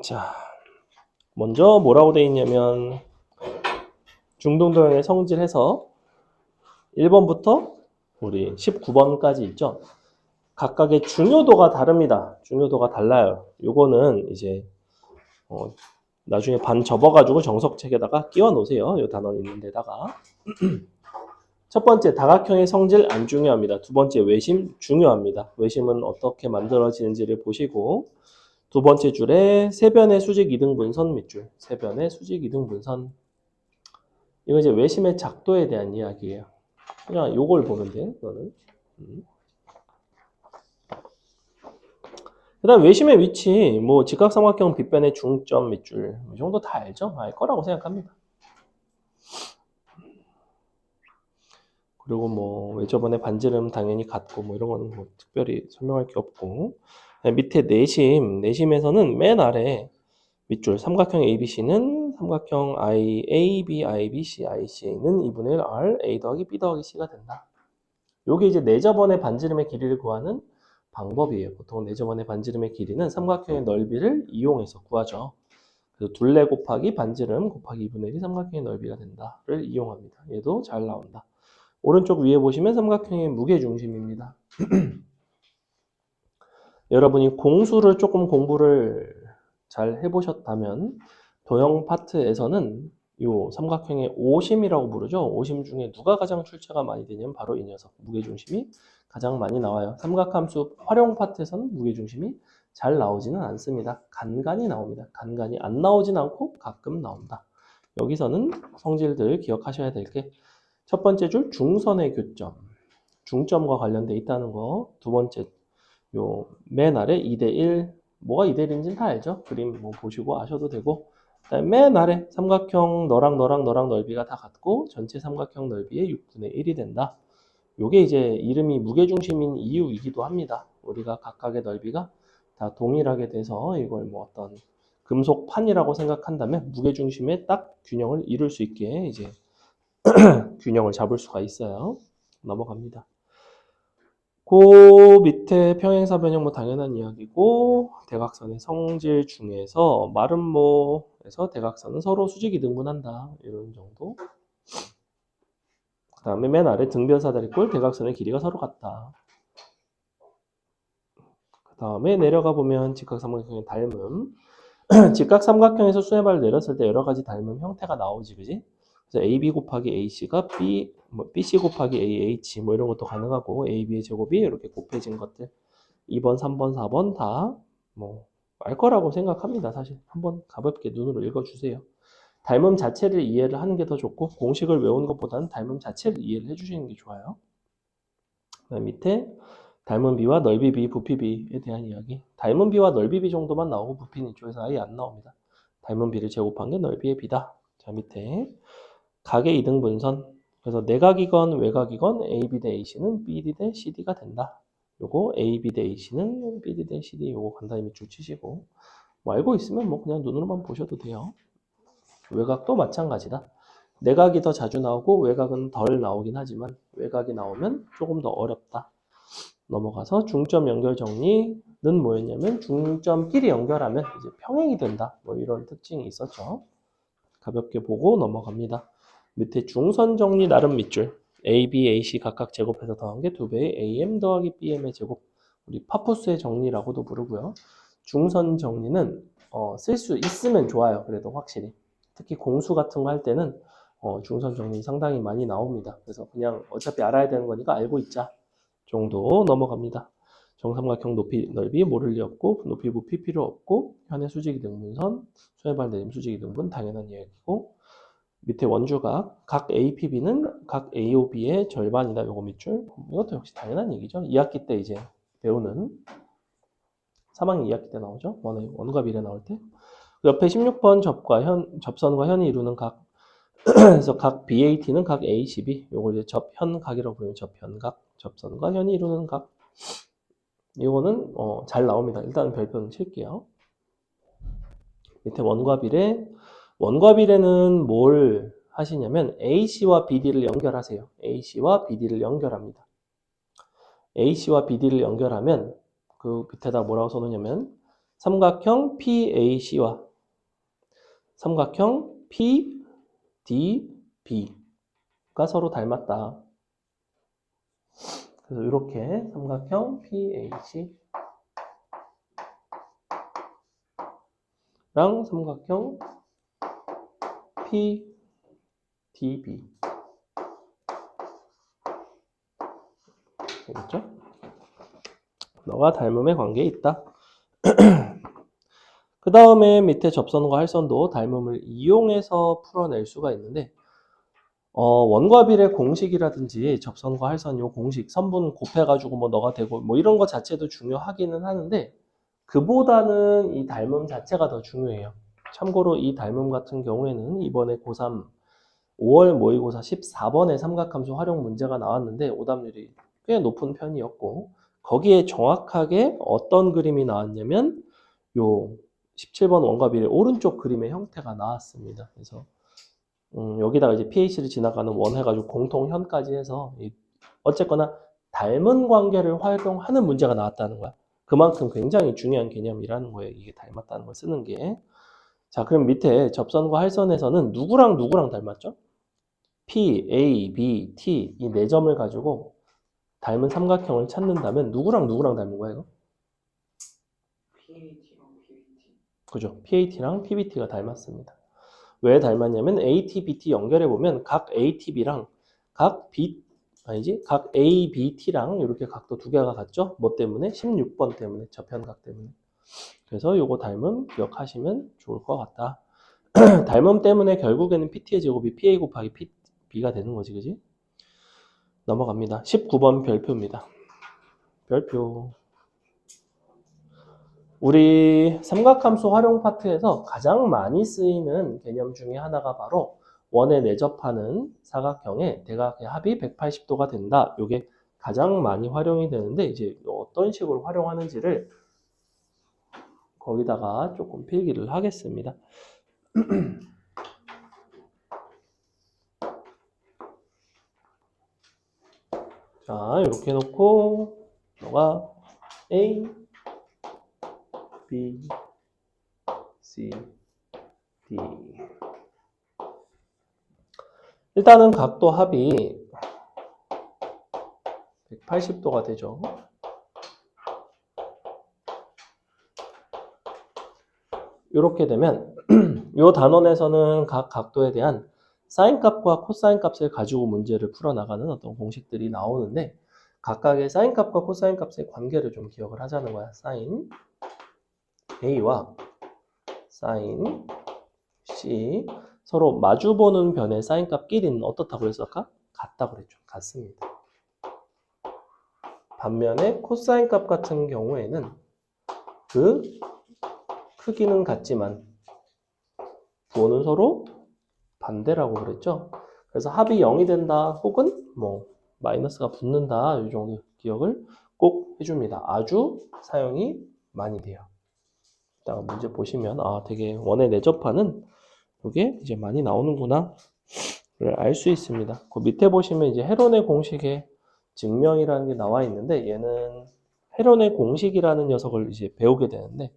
자, 먼저 뭐라고 돼 있냐면 중등도형의 성질해서 1번부터 우리 19번까지 있죠. 각각의 중요도가 다릅니다. 중요도가 달라요. 요거는 이제 나중에 반 접어가지고 정석책에다가 끼워 놓으세요. 요 단원 있는 데다가. 첫 번째, 다각형의 성질 안 중요합니다. 두 번째, 외심 중요합니다. 외심은 어떻게 만들어지는지를 보시고, 두 번째 줄에 세변의 수직 이등분선 밑줄, 세변의 수직 이등분선. 이거 이제 외심의 작도에 대한 이야기예요. 그냥 요걸 보면 돼, 너는. 그 다음 외심의 위치, 뭐 직각삼각형 빗변의 중점 밑줄, 이 정도 다 알죠? 알 거라고 생각합니다. 그리고 뭐 외접원의 반지름 당연히 같고 뭐 이런 거는 뭐 특별히 설명할 게 없고, 밑에 내심에서는 맨 아래 밑줄 삼각형 ABC는 삼각형 AB, IBC, ICA는 2분의 1 R, A 더하기 B 더하기 C가 된다. 요게 이제 내접원의 반지름의 길이를 구하는 방법이에요. 보통 내접원의 반지름의 길이는 삼각형의 넓이를 이용해서 구하죠. 그래서 둘레 곱하기 반지름 곱하기 2분의 1이 삼각형의 넓이가 된다를 이용합니다. 얘도 잘 나온다. 오른쪽 위에 보시면 삼각형의 무게중심입니다. 여러분이 공수를 조금 공부를 잘 해보셨다면 도형 파트에서는 요 삼각형의 오심이라고 부르죠. 오심 중에 누가 가장 출처가 많이 되냐면 바로 이 녀석 무게중심이 가장 많이 나와요. 삼각함수 활용 파트에서는 무게중심이 잘 나오지는 않습니다. 간간히 나옵니다. 간간히 안 나오진 않고 가끔 나온다. 여기서는 성질들 기억하셔야 될 게 첫 번째 줄 중선의 교점, 중점과 관련돼 있다는 거. 두 번째 요 맨 아래 2대1, 뭐가 2대1인지는 다 알죠? 그림 뭐 보시고 아셔도 되고, 그다음에 맨 아래 삼각형 너랑 넓이가 다 같고 전체 삼각형 넓이의 6분의 1이 된다. 요게 이제 이름이 무게중심인 이유이기도 합니다. 우리가 각각의 넓이가 다 동일하게 돼서 이걸 뭐 어떤 금속판이라고 생각한다면 무게중심에 딱 균형을 이룰 수 있게 이제 균형을 잡을 수가 있어요. 넘어갑니다. 그 밑에 평행사 변형 뭐 당연한 이야기고, 대각선의 성질 중에서 마름모에서 대각선은 서로 수직이 등분한다. 이런 정도. 그 다음에 맨 아래 등변사다리꼴 대각선의 길이가 서로 같다. 그 다음에 내려가 보면 직각삼각형의 닮음. 직각삼각형에서 수렴을 내렸을 때 여러 가지 닮음 형태가 나오지, 그지? 그래서 AB 곱하기 AC가 BC 곱하기 AH 뭐 이런 것도 가능하고, AB의 제곱이 이렇게 곱해진 것들 2번, 3번, 4번 다 뭐 알 거라고 생각합니다. 사실 한번 가볍게 눈으로 읽어주세요. 닮음 자체를 이해를 하는 게 더 좋고 공식을 외우는 것보다는 닮음 자체를 이해를 해주시는 게 좋아요. 그다음 밑에 닮은 비와 넓이 비, 부피 비에 대한 이야기. 닮은 비와 넓이 비 정도만 나오고 부피는 이쪽에서 아예 안 나옵니다. 닮은 비를 제곱한 게 넓이의 비다. 자, 밑에 각의 이등분선. 그래서 내각이건 외각이건 AB 대 AC는 BD 대 CD가 된다. 요거 AB 대 AC는 BD 대 CD 요거 간단히 밑줄 치시고 뭐 알고 있으면 뭐 그냥 눈으로만 보셔도 돼요. 외각도 마찬가지다. 내각이 더 자주 나오고 외각은 덜 나오긴 하지만 외각이 나오면 조금 더 어렵다. 넘어가서 중점 연결 정리는 뭐였냐면 중점끼리 연결하면 이제 평행이 된다. 뭐 이런 특징이 있었죠. 가볍게 보고 넘어갑니다. 밑에 중선 정리 나름 밑줄. A, B, AC 각각 제곱해서 더한 게 2배의 AM 더하기 BM의 제곱. 우리 파푸스의 정리라고도 부르고요. 중선 정리는 쓸 수 있으면 좋아요. 그래도 확실히. 특히 공수 같은 거 할 때는 중선 정리 상당히 많이 나옵니다. 그래서 그냥 어차피 알아야 되는 거니까 알고 있자 정도 넘어갑니다. 정삼각형 높이 넓이 모를 리 없고 높이 부피 필요 없고 현의 수직이 등분선 수해발 내림 수직이 등분 당연한 이야기고, 밑에 원주각 각 APB는 각 AOB의 절반이다. 요거 밑줄. 이것도 역시 당연한 얘기죠. 2학기 때 이제 배우는 3학년 2학기 때 나오죠. 원과 비례 나올 때. 옆에 16번 접선과 현이 이루는 각 그래서 각 BAT는 각 ACB, 요걸 이제 접현각이라고 부르면 접현각, 접선과 현이 이루는 각. 이거는 잘 나옵니다. 일단 별표는 칠게요. 밑에 원과 비례. 원과 비례는 뭘 하시냐면 AC와 BD를 연결하세요. AC와 BD를 연결합니다. AC와 BD를 연결하면 그 밑에다 뭐라고 써놓냐면 삼각형 PAC와 삼각형 PDB가 서로 닮았다. 그래서 이렇게 삼각형 PAC랑 삼각형 PDB 되겠죠? 너가 닮음의 관계에 있다. 그 다음에 밑에 접선과 할선도 닮음을 이용해서 풀어낼 수가 있는데 원과 비례 공식이라든지 접선과 할선 요 공식 선분 곱해가지고 뭐 너가 되고 뭐 이런 거 자체도 중요하기는 하는데 그보다는 이 닮음 자체가 더 중요해요. 참고로 이 닮음 같은 경우에는 이번에 고3 5월 모의고사 14번에 삼각함수 활용 문제가 나왔는데 오답률이 꽤 높은 편이었고 거기에 정확하게 어떤 그림이 나왔냐면 요 17번 원과 비례 오른쪽 그림의 형태가 나왔습니다. 그래서 여기다가 이제 pH를 지나가는 원 해가지고 공통현까지 해서 어쨌거나 닮은 관계를 활용하는 문제가 나왔다는 거야. 그만큼 굉장히 중요한 개념이라는 거예요. 이게 닮았다는 걸 쓰는 게. 자, 그럼 밑에 접선과 할선에서는 누구랑 누구랑 닮았죠? P, A, B, T 이 네 점을 가지고 닮은 삼각형을 찾는다면 누구랑 누구랑 닮은 거야 이거? PAT랑 PBT. 그죠? PAT랑 PBT가 닮았습니다. 왜 닮았냐면 AT, BT 연결해보면 각 ATB랑 각 ABT랑 이렇게 각도 두 개가 같죠? 뭐 때문에? 16번 때문에, 저편각 때문에. 그래서 요거 닮음 기억하시면 좋을 것 같다. 닮음 때문에 결국에는 PT의 제곱이 PA 곱하기 PB가 되는 거지, 그지? 넘어갑니다. 19번 별표입니다. 별표. 우리 삼각함수 활용 파트에서 가장 많이 쓰이는 개념 중에 하나가 바로 원에 내접하는 사각형의 대각의 합이 180도가 된다. 이게 가장 많이 활용이 되는데 이제 어떤 식으로 활용하는지를 거기다가 조금 필기를 하겠습니다. 자, 이렇게 놓고 너가 A, B, C, D 일단은 각도 합이 180도가 되죠. 이렇게 되면 이 단원에서는 각 각도에 대한 사인 값과 코사인 값을 가지고 문제를 풀어나가는 어떤 공식들이 나오는데 각각의 사인 값과 코사인 값의 관계를 좀 기억을 하자는 거야. 사인 A와 사인 C 서로 마주보는 변의 사인 값끼리는 어떻다고 그랬을까? 같다고 그랬죠. 같습니다. 반면에 코사인 값 같은 경우에는 그 크기는 같지만 부호는 서로 반대라고 그랬죠. 그래서 합이 0이 된다 혹은 뭐 마이너스가 붙는다 이 정도 기억을 꼭 해줍니다. 아주 사용이 많이 돼요. 이따가 문제 보시면 아 되게 원에 내접하는 이게 이제 많이 나오는구나 알 수 있습니다. 그 밑에 보시면 이제 헤론의 공식의 증명이라는 게 나와 있는데 얘는 헤론의 공식이라는 녀석을 이제 배우게 되는데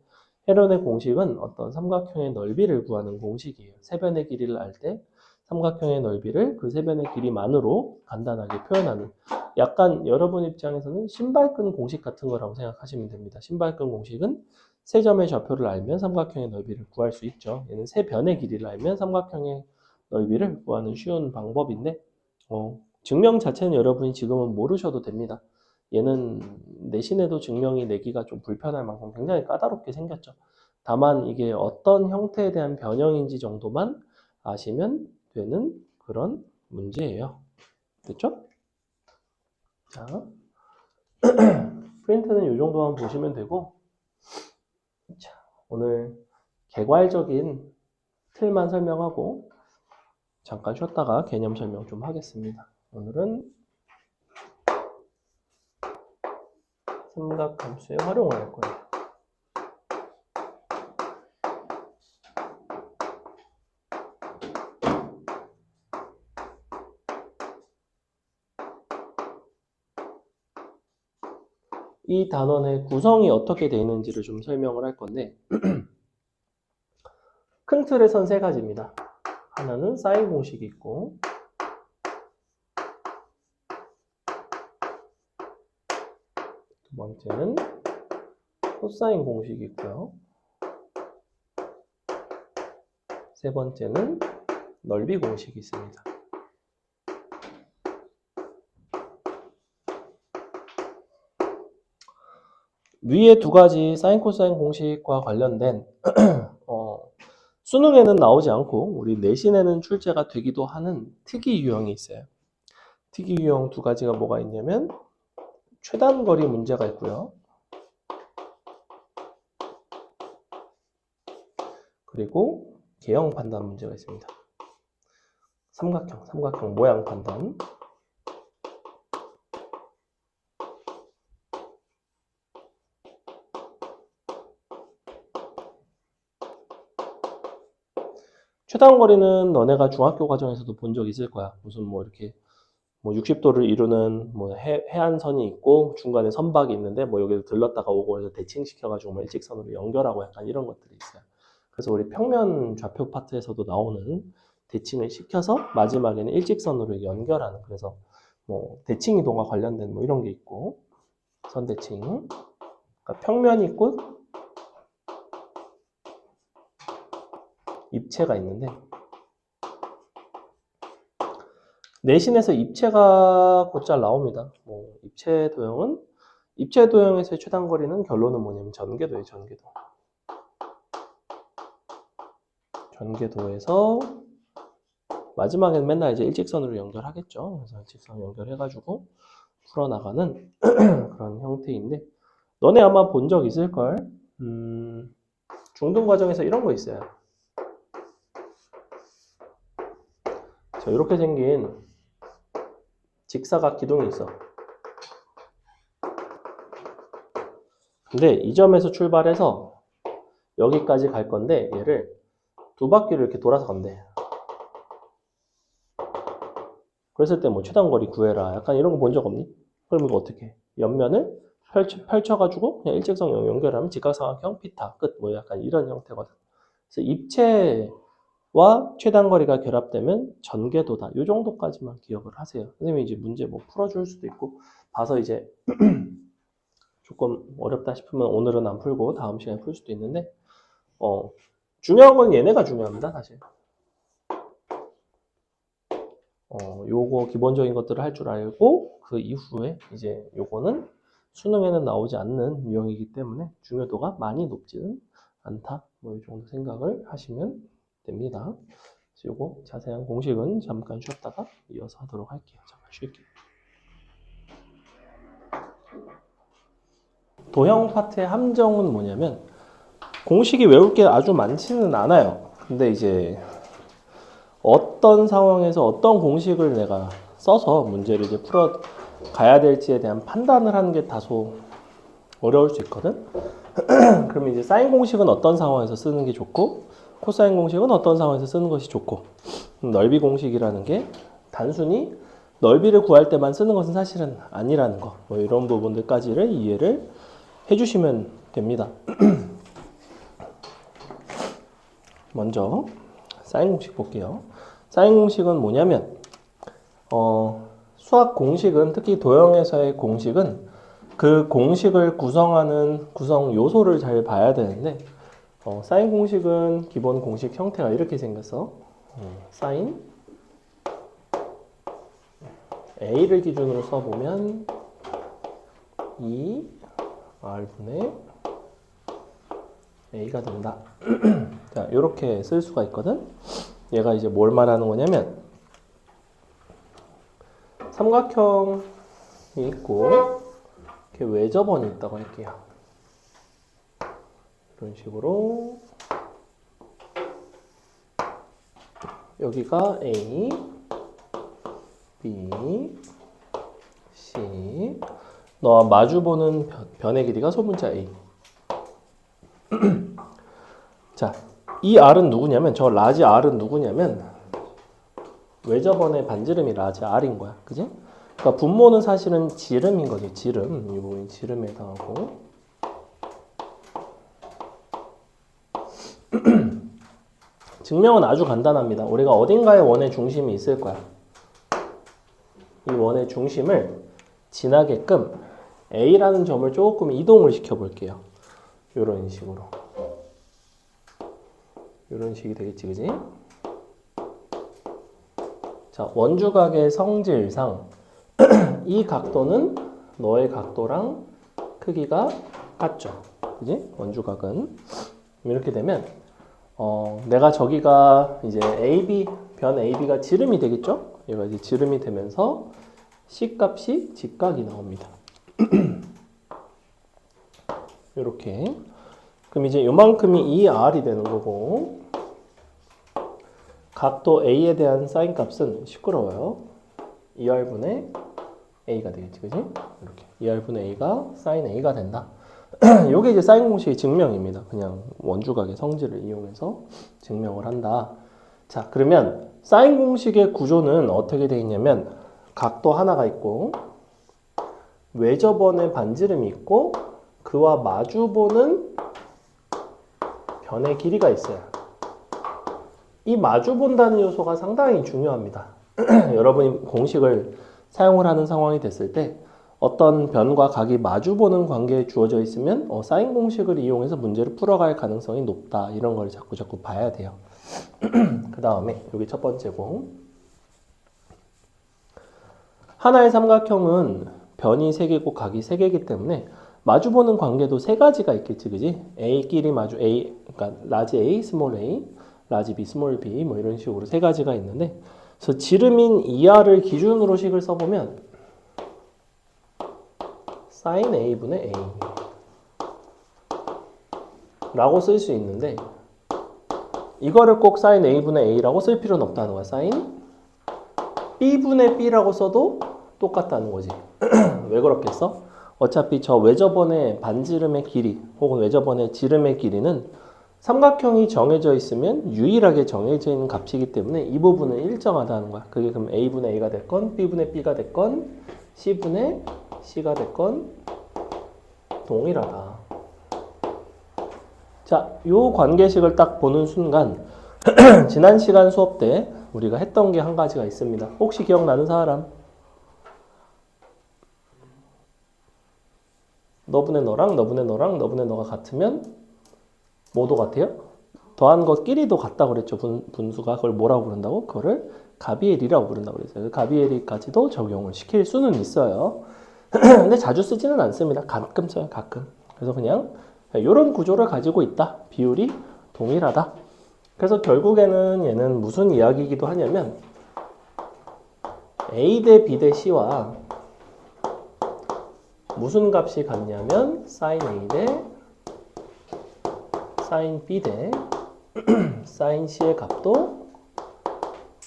헤론의 공식은 어떤 삼각형의 넓이를 구하는 공식이에요. 세변의 길이를 알 때 삼각형의 넓이를 그 세변의 길이만으로 간단하게 표현하는 약간 여러분 입장에서는 신발끈 공식 같은 거라고 생각하시면 됩니다. 신발끈 공식은 세 점의 좌표를 알면 삼각형의 넓이를 구할 수 있죠. 얘는 세 변의 길이를 알면 삼각형의 넓이를 구하는 쉬운 방법인데 증명 자체는 여러분이 지금은 모르셔도 됩니다. 얘는 내신에도 증명이 내기가 좀 불편할 만큼 굉장히 까다롭게 생겼죠. 다만 이게 어떤 형태에 대한 변형인지 정도만 아시면 되는 그런 문제예요. 됐죠? 자, 프린트는 이 정도만 보시면 되고 자, 오늘 개괄적인 틀만 설명하고 잠깐 쉬었다가 개념 설명 좀 하겠습니다. 오늘은 삼각함수에 활용을 할 거예요. 이 단원의 구성이 어떻게 되어 있는지를 좀 설명을 할 건데 큰 틀에선 세 가지입니다. 하나는 사인 공식이 있고 두 번째는 코사인 공식이 있고요. 세 번째는 넓이 공식이 있습니다. 위에 두 가지 사인 코사인 공식과 관련된 수능에는 나오지 않고 우리 내신에는 출제가 되기도 하는 특이 유형이 있어요. 특이 유형 두 가지가 뭐가 있냐면 최단거리 문제가 있고요. 그리고 개형 판단 문제가 있습니다. 삼각형 모양 판단. 최단거리는 너네가 중학교 과정에서도 본 적 있을 거야. 무슨 뭐 이렇게 뭐 60도를 이루는 뭐 해안선이 있고 중간에 선박이 있는데 뭐 여기를 들렀다가 오고 해서 대칭시켜가지고 뭐 일직선으로 연결하고 약간 이런 것들이 있어요. 그래서 우리 평면 좌표 파트에서도 나오는 대칭을 시켜서 마지막에는 일직선으로 연결하는 그래서 뭐 대칭 이동과 관련된 뭐 이런 게 있고 선대칭 그러니까 평면이 있고 입체가 있는데 내신에서 입체가 곧잘 나옵니다. 뭐 입체 도형에서의 최단거리는 결론은 뭐냐면 전개도예요. 전개도에서 마지막에는 맨날 이제 일직선으로 연결하겠죠. 그래서 일직선 연결해가지고 풀어나가는 그런 형태인데 너네 아마 본 적 있을걸? 중등 과정에서 이런 거 있어요. 자, 이렇게 생긴 직사각 기둥이 있어. 근데 이 점에서 출발해서 여기까지 갈 건데 얘를 두 바퀴를 이렇게 돌아서 간대. 그랬을 때 뭐 최단거리 구해라. 약간 이런 거 본 적 없니? 그럼 이거 어떻게 해? 옆면을 펼쳐가지고 그냥 일직선 연결하면 직각삼각형 피타 끝. 뭐 약간 이런 형태거든. 그래서 입체와 최단거리가 결합되면 전개도다. 이 정도까지만 기억을 하세요. 선생님이 이제 문제 뭐 풀어줄 수도 있고 봐서 이제 조금 어렵다 싶으면 오늘은 안 풀고 다음 시간에 풀 수도 있는데 중요한 건 얘네가 중요합니다. 사실 요거 기본적인 것들을 할 줄 알고 그 이후에 이제 요거는 수능에는 나오지 않는 유형이기 때문에 중요도가 많이 높지는 않다. 뭐 이 정도 생각을 하시면 됩니다. 그래서 요거 자세한 공식은 잠깐 쉬었다가 이어서 하도록 할게요. 잠깐 쉴게요. 도형 파트의 함정은 뭐냐면 공식이 외울 게 아주 많지는 않아요. 근데 이제 어떤 상황에서 어떤 공식을 내가 써서 문제를 이제 풀어 가야 될지에 대한 판단을 하는 게 다소 어려울 수 있거든. 그러면 이제 사인 공식은 어떤 상황에서 쓰는 게 좋고 코사인 공식은 어떤 상황에서 쓰는 것이 좋고 넓이 공식이라는 게 단순히 넓이를 구할 때만 쓰는 것은 사실은 아니라는 거. 뭐 이런 부분들까지를 이해를 해주시면 됩니다. 먼저 사인 공식 볼게요. 사인 공식은 뭐냐면 수학 공식은 특히 도형에서의 공식은 그 공식을 구성하는 구성 요소를 잘 봐야 되는데 사인 공식은 기본 공식 형태가 이렇게 생겼어. 사인 A를 기준으로 써보면 2R분의 A가 된다. 자, 이렇게 쓸 수가 있거든. 얘가 이제 뭘 말하는 거냐면 삼각형이 있고 이렇게 외접원이 있다고 할게요. 이런 식으로 여기가 A, B, C 너와 마주보는 변의 길이가 소문자 A. 자, 이 R은 누구냐면 저 라지 R은 누구냐면 외접원의 반지름이 라지 R인 거야. 그지? 그러니까 분모는 사실은 지름인 거죠. 지름. 이 부분이 지름에 해당하고. 증명은 아주 간단합니다. 우리가 어딘가에 원의 중심이 있을 거야. 이 원의 중심을 지나게끔 A라는 점을 조금 이동을 시켜 볼게요. 이런 식으로. 이런 식이 되겠지, 그지? 자, 원주각의 성질상 이 각도는 너의 각도랑 크기가 같죠. 그지? 원주각은. 이렇게 되면 내가 저기가 이제 AB, 변 AB가 지름이 되겠죠? 얘가 이제 지름이 되면서 C 값이 직각이 나옵니다. 이렇게. 그럼 이제 요만큼이 2R이 되는 거고, 각도 A에 대한 사인 값은 시끄러워요. 2R분의 A가 되겠지, 그지? 이렇게. 2R분의 A가 사인 A가 된다. 요게 이제 사인 공식의 증명입니다. 그냥 원주각의 성질을 이용해서 증명을 한다. 자, 그러면 사인 공식의 구조는 어떻게 되어 있냐면 각도 하나가 있고 외접원의 반지름이 있고 그와 마주보는 변의 길이가 있어요. 이 마주본다는 요소가 상당히 중요합니다. 여러분이 공식을 사용을 하는 상황이 됐을 때 어떤 변과 각이 마주보는 관계에 주어져 있으면 사인 공식을 이용해서 문제를 풀어갈 가능성이 높다. 이런 걸 자꾸 봐야 돼요. 그 다음에 여기 첫 번째고, 하나의 삼각형은 변이 3개고 각이 3개이기 때문에 마주보는 관계도 3가지가 있겠지, 그지? A끼리 마주 A, 그러니까 라지 A, 스몰 A, 라지 B, 스몰 B 뭐 이런 식으로 3가지가 있는데, 그래서 지름인 2R을 기준으로 식을 써보면 sin A분의 A 라고 쓸 수 있는데, 이거를 꼭 sin A분의 A라고 쓸 필요는 없다는 거야. sin B분의 B라고 써도 똑같다는 거지. 왜 그렇겠어? 어차피 저 외접원의 반지름의 길이 혹은 외접원의 지름의 길이는 삼각형이 정해져 있으면 유일하게 정해져 있는 값이기 때문에 이 부분은 일정하다는 거야. 그게 그럼 A분의 A가 됐건 B분의 B가 됐건 C분의 C가 됐건 동일하다. 자, 요 관계식을 딱 보는 순간 지난 시간 수업 때 우리가 했던 게 한 가지가 있습니다. 혹시 기억나는 사람? 너분의 너랑 너분의 너랑 너분의 너가 같으면 뭐도 같아요? 더한 것끼리도 같다 그랬죠. 분수가 그걸 뭐라고 부른다고? 그거를 가비엘이라고 부른다고 그랬어요. 그 가비엘이까지도 적용을 시킬 수는 있어요. 근데 자주 쓰지는 않습니다. 가끔 써요. 가끔. 그래서 그냥 이런 구조를 가지고 있다. 비율이 동일하다. 그래서 결국에는 얘는 무슨 이야기이기도 하냐면 A 대 B 대 C와 무슨 값이 같냐면 sin A 대 sin B 대 sin C의 값도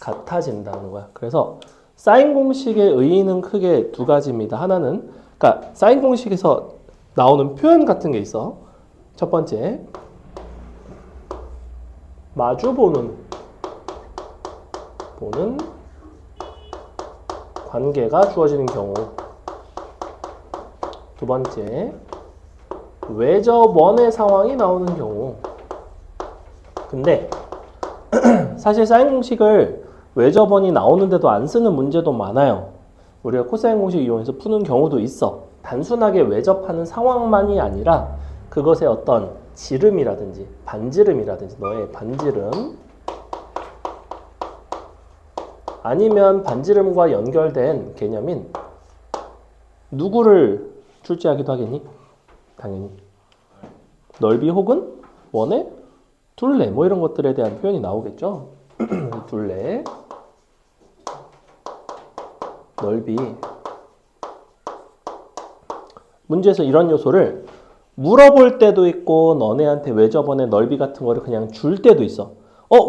같아진다는 거야. 그래서 사인 공식의 의의는 크게 두 가지입니다. 하나는, 그러니까 사인 공식에서 나오는 표현 같은 게 있어. 첫 번째, 마주보는 관계가 주어지는 경우. 두 번째, 외접원의 상황이 나오는 경우. 근데 사실 사인 공식을 외접원이 나오는데도 안 쓰는 문제도 많아요. 우리가 코사인 공식 이용해서 푸는 경우도 있어. 단순하게 외접하는 상황만이 아니라 그것의 어떤 지름이라든지 반지름이라든지 너의 반지름 아니면 반지름과 연결된 개념인 누구를 출제하기도 하겠니? 당연히 넓이 혹은 원의 둘레 뭐 이런 것들에 대한 표현이 나오겠죠. 둘레, 넓이. 문제에서 이런 요소를 물어볼 때도 있고 너네한테 외접원의 넓이 같은 거를 그냥 줄 때도 있어.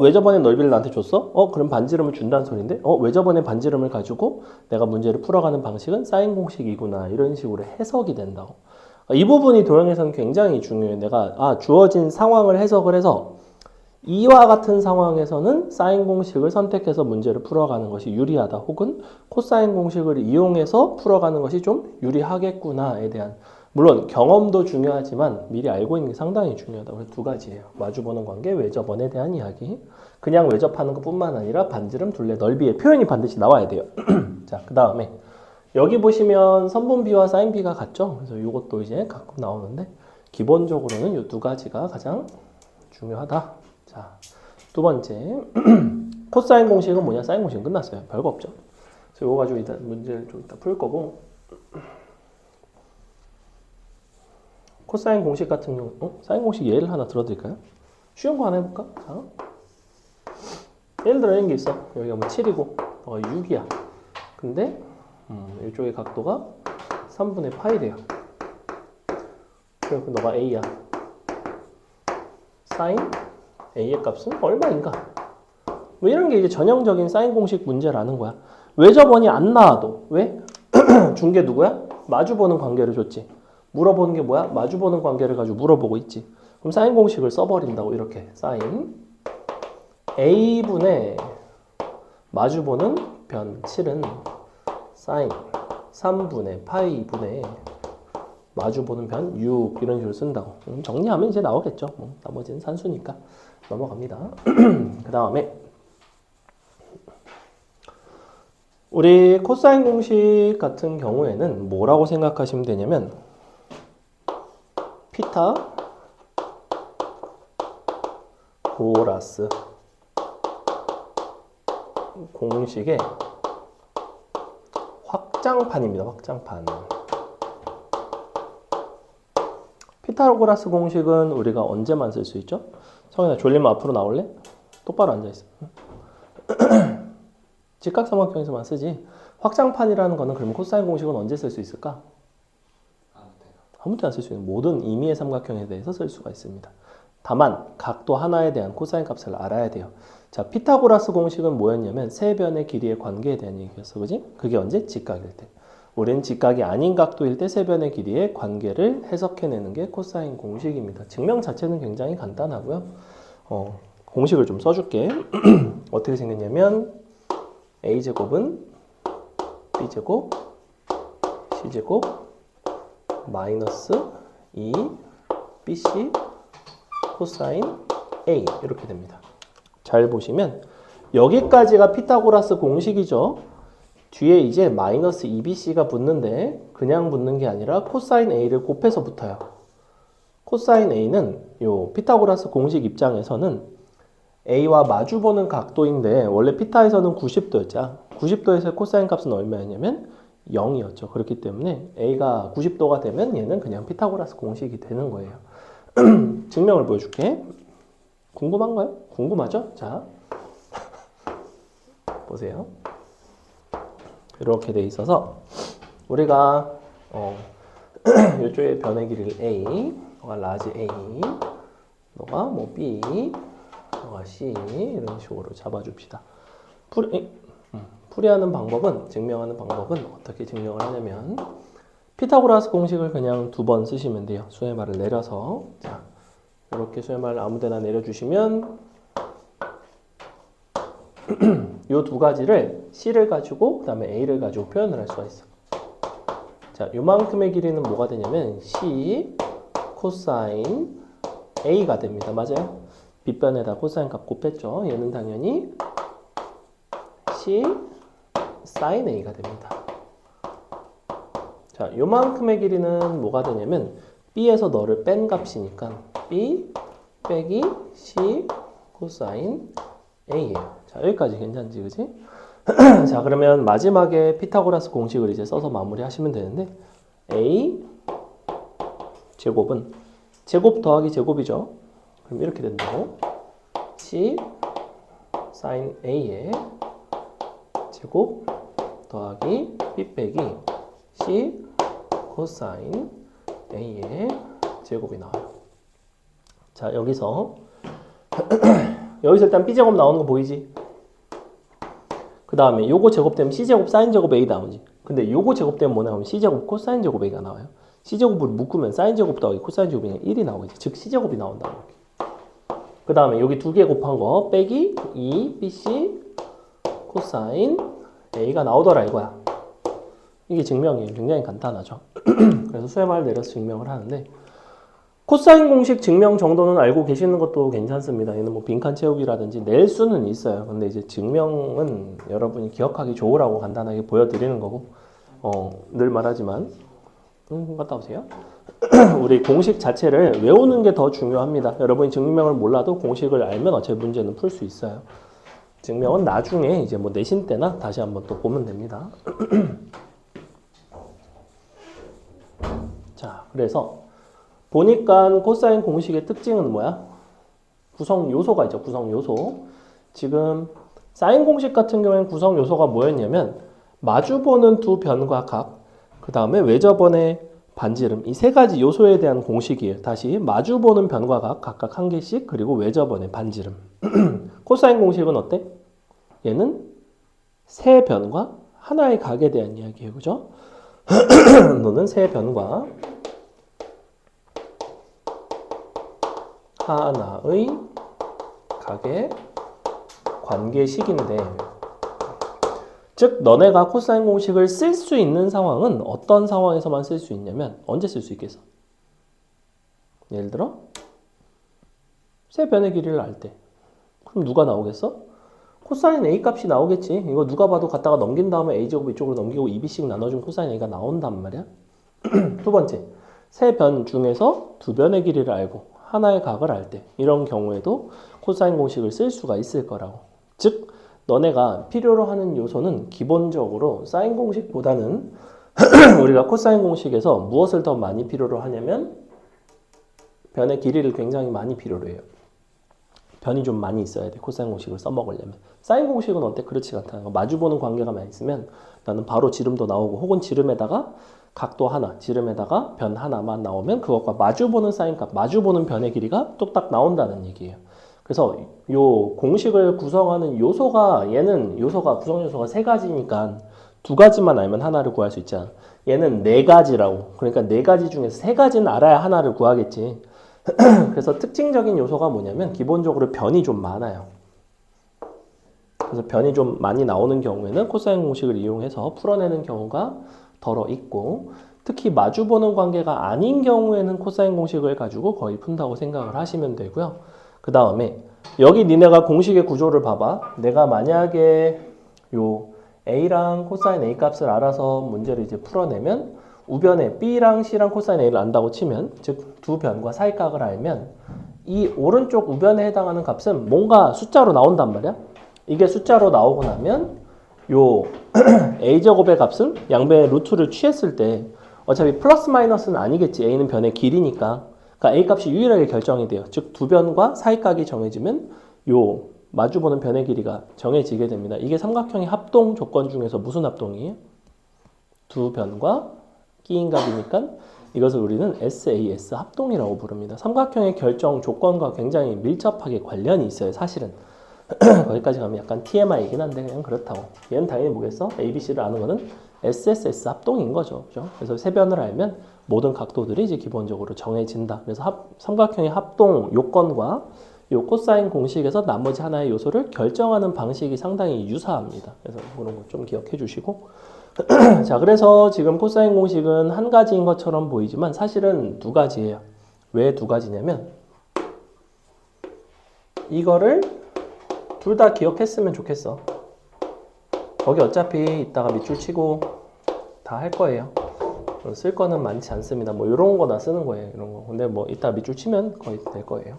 외접원의 넓이를 나한테 줬어? 그럼 반지름을 준다는 소린데? 외접원의 반지름을 가지고 내가 문제를 풀어가는 방식은 사인 공식이구나. 이런 식으로 해석이 된다고. 이 부분이 도형에서는 굉장히 중요해. 내가 주어진 상황을 해석을 해서 이와 같은 상황에서는 사인 공식을 선택해서 문제를 풀어가는 것이 유리하다. 혹은 코사인 공식을 이용해서 풀어가는 것이 좀 유리하겠구나에 대한, 물론 경험도 중요하지만 미리 알고 있는 게 상당히 중요하다. 그래서 두 가지예요. 마주보는 관계, 외접원에 대한 이야기. 그냥 외접하는 것뿐만 아니라 반지름, 둘레, 넓이의 표현이 반드시 나와야 돼요. 자, 그 다음에 여기 보시면 선분비와 사인비가 같죠? 그래서 이것도 이제 가끔 나오는데 기본적으로는 이 두 가지가 가장 중요하다. 자, 두 번째 코사인 공식은 뭐냐? 사인 공식은 끝났어요. 별거 없죠. 그래서 이거 가지고 일단 문제를 좀 이따 풀 거고, 코사인 공식 같은 경우, 사인 공식 예를 하나 들어드릴까요? 쉬운 거 하나 해볼까? 자, 예를 들어 이런 게 있어. 여기가 뭐 7이고 너가 6이야. 근데 이쪽의 각도가 3분의 파이래요. 그리고 너가 A야. 사인 A의 값은 얼마인가? 뭐 이런 게 이제 전형적인 사인 공식 문제라는 거야. 외접원이 안 나와도. 왜? 준 게 누구야? 마주보는 관계를 줬지. 물어보는 게 뭐야? 마주보는 관계를 가지고 물어보고 있지. 그럼 사인 공식을 써버린다고. 이렇게 사인 A분의 마주보는 변 7은 사인 3분의 파이분의 마주보는 변 6 이런 식으로 쓴다고. 정리하면 이제 나오겠죠. 뭐 나머지는 산수니까 넘어갑니다. 그 다음에 우리 코사인 공식 같은 경우에는 뭐라고 생각하시면 되냐면 피타 고라스 공식의 확장판입니다. 확장판. 피타고라스 공식은 우리가 언제만 쓸 수 있죠? 성현아, 졸리면 앞으로 나올래? 똑바로 앉아있어. 직각삼각형에서만 쓰지. 확장판이라는 거는 그러면 코사인 공식은 언제 쓸 수 있을까? 아무 때나 쓸 수 있는 모든 임의의 삼각형에 대해서 쓸 수가 있습니다. 다만 각도 하나에 대한 코사인 값을 알아야 돼요. 자, 피타고라스 공식은 뭐였냐면 세 변의 길이의 관계에 대한 얘기였어. 그지? 그게 언제? 직각일 때. 우리는 직각이 아닌 각도일 때 세 변의 길이의 관계를 해석해내는 게 코사인 공식입니다. 증명 자체는 굉장히 간단하고요. 공식을 좀 써줄게. 어떻게 생겼냐면 a제곱은 b제곱 c제곱 마이너스 2bc 코사인 a 이렇게 됩니다. 잘 보시면 여기까지가 피타고라스 공식이죠. 뒤에 이제 마이너스 2bc가 붙는데 그냥 붙는 게 아니라 코사인 a를 곱해서 붙어요. 코사인 a는 요 피타고라스 공식 입장에서는 a와 마주보는 각도인데 원래 피타에서는 90도였죠. 90도에서의 코사인 값은 얼마였냐면 0이었죠. 그렇기 때문에 a가 90도가 되면 얘는 그냥 피타고라스 공식이 되는 거예요. 증명을 보여줄게. 궁금한가요? 궁금하죠? 자, 보세요. 이렇게 돼 있어서 우리가 이쪽에 변의 길이를 a, 너가 라지 a, 너가 뭐 b, 너가 c 이런 식으로 잡아줍시다. 풀이하는 방법은, 증명하는 방법은 어떻게 증명을 하냐면 피타고라스 공식을 그냥 두 번 쓰시면 돼요. 수렴말을 내려서. 자, 이렇게 수렴말을 아무데나 내려주시면 이 두 가지를 c를 가지고 그 다음에 a를 가지고 표현을 할 수가 있어. 자, 요만큼의 길이는 뭐가 되냐면 c 코사인 a가 됩니다. 맞아요? 빗변에다 코사인 값 곱했죠. 얘는 당연히 c 사인 a가 됩니다. 자, 요만큼의 길이는 뭐가 되냐면 b에서 너를 뺀 값이니까 b 빼기 c 코사인 a예요. 자, 여기까지 괜찮지, 그지? 자, 그러면 마지막에 피타고라스 공식을 이제 써서 마무리하시면 되는데 a 제곱은 제곱 더하기 제곱이죠. 그럼 이렇게 된다고. c 사인 a의 제곱 더하기 b 빼기 c 코사인 a의 제곱이 나와요. 자, 여기서 일단 b제곱 나오는 거 보이지? 그 다음에 요거 제곱되면 c제곱 사인제곱 a 나오지. 근데 요거 제곱되면 뭐 나오면 c제곱 코사인제곱 a가 나와요. c제곱을 묶으면 사인제곱 더하기 코사인제곱이 1이 나오겠지. 즉 c제곱이 나온다고. 그 다음에 여기 두 개 곱한 거 빼기 2bc 코사인 a가 나오더라 이거야. 이게 증명이에요. 굉장히 간단하죠. 그래서 수렴을 내려서 증명을 하는데 코사인 공식 증명 정도는 알고 계시는 것도 괜찮습니다. 얘는 뭐 빈칸 채우기라든지 낼 수는 있어요. 근데 이제 증명은 여러분이 기억하기 좋으라고 간단하게 보여드리는 거고, 늘 말하지만, 갔다 오세요. 우리 공식 자체를 외우는 게 더 중요합니다. 여러분이 증명을 몰라도 공식을 알면 어차피 문제는 풀 수 있어요. 증명은 나중에 이제 뭐 내신 때나 다시 한번 또 보면 됩니다. 자, 그래서 보니까 코사인 공식의 특징은 뭐야? 구성 요소가 있죠. 구성 요소. 지금 사인 공식 같은 경우에는 구성 요소가 뭐였냐면 마주보는 두 변과 각, 그 다음에 외접원의 반지름, 이 세 가지 요소에 대한 공식이에요. 다시 마주보는 변과 각 각각 한 개씩, 그리고 외접원의 반지름. 코사인 공식은 어때? 얘는 세 변과 하나의 각에 대한 이야기예요. 그죠? 너는 세 변과 하나의 각의 관계식인데, 즉 너네가 코사인 공식을 쓸 수 있는 상황은 어떤 상황에서만 쓸 수 있냐면 언제 쓸 수 있겠어? 예를 들어 세 변의 길이를 알 때. 그럼 누가 나오겠어? 코사인 A 값이 나오겠지. 이거 누가 봐도 갖다가 넘긴 다음에 A제곱 이쪽으로 넘기고 2B씩 나눠주면 코사인 A가 나온단 말이야. 두 번째, 세 변 중에서 두 변의 길이를 알고 하나의 각을 알 때, 이런 경우에도 코사인 공식을 쓸 수가 있을 거라고. 즉 너네가 필요로 하는 요소는 기본적으로 사인 공식보다는 우리가 코사인 공식에서 무엇을 더 많이 필요로 하냐면 변의 길이를 굉장히 많이 필요로 해요. 변이 좀 많이 있어야 돼. 코사인 공식을 써먹으려면. 사인 공식은 어때? 그렇지 않다는 거. 마주보는 관계가 있으면 나는 바로 지름도 나오고, 혹은 지름에다가 각도 하나, 지름에다가 변 하나만 나오면 그것과 마주보는 사인값, 마주보는 변의 길이가 뚝딱 나온다는 얘기예요. 그래서 요 공식을 구성하는 요소가, 얘는 요소가, 구성 요소가 세 가지니까 두 가지만 알면 하나를 구할 수 있잖아. 얘는 네 가지라고. 그러니까 네 가지 중에서 세 가지는 알아야 하나를 구하겠지. 그래서 특징적인 요소가 뭐냐면 기본적으로 변이 좀 많아요. 그래서 변이 좀 많이 나오는 경우에는 코사인 공식을 이용해서 풀어내는 경우가 덜어 있고, 특히 마주보는 관계가 아닌 경우에는 코사인 공식을 가지고 거의 푼다고 생각을 하시면 되고요. 그 다음에 여기 니네가 공식의 구조를 봐봐. 내가 만약에 요 A랑 코사인 A 값을 알아서 문제를 이제 풀어내면 우변에 B랑 C랑 코사인 A를 안다고 치면, 즉 두 변과 사이각을 알면 이 오른쪽 우변에 해당하는 값은 뭔가 숫자로 나온단 말이야. 이게 숫자로 나오고 나면 요 A제곱의 값은 양변의 루트를 취했을 때 어차피 플러스 마이너스는 아니겠지. A는 변의 길이니까. 그러니까 A 값이 유일하게 결정이 돼요. 즉 두 변과 사이각이 정해지면 요 마주보는 변의 길이가 정해지게 됩니다. 이게 삼각형의 합동 조건 중에서 무슨 합동이에요? 두 변과 끼인 값이니까 이것을 우리는 SAS 합동이라고 부릅니다. 삼각형의 결정 조건과 굉장히 밀접하게 관련이 있어요. 사실은 거기까지 가면 약간 TMI이긴 한데 그냥 그렇다고. 얘는 당연히 뭐겠어? ABC를 아는 거는 SSS 합동인 거죠. 그죠? 그래서 세 변을 알면 모든 각도들이 이제 기본적으로 정해진다. 그래서 삼각형의 합동 요건과 요 코사인 공식에서 나머지 하나의 요소를 결정하는 방식이 상당히 유사합니다. 그래서 그런 거 좀 기억해 주시고. 자, 그래서 지금 코사인 공식은 한 가지인 것처럼 보이지만 사실은 두 가지예요. 왜 두 가지냐면 이거를 둘 다 기억했으면 좋겠어. 거기 어차피 이따가 밑줄 치고 다 할 거예요. 쓸 거는 많지 않습니다. 뭐 이런 거나 쓰는 거예요. 이런 거. 근데 뭐 이따 밑줄 치면 거의 될 거예요.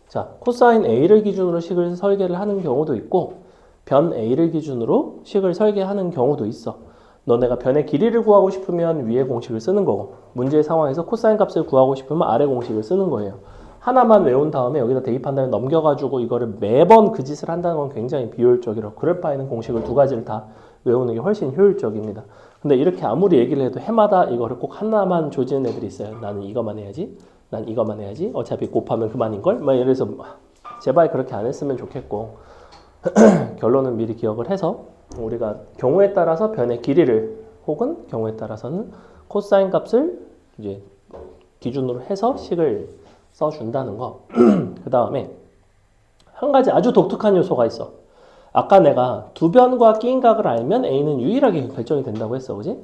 자, 코사인 A를 기준으로 식을 설계를 하는 경우도 있고 변 A를 기준으로 식을 설계하는 경우도 있어. 너네가 변의 길이를 구하고 싶으면 위에 공식을 쓰는 거고, 문제의 상황에서 코사인 값을 구하고 싶으면 아래 공식을 쓰는 거예요. 하나만 외운 다음에 여기다 대입한 다음에 넘겨가지고 이거를 매번 그 짓을 한다는 건 굉장히 비효율적이라고. 그럴 바에는 공식을 두 가지를 다 외우는 게 훨씬 효율적입니다. 근데 이렇게 아무리 얘기를 해도 해마다 이거를 꼭 하나만 조지는 애들이 있어요. 나는 이거만 해야지. 난 이거만 해야지. 어차피 곱하면 그만인걸? 막 이래서 제발 그렇게 안 했으면 좋겠고, 결론은 미리 기억을 해서 우리가 경우에 따라서 변의 길이를 혹은 경우에 따라서는 코사인 값을 이제 기준으로 해서 식을 써준다는 거. 그 다음에 한 가지 아주 독특한 요소가 있어. 아까 내가 두 변과 끼인 각을 알면 A는 유일하게 결정이 된다고 했어. 그지?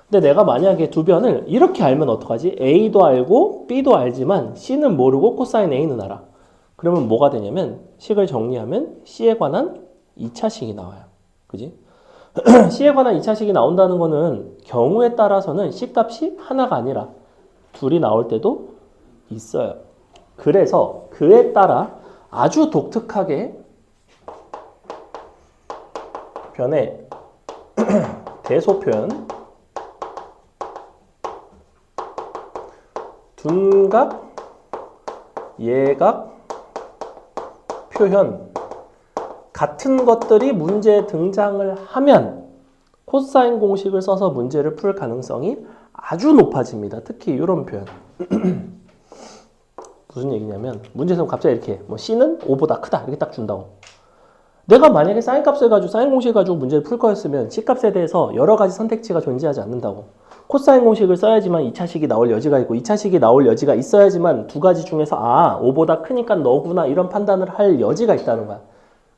근데 내가 만약에 두 변을 이렇게 알면 어떡하지? A도 알고 B도 알지만 C는 모르고 코사인 A는 알아. 그러면 뭐가 되냐면 식을 정리하면 C에 관한 2차식이 나와요. 그지? C에 관한 2차식이 나온다는 거는 경우에 따라서는 C 값이 하나가 아니라 둘이 나올 때도 있어요. 그래서 그에 따라 아주 독특하게 변의 대소표현, 둔각, 예각, 표현 같은 것들이 문제에 등장을 하면 코사인 공식을 써서 문제를 풀 가능성이 아주 높아집니다. 특히 이런 표현. 무슨 얘기냐면 문제에서 갑자기 이렇게 뭐 C는 5보다 크다 이렇게 딱 준다고. 내가 만약에 사인 값을 가지고 사인 공식을 가지고 문제를 풀 거였으면 C 값에 대해서 여러 가지 선택지가 존재하지 않는다고. 코사인 공식을 써야지만 2차식이 나올 여지가 있고 2차식이 나올 여지가 있어야지만 두 가지 중에서 5보다 크니까 너구나 이런 판단을 할 여지가 있다는 거야.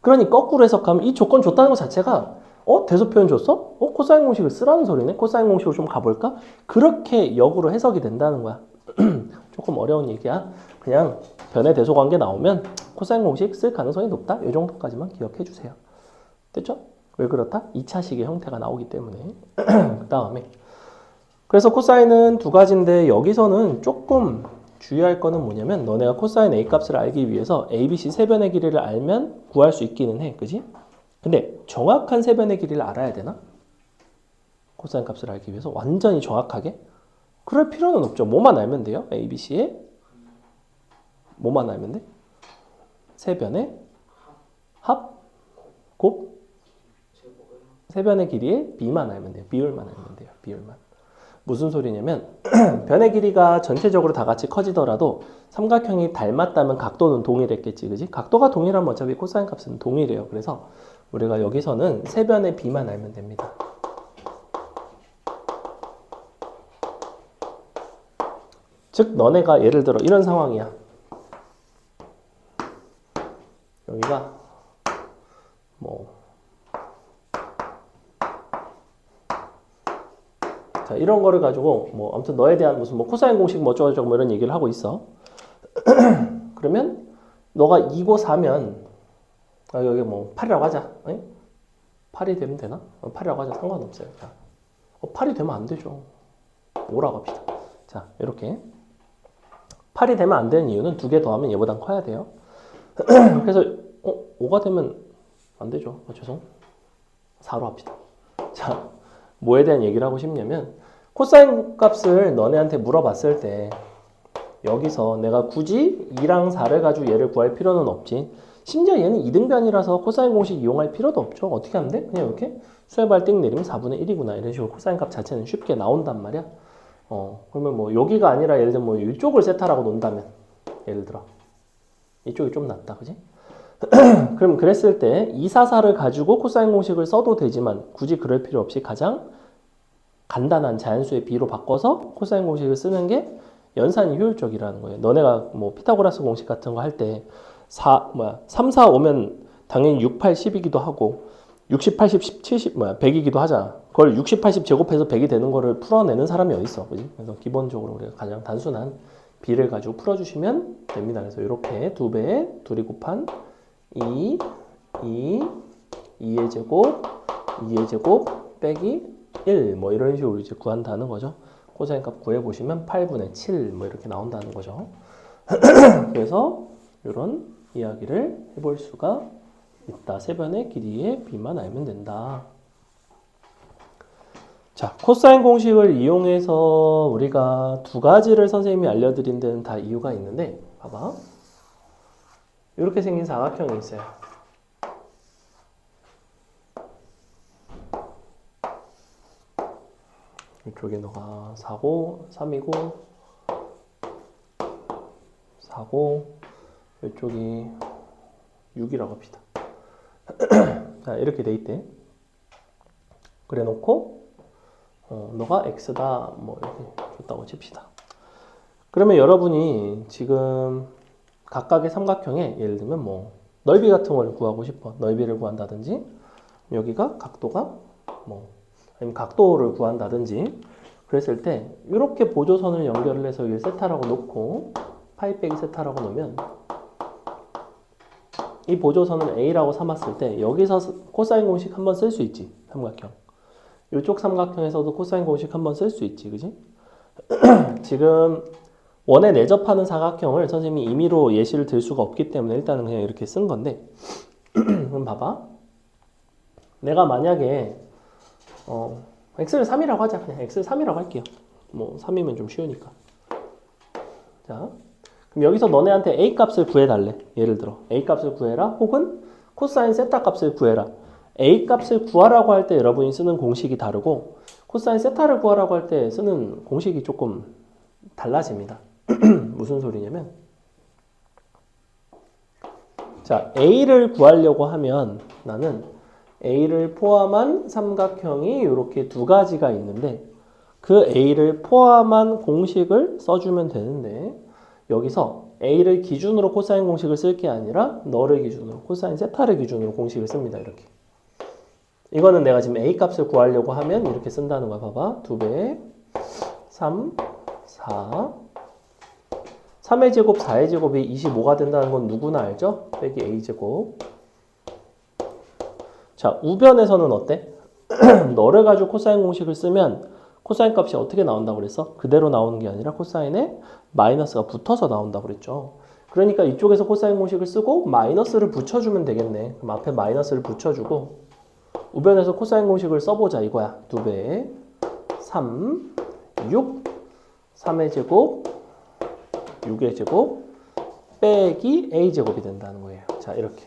그러니 거꾸로 해석하면 이 조건 줬다는 것 자체가 대소표현 줬어? 코사인 공식을 쓰라는 소리네? 코사인 공식으로 좀 가볼까? 그렇게 역으로 해석이 된다는 거야. 조금 어려운 얘기야. 그냥 변의 대소 관계 나오면 코사인 공식 쓸 가능성이 높다. 이 정도까지만 기억해 주세요. 됐죠? 왜 그렇다? 2차식의 형태가 나오기 때문에. 그 다음에 그래서 코사인은 두 가지인데 여기서는 조금 주의할 거는 뭐냐면 너네가 코사인 A 값을 알기 위해서 A, B, C 세 변의 길이를 알면 구할 수 있기는 해. 그지? 근데 정확한 세 변의 길이를 알아야 되나? 코사인 값을 알기 위해서 완전히 정확하게? 그럴 필요는 없죠. 뭐만 알면 돼요? A, B, C의 뭐만 알면 돼? 세 변의 합, 곱, 세 변의 길이의 B만 알면 돼요. 비율만 알면 돼요. 비율만. 무슨 소리냐면 변의 길이가 전체적으로 다 같이 커지더라도 삼각형이 닮았다면 각도는 동일했겠지. 그지? 각도가 동일하면 어차피 코사인 값은 동일해요. 그래서 우리가 여기서는 세 변의 B만 알면 됩니다. 즉 너네가 예를 들어 이런 상황이야. 여기가 자, 이런 거를 가지고 아무튼 너에 대한 무슨 코사인 공식 어쩌고저쩌고 이런 얘기를 하고 있어. 그러면 너가 2고 4면 여기 8이라고 하자. 8이 되면 되나? 8이라고 하자. 상관없어요. 자, 8이 되면 안 되죠. 5라고 합시다. 자, 이렇게 8이 되면 안 되는 이유는 두 개 더하면 얘보단 커야 돼요. 그래서 5가 되면 안 되죠. 죄송. 4로 합시다. 자, 뭐에 대한 얘기를 하고 싶냐면 코사인 값을 너네한테 물어봤을 때 여기서 내가 굳이 2랑 4를 가지고 얘를 구할 필요는 없지. 심지어 얘는 2등변이라서 코사인 공식 이용할 필요도 없죠. 어떻게 하면 돼? 그냥 이렇게 수에발 띵 내리면 4분의 1이구나. 이런 식으로 코사인 값 자체는 쉽게 나온단 말이야. 그러면 여기가 아니라 예를 들면 이쪽을 세타라고 논다면 예를 들어 이쪽이 좀 낫다. 그지? 그럼 그랬을 때 2, 4, 4를 가지고 코사인 공식을 써도 되지만 굳이 그럴 필요 없이 가장 간단한 자연수의 B로 바꿔서 코사인 공식을 쓰는 게 연산이 효율적이라는 거예요. 너네가 피타고라스 공식 같은 거 할 때 3, 4 오면 당연히 6, 8, 10이기도 하고 60, 80, 10, 70, 100이기도 하잖아. 그걸 60, 80 제곱해서 100이 되는 거를 풀어내는 사람이 어딨어. 그지? 그래서 기본적으로 우리가 가장 단순한 B를 가지고 풀어주시면 됩니다. 그래서 이렇게 2배에 2이 곱한 2, 2의 제곱, 2의 제곱 빼기 1 이런 식으로 이제 구한다는 거죠. 코사인 값 구해보시면 8분의 7 이렇게 나온다는 거죠. 그래서 이런 이야기를 해볼 수가 있다. 세 변의 길이의 B만 알면 된다. 자, 코사인 공식을 이용해서 우리가 두 가지를 선생님이 알려드린 데는 다 이유가 있는데 봐봐. 이렇게 생긴 사각형이 있어요. 이쪽에 너가 4고 3이고 4고 이쪽이 6이라고 합시다. 자, 이렇게 돼 있대. 그래 놓고 너가 x다 이렇게 줬다고 칩시다. 그러면 여러분이 지금 각각의 삼각형에 예를 들면 뭐 넓이 같은 걸 구하고 싶어. 넓이를 구한다든지 여기가 각도가 뭐 아니면 각도를 구한다든지 그랬을 때 이렇게 보조선을 연결을 해서 여기 세타라고 놓고 파이 빼기 세타라고 놓으면 이 보조선을 A라고 삼았을 때 여기서 코사인 공식 한번 쓸 수 있지. 삼각형. 이쪽 삼각형에서도 코사인 공식 한번 쓸 수 있지. 그지? 지금 원에 내접하는 사각형을 선생님이 임의로 예시를 들 수가 없기 때문에 일단은 그냥 이렇게 쓴 건데 그럼 봐봐. 내가 만약에 x를 3이라고 하자. 그냥 x를 3이라고 할게요. 뭐 3이면 좀 쉬우니까. 자, 그럼 여기서 너네한테 a 값을 구해달래. 예를 들어 a 값을 구해라 혹은 코사인 세타 값을 구해라. a 값을 구하라고 할 때 여러분이 쓰는 공식이 다르고 코사인 세타를 구하라고 할 때 쓰는 공식이 조금 달라집니다. 무슨 소리냐면 자, a를 구하려고 하면 나는 a를 포함한 삼각형이 이렇게 두 가지가 있는데 그 a를 포함한 공식을 써주면 되는데 여기서 a를 기준으로 코사인 공식을 쓸 게 아니라 너를 기준으로 코사인 세타를 기준으로 공식을 씁니다. 이렇게. 이거는 내가 지금 a 값을 구하려고 하면 이렇게 쓴다는 거야. 봐봐. 2배 3 4 3의 제곱 4의 제곱이 25가 된다는 건 누구나 알죠? 빼기 a제곱. 자, 우변에서는 어때? 너를 가지고 코사인 공식을 쓰면 코사인 값이 어떻게 나온다고 그랬어? 그대로 나오는 게 아니라 코사인에 마이너스가 붙어서 나온다고 그랬죠. 그러니까 이쪽에서 코사인 공식을 쓰고 마이너스를 붙여주면 되겠네. 그럼 앞에 마이너스를 붙여주고 우변에서 코사인 공식을 써보자 이거야. 2배 3 6 3의 제곱 6의 제곱 빼기 a제곱이 된다는 거예요. 자, 이렇게.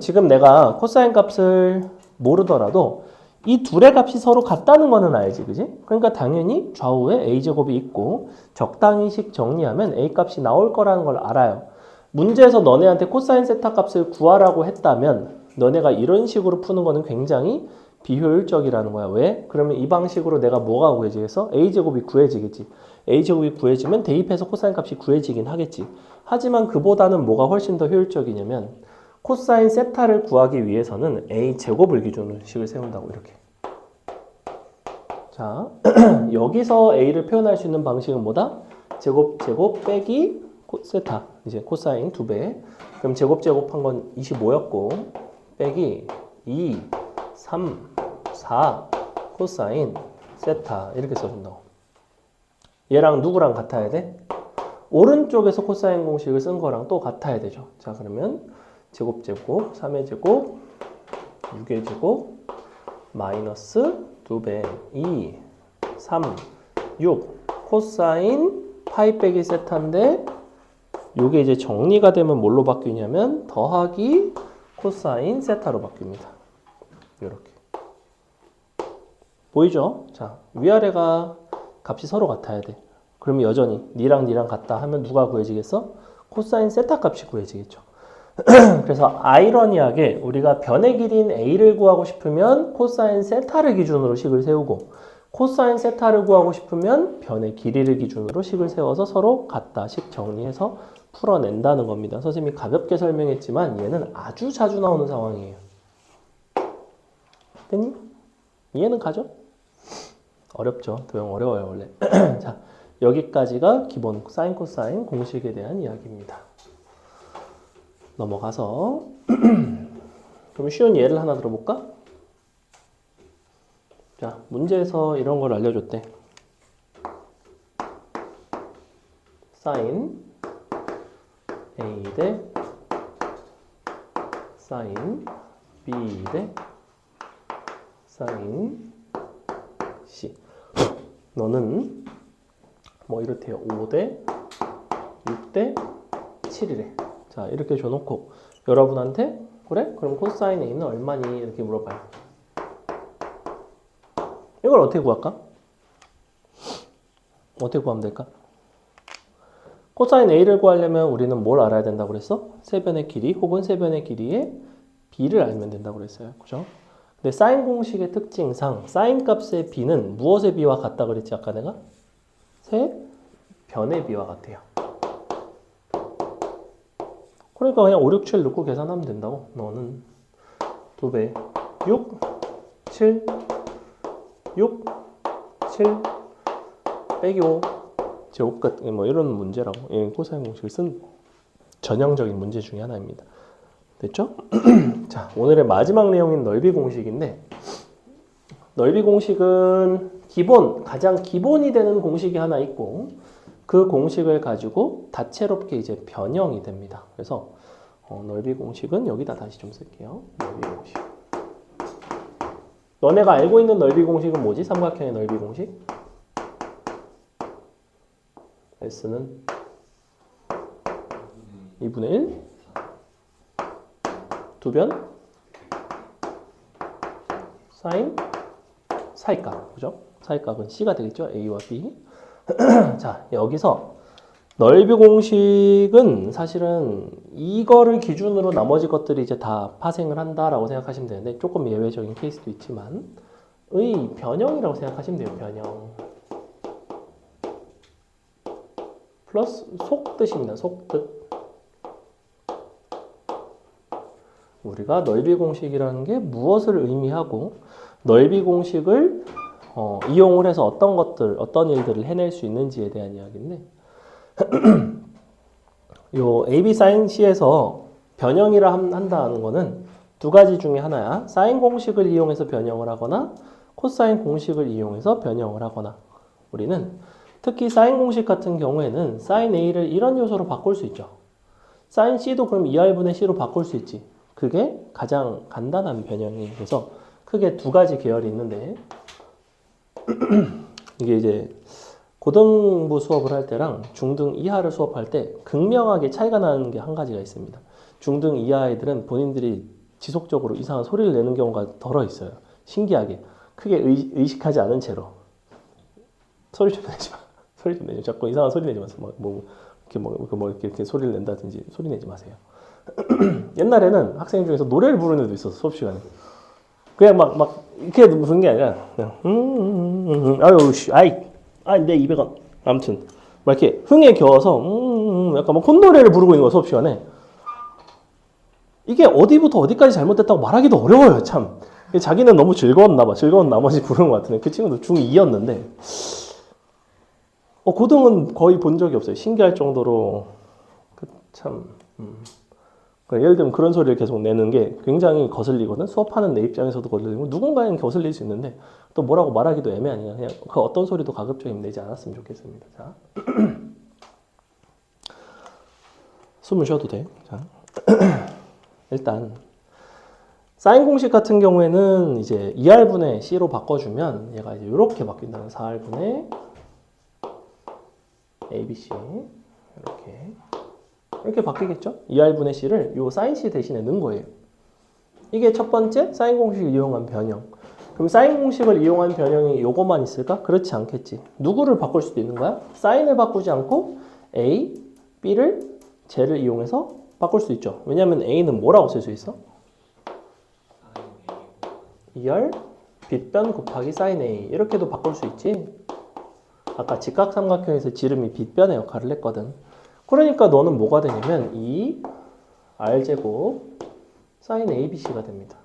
지금 내가 코사인 값을 모르더라도 이 둘의 값이 서로 같다는 거는 알지, 그지? 그러니까 당연히 좌우에 a제곱이 있고 적당히씩 정리하면 a 값이 나올 거라는 걸 알아요. 문제에서 너네한테 코사인 세타 값을 구하라고 했다면 너네가 이런 식으로 푸는 거는 굉장히 비효율적이라는 거야. 왜? 그러면 이 방식으로 내가 뭐가 구해지겠어? a제곱이 구해지겠지. a제곱이 구해지면 대입해서 코사인 값이 구해지긴 하겠지. 하지만 그보다는 뭐가 훨씬 더 효율적이냐면 코사인 세타를 구하기 위해서는 a제곱을 기준으로 식을 세운다고 이렇게. 자, 여기서 a를 표현할 수 있는 방식은 뭐다? 제곱 제곱 빼기 세타. 이제 코사인 2배. 그럼 제곱 제곱한 건 25였고 빼기 2, 3, 4 코사인 세타 이렇게 써준다고. 얘랑 누구랑 같아야 돼? 오른쪽에서 코사인 공식을 쓴 거랑 또 같아야 되죠. 자, 그러면 제곱 제곱 3의 제곱 6의 제곱 마이너스 2배 2 3 6 코사인 파이 빼기 세타인데 요게 이제 정리가 되면 뭘로 바뀌냐면 더하기 코사인 세타로 바뀝니다. 이렇게 보이죠? 자, 위아래가 값이 서로 같아야 돼. 그럼 여전히 니랑 니랑 같다 하면 누가 구해지겠어? 코사인 세타 값이 구해지겠죠. 그래서 아이러니하게 우리가 변의 길이인 a를 구하고 싶으면 코사인 세타를 기준으로 식을 세우고 코사인 세타를 구하고 싶으면 변의 길이를 기준으로 식을 세워서 서로 같다 식 정리해서 풀어낸다는 겁니다. 선생님이 가볍게 설명했지만 얘는 아주 자주 나오는 상황이에요. 됐니? 이해는 가죠? 어렵죠. 도형 어려워요 원래. 자, 여기까지가 기본 사인 코사인 공식에 대한 이야기입니다. 넘어가서 그럼 쉬운 예를 하나 들어볼까? 자, 문제에서 이런 걸 알려줬대. 사인 A 대 사인 B 대 사인 C. 너는 뭐 이렇대요. 5대 6대 7이래. 자, 이렇게 줘놓고 여러분한테 그래? 그럼 코사인 A는 얼마니? 이렇게 물어봐요. 이걸 어떻게 구할까? 어떻게 구하면 될까? 코사인 A를 구하려면 우리는 뭘 알아야 된다고 그랬어? 세변의 길이 혹은 세변의 길이의 B를 알면 된다고 그랬어요. 그죠? 근데 사인 공식의 특징상 사인 값의 B는 무엇의 B와 같다 그랬지 아까 내가? 세 변의 B와 같아요. 그러니까 그냥 5, 6, 7 넣고 계산하면 된다고. 너는 2배 6, 7, 6, 7 빼기 5 제곱 끝. 뭐 이런 문제라고. 예, 코사인 공식을 쓴 전형적인 문제 중에 하나입니다. 됐죠? 자, 오늘의 마지막 내용인 넓이 공식인데, 넓이 공식은 가장 기본이 되는 공식이 하나 있고, 그 공식을 가지고 다채롭게 이제 변형이 됩니다. 그래서 넓이 공식은 여기다 다시 좀 쓸게요. 넓이 공식. 너네가 알고 있는 넓이 공식은 뭐지? 삼각형의 넓이 공식? S는 2분의 1 2변 사인 사이값, 그죠? 사이값은 C가 되겠죠? A와 B. 자, 여기서 넓이 공식은 사실은 이거를 기준으로 나머지 것들이 이제 다 파생을 한다라고 생각하시면 되는데, 조금 예외적인 케이스도 있지만 의 변형이라고 생각하시면 돼요. 변형 플러스 속뜻입니다. 속뜻. 우리가 넓이 공식이라는 게 무엇을 의미하고, 넓이 공식을 이용을 해서 어떤 일들을 해낼 수 있는지에 대한 이야기인데, 요 AB sin C에서 변형이라 한다는 거는 두 가지 중에 하나야. 사인 공식을 이용해서 변형을 하거나 코사인 공식을 이용해서 변형을 하거나. 우리는 특히 사인 공식 같은 경우에는 사인 A를 이런 요소로 바꿀 수 있죠. 사인 C도 그럼 2R분의 C로 바꿀 수 있지. 그게 가장 간단한 변형이. 그래서 크게 두 가지 계열이 있는데, 이게 이제 고등부 수업을 할 때랑 중등 이하를 수업할 때 극명하게 차이가 나는 게 한 가지가 있습니다. 중등 이하 애들은 본인들이 지속적으로 이상한 소리를 내는 경우가 덜어 있어요. 신기하게. 크게 의식하지 않은 채로. 소리 좀 내지 마. 소리 좀 내지 마. 자꾸 이상한 소리 내지 마세요. 이렇게 소리를 낸다든지 소리 내지 마세요. 옛날에는 학생 중에서 노래를 부르는 애도 있었어, 수업 시간에. 그냥 이렇게 부르는 게 아니라, 그냥, 아유, 내 200원. 아무튼, 막 이렇게 흥에 겨워서, 약간 막 콧노래를 부르고 있는 거야, 수업 시간에. 이게 어디부터 어디까지 잘못됐다고 말하기도 어려워요, 참. 자기는 너무 즐거웠나 봐. 즐거운 나머지 부르는 것 같은데. 그 친구도 중2였는데, 고등은 거의 본 적이 없어요. 신기할 정도로. 예를 들면 그런 소리를 계속 내는 게 굉장히 거슬리거든. 수업하는 내 입장에서도 거슬리고, 누군가에는 거슬릴 수 있는데 또 뭐라고 말하기도 애매하니까 그냥 그 어떤 소리도 가급적이면 내지 않았으면 좋겠습니다. 자, 숨을 쉬어도 돼. 자, 일단 사인 공식 같은 경우에는 이제 2R분의 C로 바꿔주면 얘가 이제 이렇게 바뀐다는 4R분의 ABC 이렇게 바뀌겠죠? 2R분의 C를 요 사인 C 대신에 넣은 거예요. 이게 첫 번째 사인 공식을 이용한 변형. 그럼 사인 공식을 이용한 변형이 요거만 있을까? 그렇지 않겠지. 누구를 바꿀 수도 있는 거야? 사인을 바꾸지 않고 A, B를 쟤를 이용해서 바꿀 수 있죠. 왜냐하면 A는 뭐라고 쓸 수 있어? 2R 빗변 곱하기 사인 A 이렇게도 바꿀 수 있지. 아까 직각삼각형에서 지름이 빗변의 역할을 했거든. 그러니까 너는 뭐가 되냐면 2R제곱 사인 ABC가 됩니다.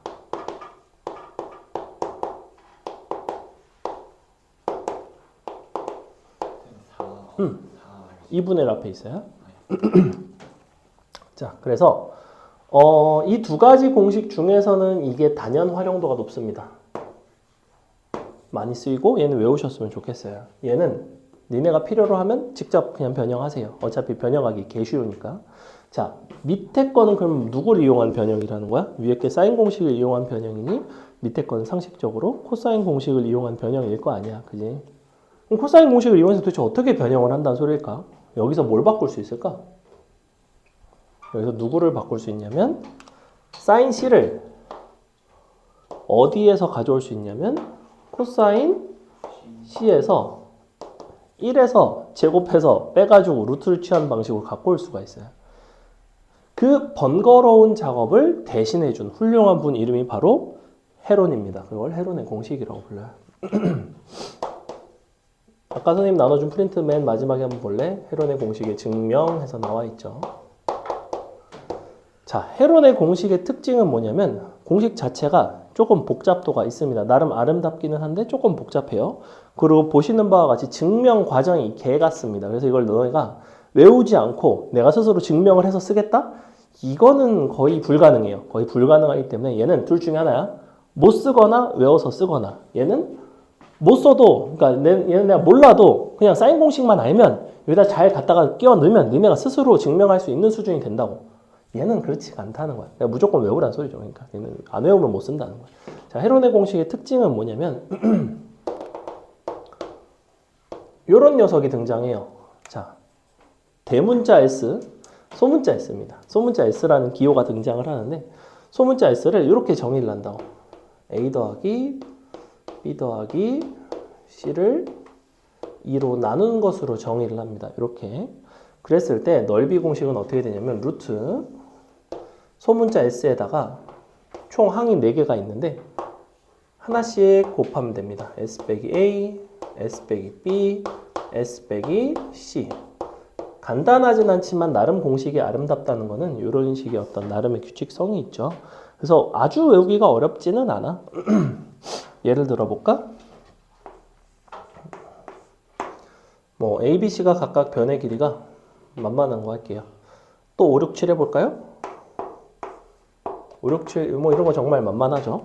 2분의 1 앞에 있어요. 자, 그래서 이 두 가지 공식 중에서는 이게 단연 활용도가 높습니다. 많이 쓰이고 얘는 외우셨으면 좋겠어요. 얘는 니네가 필요로 하면 직접 그냥 변형하세요. 어차피 변형하기 개 쉬우니까. 자, 밑에 거는 그럼 누구를 이용한 변형이라는 거야? 위에 게 사인 공식을 이용한 변형이니 밑에 거는 상식적으로 코사인 공식을 이용한 변형일 거 아니야. 그지? 그럼 코사인 공식을 이용해서 도대체 어떻게 변형을 한다는 소리일까? 여기서 뭘 바꿀 수 있을까? 여기서 누구를 바꿀 수 있냐면 사인 C를 어디에서 가져올 수 있냐면 코사인 C에서 1에서 제곱해서 빼가지고 루트를 취한 방식으로 갖고 올 수가 있어요. 그 번거로운 작업을 대신해준 훌륭한 분 이름이 바로 헤론입니다. 그걸 헤론의 공식이라고 불러요. 아까 선생님 나눠준 프린트 맨 마지막에 한번 볼래? 헤론의 공식의 증명해서 나와 있죠. 자, 헤론의 공식의 특징은 뭐냐면 공식 자체가 조금 복잡도가 있습니다. 나름 아름답기는 한데 조금 복잡해요. 그리고 보시는 바와 같이 증명 과정이 개 같습니다. 그래서 이걸 너희가 외우지 않고 내가 스스로 증명을 해서 쓰겠다? 이거는 거의 불가능해요. 거의 불가능하기 때문에 얘는 둘 중에 하나야. 못 쓰거나 외워서 쓰거나. 얘는 못 써도, 그러니까 얘는 내가 몰라도 그냥 사인 공식만 알면 여기다 잘 갖다가 끼워 넣으면 너네가 스스로 증명할 수 있는 수준이 된다고. 얘는 그렇지가 않다는 거야. 그러니까 무조건 외우란 소리죠. 그러니까 얘는 안 외우면 못 쓴다는 거야. 자, 헤론의 공식의 특징은 뭐냐면 이런 녀석이 등장해요. 자, 대문자 S, 소문자 S입니다. 소문자 S라는 기호가 등장을 하는데 소문자 S를 이렇게 정의를 한다고. A 더하기 B 더하기 C를 2로 나눈 것으로 정의를 합니다. 이렇게. 그랬을 때 넓이 공식은 어떻게 되냐면 루트 소문자 S에다가 총 항이 4개가 있는데 하나씩 곱하면 됩니다. S 빼기 A, S 빼기 B, S 빼기 C. 간단하진 않지만 나름 공식이 아름답다는 거는 이런 식의 어떤 나름의 규칙성이 있죠. 그래서 아주 외우기가 어렵지는 않아. 예를 들어 볼까? 뭐 A, B, C가 각각 변의 길이가 만만한 거 할게요. 또 5, 6, 7 해볼까요? 5, 6, 7, 뭐 이런 거 정말 만만하죠.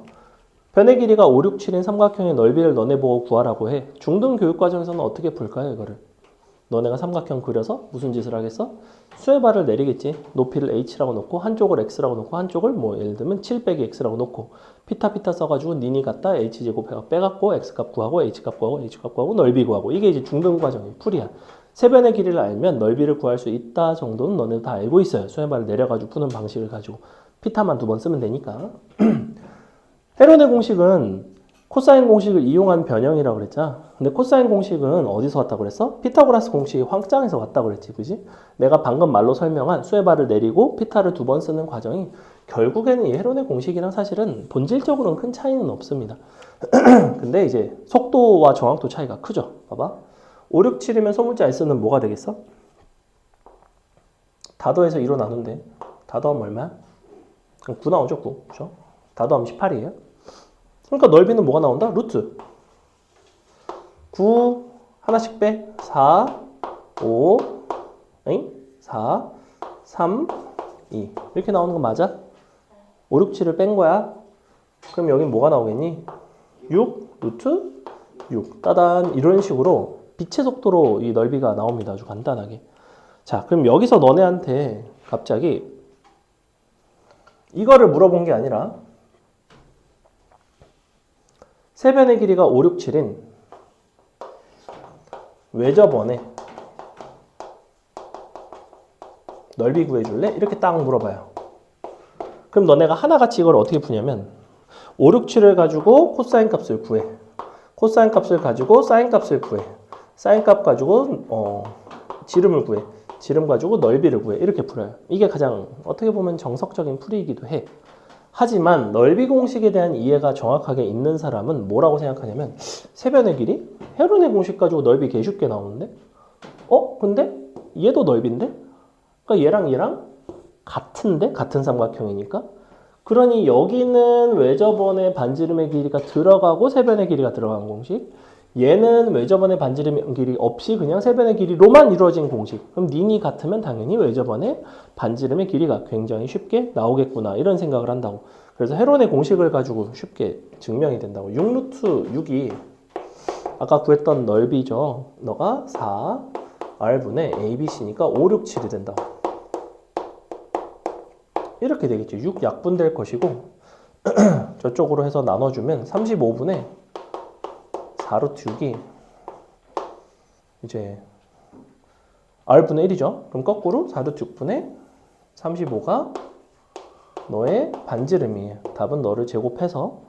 변의 길이가 5, 6, 7인 삼각형의 넓이를 너네 보고 구하라고 해. 중등 교육과정에서는 어떻게 풀까요, 이거를? 너네가 삼각형 그려서 무슨 짓을 하겠어? 수에바를 내리겠지. 높이를 h라고 놓고 한쪽을 x라고 놓고 한쪽을 뭐 예를 들면 7 빼기 x라고 놓고 피타 써가지고 니니 갖다 h제곱 빼갖고 x값 구하고 h값 구하고 h값 구하고 넓이 구하고 이게 이제 중등 과정이에요. 풀이야. 세변의 길이를 알면 넓이를 구할 수 있다 정도는 너네도 다 알고 있어요. 수에바를 내려가지고 푸는 방식을 가지고 피타만 2번 쓰면 되니까. 헤론의 공식은 코사인 공식을 이용한 변형이라고 그랬잖아. 근데 코사인 공식은 어디서 왔다고 그랬어? 피타고라스 공식이 확장에서 왔다고 그랬지, 그지? 내가 방금 말로 설명한 수에바를 내리고 피타를 2번 쓰는 과정이 결국에는 이 헤론의 공식이랑 사실은 본질적으로는 큰 차이는 없습니다. 근데 이제 속도와 정확도 차이가 크죠. 봐봐. 5, 6, 7이면 소문자 S는 뭐가 되겠어? 다 더해서 2로 나눈대. 다 더하면 얼마야? 9 나오죠, 9. 그죠? 다 더하면 18이에요. 그러니까 넓이는 뭐가 나온다? 루트 9 하나씩 빼 4 5 4 3 2 이렇게 나오는 거 맞아? 5, 6, 7을 뺀 거야. 그럼 여기 뭐가 나오겠니? 6 루트 6 따단 이런 식으로 빛의 속도로 이 넓이가 나옵니다. 아주 간단하게. 자, 그럼 여기서 너네한테 갑자기 이거를 물어본 게 아니라 세변의 길이가 5, 6, 7인 외접원의 넓이 구해줄래? 이렇게 딱 물어봐요. 그럼 너네가 하나같이 이걸 어떻게 푸냐면 5, 6, 7을 가지고 코사인 값을 구해. 코사인 값을 가지고 사인 값을 구해. 사인 값 가지고 지름을 구해. 지름 가지고 넓이를 구해. 이렇게 풀어요. 이게 가장 어떻게 보면 정석적인 풀이이기도 해. 하지만 넓이 공식에 대한 이해가 정확하게 있는 사람은 뭐라고 생각하냐면 세변의 길이? 헤론의 공식 가지고 넓이 개 쉽게 나오는데? 근데 얘도 넓인데? 그러니까 얘랑 같은데? 같은 삼각형이니까? 그러니 여기는 외접원의 반지름의 길이가 들어가고 세변의 길이가 들어간 공식. 얘는 외접원의 반지름의 길이 없이 그냥 세변의 길이로만 이루어진 공식. 그럼 닌이 같으면 당연히 외접원의 반지름의 길이가 굉장히 쉽게 나오겠구나. 이런 생각을 한다고. 그래서 헤론의 공식을 가지고 쉽게 증명이 된다고. 6루트 6이 아까 구했던 넓이죠. 너가 4 R분의 ABC니까 5, 6, 7이 된다고. 이렇게 되겠죠. 6 약분될 것이고 저쪽으로 해서 나눠주면 35분의 4루트 6이 이제 R분의 1이죠. 그럼 거꾸로 4루트 6분의 35가 너의 반지름이에요. 답은 너를 제곱해서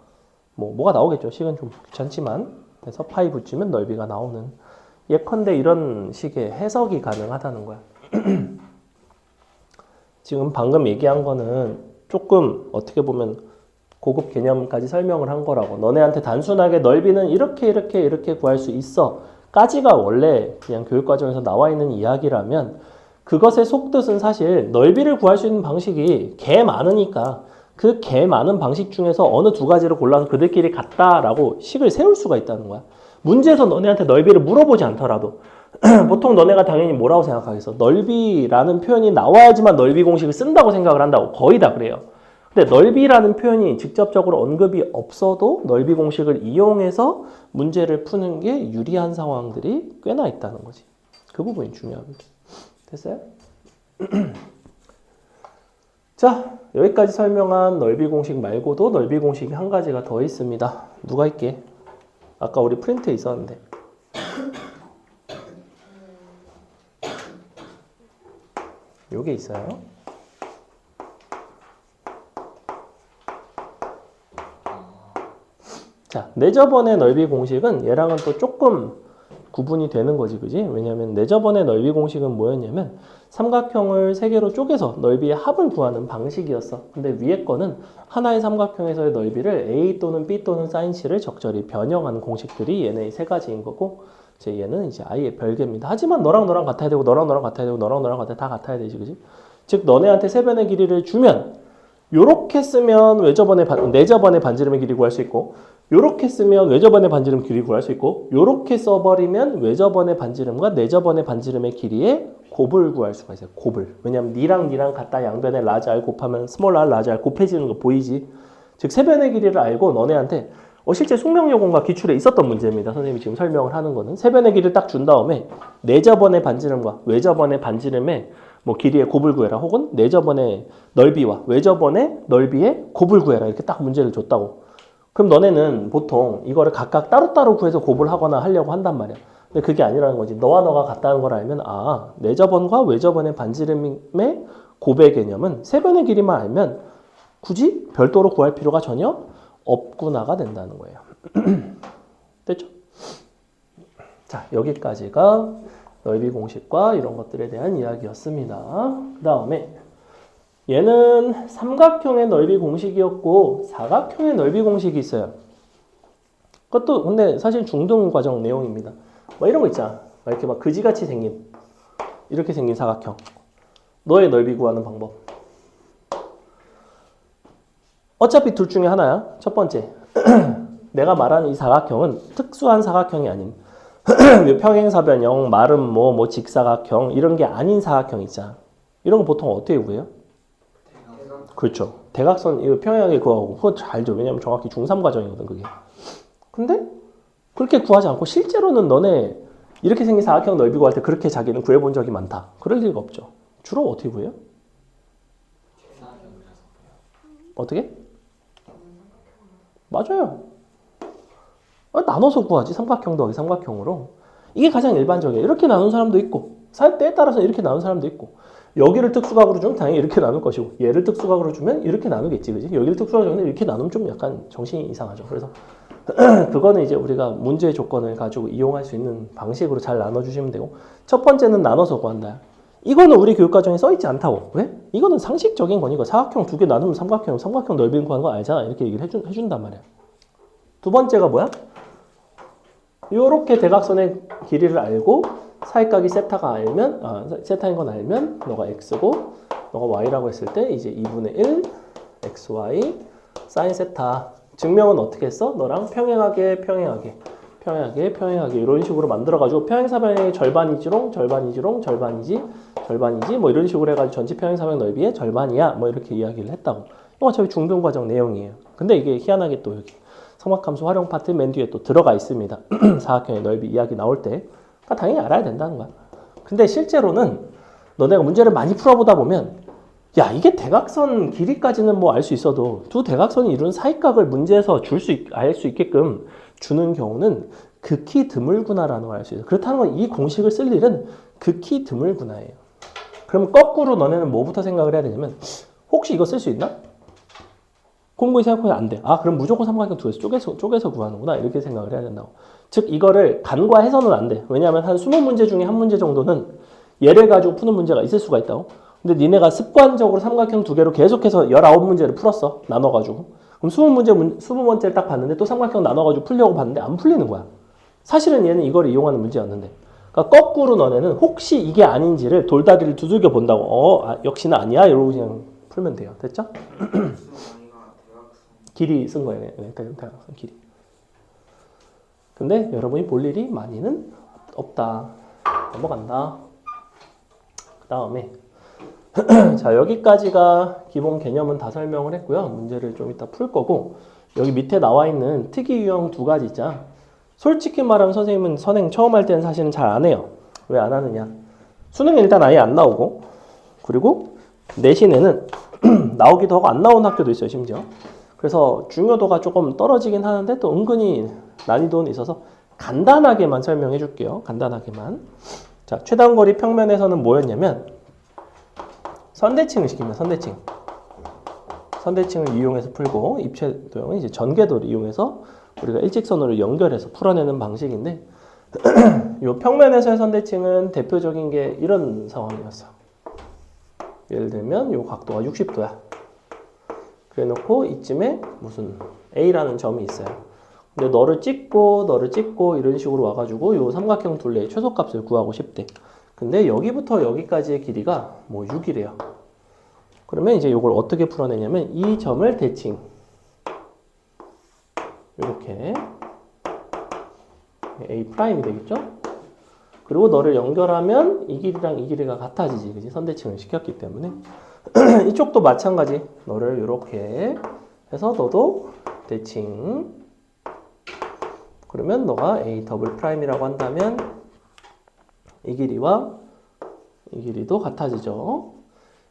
뭐가 나오겠죠. 식은 좀 귀찮지만 그래서 파이 붙이면 넓이가 나오는. 예컨대 이런 식의 해석이 가능하다는 거야. 지금 방금 얘기한 거는 조금 어떻게 보면 고급 개념까지 설명을 한 거라고. 너네한테 단순하게 넓이는 이렇게 구할 수 있어 까지가 원래 그냥 교육과정에서 나와 있는 이야기라면 그것의 속뜻은 사실 넓이를 구할 수 있는 방식이 개 많으니까 그 개 많은 방식 중에서 어느 두 가지를 골라서 그들끼리 같다라고 식을 세울 수가 있다는 거야. 문제에서 너네한테 넓이를 물어보지 않더라도 보통 너네가 당연히 뭐라고 생각하겠어? 넓이라는 표현이 나와야지만 넓이 공식을 쓴다고 생각을 한다고. 거의 다 그래요. 근데 넓이라는 표현이 직접적으로 언급이 없어도 넓이 공식을 이용해서 문제를 푸는 게 유리한 상황들이 꽤나 있다는 거지. 그 부분이 중요합니다. 됐어요? 자, 여기까지 설명한 넓이 공식 말고도 넓이 공식이 한 가지가 더 있습니다. 누가 있게? 아까 우리 프린트에 있었는데. 요게 있어요. 자, 내저번의 넓이 공식은 얘랑은 또 조금 구분이 되는 거지, 그지? 왜냐면 내저번의 넓이 공식은 뭐였냐면 삼각형을 세 개로 쪼개서 넓이의 합을 구하는 방식이었어. 근데 위에 거는 하나의 삼각형에서의 넓이를 A 또는 B 또는 sin C를 적절히 변형하는 공식들이 얘네 세 가지인 거고, 이제 얘는 이제 아예 별개입니다. 하지만 너랑 너랑 같아야 되고, 너랑 너랑 같아야 되고, 너랑 너랑 같아야 다 같아야 되지, 그지? 즉 너네한테 세 변의 길이를 주면 요렇게 쓰면 내저번의 반지름의 길이 구할 수 있고, 요렇게 쓰면 외저번의 반지름 길이 구할 수 있고, 요렇게 써버리면 외저번의 반지름과 내저번의 반지름의 길이의 곱을 구할 수가 있어요. 곱을. 왜냐면 니랑 같다 양변의 라지 R 곱하면 스몰 r 라지 R 곱해지는 거 보이지? 즉 세 변의 길이를 알고 너네한테 실제 숙명여공과 기출에 있었던 문제입니다. 선생님이 지금 설명을 하는 거는 세 변의 길이를 딱 준 다음에 내저번의 반지름과 외저번의 반지름의 뭐 길이의 곱을 구해라, 혹은 내저번의 넓이와 외저번의 넓이의 곱을 구해라, 이렇게 딱 문제를 줬다고. 그럼 너네는 보통 이거를 각각 따로따로 구해서 곱을 하거나 하려고 한단 말이야. 근데 그게 아니라는 거지. 너와 너가 같다는 걸 알면 내저번과 외저번의 반지름의 곱의 개념은 세 변의 길이만 알면 굳이 별도로 구할 필요가 전혀 없구나가 된다는 거예요. 됐죠? 자, 여기까지가 넓이 공식과 이런 것들에 대한 이야기였습니다. 그 다음에 얘는 삼각형의 넓이 공식이었고 사각형의 넓이 공식이 있어요. 그것도 근데 사실 중등 과정 내용입니다. 뭐 이런 거 있잖아. 이렇게 막 그지같이 생긴 이렇게 생긴 사각형. 너의 넓이 구하는 방법. 어차피 둘 중에 하나야. 첫 번째. 내가 말하는 이 사각형은 특수한 사각형이 아닌 평행사변형, 마름 뭐 직사각형 이런 게 아닌 사각형 있잖아. 이런 거 보통 어떻게 구해요? 그렇죠. 대각선 이거 평행하게 구하고 그거 잘 알죠. 왜냐면 정확히 중3 과정이거든 그게. 근데 그렇게 구하지 않고 실제로는 너네 이렇게 생긴 사각형 넓이 구할 때 그렇게 자기는 구해본 적이 많다. 그럴 리가 없죠. 주로 어떻게 구해요? 어떻게? 맞아요. 나눠서 구하지. 삼각형 더하기 삼각형으로. 이게 가장 일반적이에요. 이렇게 나눈 사람도 있고 때에 따라서 이렇게 나눈 사람도 있고, 여기를 특수각으로 주면 당연히 이렇게 나눌 것이고, 얘를 특수각으로 주면 이렇게 나누겠지, 그지? 여기를 특수각으로 주면 이렇게 나누면 좀 약간 정신이 이상하죠. 그래서 그거는 이제 우리가 문제 조건을 가지고 이용할 수 있는 방식으로 잘 나눠주시면 되고, 첫 번째는 나눠서 구한다. 이거는 우리 교육과정에 써있지 않다고. 왜? 이거는 상식적인 거니까. 사각형 두 개 나누면 삼각형 넓이 구하는 거 알잖아. 이렇게 얘기를 해준단 말이야. 두 번째가 뭐야? 요렇게 대각선의 길이를 알고 사이각이 세타인 건 알면 너가 x고 너가 y라고 했을 때 이제 2분의 1 xy 사인 세타. 증명은 어떻게 했어? 너랑 평행하게 이런 식으로 만들어가지고 평행사변의 절반이지롱 절반이지 뭐 이런 식으로 해가지고 전체 평행사변 넓이의 절반이야 뭐 이렇게 이야기를 했다고. 이거 어차피 중등과정 내용이에요. 근데 이게 희한하게 또 여기 성막함수 활용 파트 맨 뒤에 또 들어가 있습니다. 사각형의 넓이 이야기 나올 때 당연히 알아야 된다는 거야. 근데 실제로는 너네가 문제를 많이 풀어보다 보면 야, 이게 대각선 길이까지는 뭐 알 수 있어도 두 대각선이 이룬 사이각을 문제에서 알 수 있게끔 주는 경우는 극히 드물구나라는 걸 알 수 있어요. 그렇다는 건 이 공식을 쓸 일은 극히 드물구나예요. 그럼 거꾸로 너네는 뭐부터 생각을 해야 되냐면 혹시 이거 쓸 수 있나? 곰곰이 생각하면 안 돼. 그럼 무조건 삼각형 두 개에서 쪼개서 구하는구나. 이렇게 생각을 해야 된다고. 즉 이거를 간과해서는 안 돼. 왜냐하면 한 20문제 중에 한 문제 정도는 얘를 가지고 푸는 문제가 있을 수가 있다고. 근데 니네가 습관적으로 삼각형 두 개로 계속해서 19문제를 풀었어. 나눠가지고. 그럼 20번째를 딱 봤는데 또 삼각형 나눠가지고 풀려고 봤는데 안 풀리는 거야. 사실은 얘는 이걸 이용하는 문제였는데. 그러니까 거꾸로 너네는 혹시 이게 아닌지를 돌다리를 두들겨 본다고. 역시나 아니야. 이러고 그냥 풀면 돼요. 됐죠? 길이 쓴 거예요. 네, 대각선 길이. 근데 여러분이 볼 일이 많이는 없다. 넘어간다. 그 다음에 자, 여기까지가 기본 개념은 다 설명을 했고요. 문제를 좀 이따 풀 거고, 여기 밑에 나와 있는 특이 유형 두 가지 있잖아. 솔직히 말하면 선생님은 선행 처음 할 때는 사실은 잘 안 해요. 왜 안 하느냐? 수능에 일단 아예 안 나오고, 그리고 내신에는 나오기도 하고 안 나오는 학교도 있어요, 심지어. 그래서 중요도가 조금 떨어지긴 하는데 또 은근히 난이도는 있어서 간단하게만 설명해 줄게요. 간단하게만. 자, 최단거리 평면에서는 뭐였냐면 선대칭을 시킵니다. 선대칭. 선대칭을 이용해서 풀고 입체도형은 이제 전개도를 이용해서 우리가 일직선으로 연결해서 풀어내는 방식인데 이 평면에서의 선대칭은 대표적인 게 이런 상황이었어. 예를 들면 이 각도가 60도야. 그래 놓고 이쯤에 무슨 A라는 점이 있어요. 근데 너를 찍고 이런 식으로 와가지고 이 삼각형 둘레의 최소값을 구하고 싶대. 근데 여기부터 여기까지의 길이가 뭐 6이래요. 그러면 이제 이걸 어떻게 풀어내냐면 이 점을 대칭. 이렇게 A'이 되겠죠? 그리고 너를 연결하면 이 길이랑 이 길이가 같아지지. 그지? 선대칭을 시켰기 때문에. 이쪽도 마찬가지. 너를 이렇게 해서 너도 대칭. 그러면 너가 A 더블 프라임이라고 한다면 이 길이와 이 길이도 같아지죠.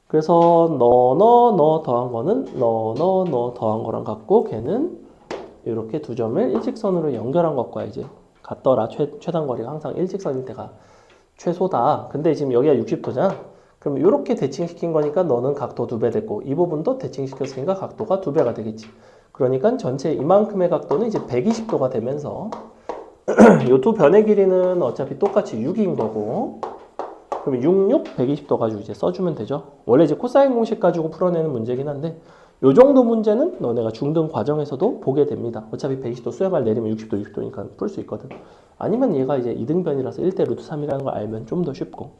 그래서 너 더한 거는 너 더한 거랑 같고 걔는 이렇게 두 점을 일직선으로 연결한 것과 이제 같더라. 최단거리가 항상 일직선일 때가 최소다. 근데 지금 여기가 60도잖아. 그럼 이렇게 대칭시킨 거니까 너는 각도 2배 됐고 이 부분도 대칭시켰으니까 각도가 2배가 되겠지. 그러니까 전체 이만큼의 각도는 이제 120도가 되면서 이 두 변의 길이는 어차피 똑같이 6인 거고 그럼 120도 가지고 이제 써주면 되죠. 원래 이제 코사인 공식 가지고 풀어내는 문제긴 한데 요 정도 문제는 너네가 중등 과정에서도 보게 됩니다. 어차피 120도 수렴할 내리면 60도, 60도니까 풀 수 있거든. 아니면 얘가 이제 이등변이라서 1대 루트 3이라는 걸 알면 좀 더 쉽고.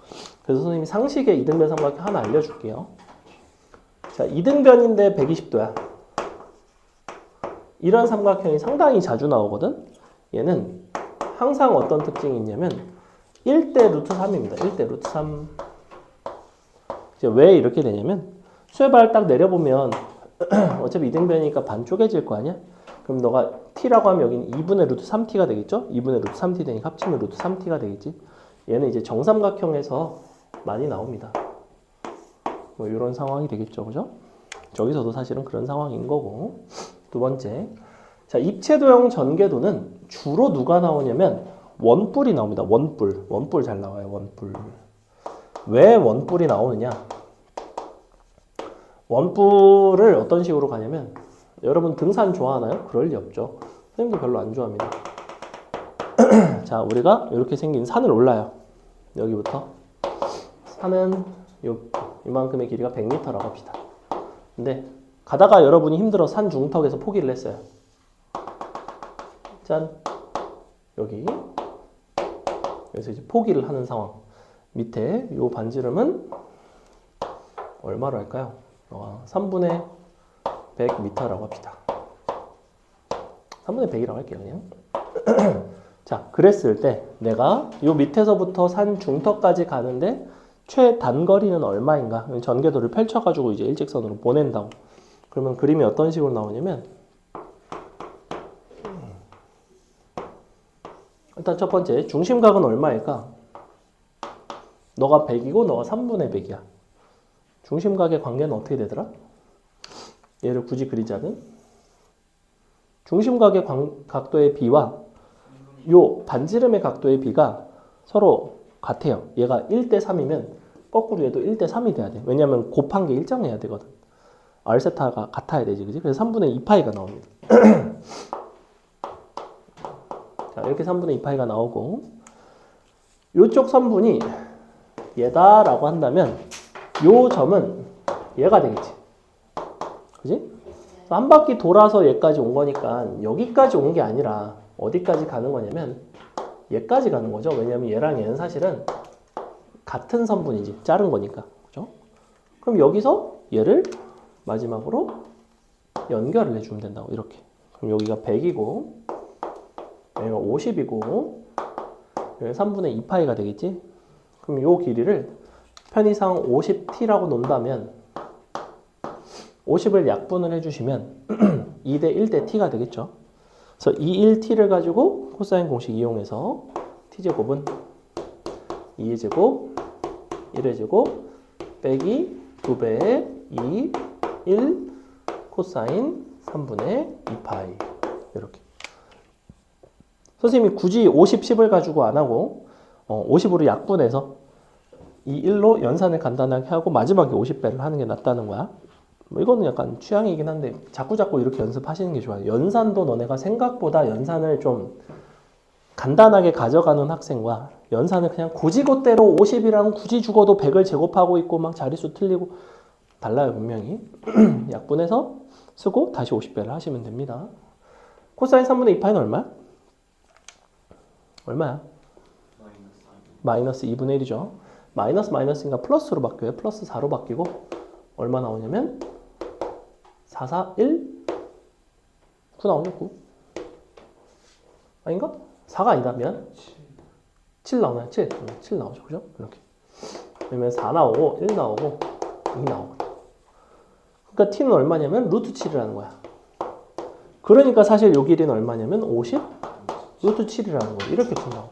그래서 선생님이 상식에 이등변 삼각형 하나 알려줄게요. 자, 이등변인데 120도야. 이런 삼각형이 상당히 자주 나오거든. 얘는 항상 어떤 특징이 있냐면 1대 루트 3입니다. 1대 루트 3. 이제 왜 이렇게 되냐면 수혜발 딱 내려보면 어차피 이등변이니까 반 쪼개질 거 아니야? 그럼 너가 t라고 하면 여기는 2분의 루트 3t가 되겠죠? 2분의 루트 3t 되니까 합치면 루트 3t가 되겠지? 얘는 이제 정삼각형에서 많이 나옵니다. 뭐 이런 상황이 되겠죠, 그죠? 저기서도 사실은 그런 상황인 거고. 두 번째, 자, 입체도형 전개도는 주로 누가 나오냐면 원뿔이 나옵니다. 원뿔 잘 나와요. 원뿔. 왜 원뿔이 나오느냐? 원뿔을 어떤 식으로 가냐면 여러분 등산 좋아하나요? 그럴 리 없죠. 선생님도 별로 안 좋아합니다. 자, 우리가 이렇게 생긴 산을 올라요. 여기부터 산은 이만큼의 길이가 100m라고 합시다. 근데 가다가 여러분이 힘들어 산 중턱에서 포기를 했어요. 짠, 여기 그래서 이제 포기를 하는 상황. 밑에 이 반지름은 얼마로 할까요? 3분의 100m라고 합시다. 3분의 100이라고 할게요, 그냥. 자, 그랬을 때 내가 이 밑에서부터 산 중턱까지 가는데 최단거리는 얼마인가? 전개도를 펼쳐가지고 이제 일직선으로 보낸다고. 그러면 그림이 어떤 식으로 나오냐면 일단 첫 번째, 중심각은 얼마일까? 너가 100이고 너가 3분의 100이야. 중심각의 관계는 어떻게 되더라? 얘를 굳이 그리자면 중심각의 각도의 비와 요 반지름의 각도의 비가 서로 같아요. 얘가 1대 3이면 거꾸로 얘도 1대 3이 돼야 돼. 왜냐면 곱한 게 일정해야 되거든. R세타가 같아야 되지, 그지? 그래서 3분의 2파이가 나옵니다. 자, 이렇게 3분의 2파이가 나오고 요쪽 선분이 얘다라고 한다면 요 점은 얘가 되겠지. 그지? 한 바퀴 돌아서 얘까지 온 거니까 여기까지 온 게 아니라 어디까지 가는 거냐면 얘까지 가는 거죠. 왜냐면 얘랑 얘는 사실은 같은 선분이지. 자른 거니까. 그죠? 그럼 여기서 얘를 마지막으로 연결을 해주면 된다고. 이렇게. 그럼 여기가 100이고 여기가 50이고 여기 3분의 2파이가 되겠지? 그럼 요 길이를 편의상 50t라고 놓는다면 50을 약분을 해주시면 2대 1대 t가 되겠죠. 그래서 2, 1t를 가지고 코사인 공식 이용해서 t제곱은 2의 제곱, 1의 제곱, 빼기 2배의 2, 1, 코사인 3분의 2파이. 이렇게. 선생님이 굳이 50, 10을 가지고 안 하고 50으로 약분해서 이 1로 연산을 간단하게 하고 마지막에 50배를 하는 게 낫다는 거야. 뭐 이거는 약간 취향이긴 한데 자꾸자꾸 이렇게 연습하시는 게 좋아요. 연산도 너네가 생각보다 연산을 좀 간단하게 가져가는 학생과 연산을 그냥 고지고대로 50이랑 굳이 죽어도 100을 제곱하고 있고 막 자릿수 틀리고 달라요 분명히. 약분해서 쓰고 다시 50배를 하시면 됩니다. 코사인 3분의 2파이는 얼마야? 얼마야? 마이너스 2분의 1이죠. 마이너스 마이너스니까 플러스로 바뀌어요. 플러스 4로 바뀌고 얼마 나오냐면 4, 4, 1? 9 나오네 9. 아닌가? 4가 아니다. 미안. 7 나오나요? 7. 7 나오죠. 그죠? 이렇게. 그러면 4 나오고 1 나오고 2 나오고. 그러니까 t는 얼마냐면 루트 7이라는 거야. 그러니까 사실 요 길이는 얼마냐면 50 루트 7이라는 거야. 이렇게 푼다고.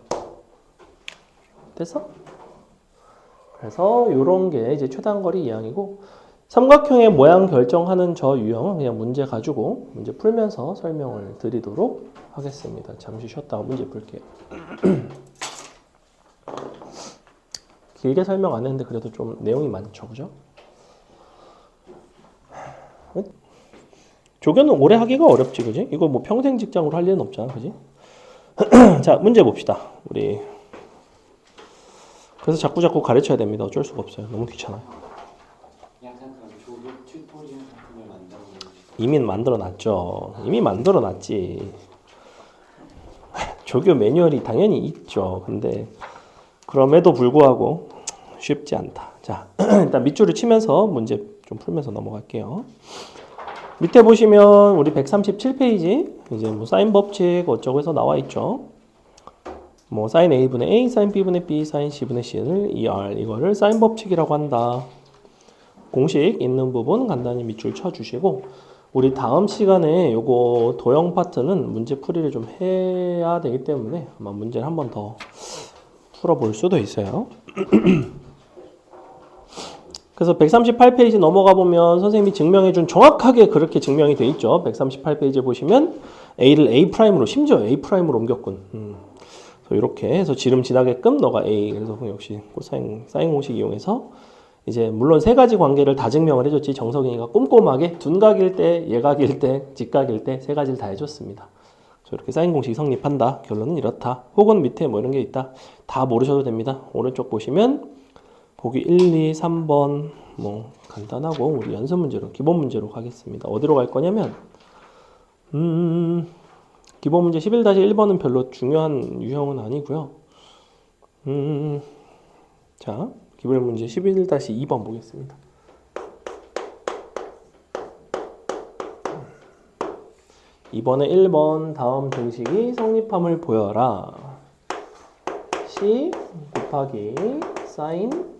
됐어? 그래서 요런 게 이제 최단거리 이항이고 삼각형의 모양 결정하는 저 유형은 그냥 문제 가지고 문제 풀면서 설명을 드리도록 하겠습니다. 잠시 쉬었다가 문제 풀게요. 길게 설명 안 했는데 그래도 좀 내용이 많죠. 그죠? 조교는 오래 하기가 어렵지. 그지? 이거 뭐 평생 직장으로 할 일은 없잖아. 그지? 자, 문제 봅시다. 우리 그래서 자꾸 가르쳐야 됩니다. 어쩔 수가 없어요. 너무 귀찮아요. 이미 만들어놨죠. 이미 만들어놨지. 조교 매뉴얼이 당연히 있죠. 근데 그럼에도 불구하고 쉽지 않다. 자, 일단 밑줄을 치면서 문제 좀 풀면서 넘어갈게요. 밑에 보시면 우리 137페이지 이제 뭐 사인 법칙 어쩌고 해서 나와 있죠. 뭐 사인 A분의 A, 사인 B분의 B, 사인 C분의 C를 ER 이거를 사인 법칙이라고 한다. 공식 있는 부분 간단히 밑줄 쳐주시고 우리 다음 시간에 요거 도형 파트는 문제 풀이를 좀 해야 되기 때문에 아마 문제를 한 번 더 풀어볼 수도 있어요. 그래서 138페이지 넘어가 보면 선생님이 증명해준 정확하게 그렇게 증명이 돼 있죠. 138페이지에 보시면 A를 A'으로 심지어 A'으로 옮겼군. 그래서 이렇게 해서 지름 지나게끔 너가 A 그래서 역시 코사인 사인 공식 이용해서 이제 물론 세 가지 관계를 다 증명을 해줬지 정석이니까 꼼꼼하게 둔각일 때, 예각일 때, 직각일 때 세 가지를 다 해줬습니다. 그래서 이렇게 사인 공식이 성립한다. 결론은 이렇다. 혹은 밑에 뭐 이런 게 있다. 다 모르셔도 됩니다. 오른쪽 보시면 보기 1, 2, 3번 뭐 간단하고 우리 연습 문제로 기본 문제로 가겠습니다. 어디로 갈 거냐면 기본 문제 11-1번은 별로 중요한 유형은 아니고요. 자, 기본 문제 11-2번 보겠습니다. 이번에 1번 다음 등식이 성립함을 보여라. C 곱하기 사인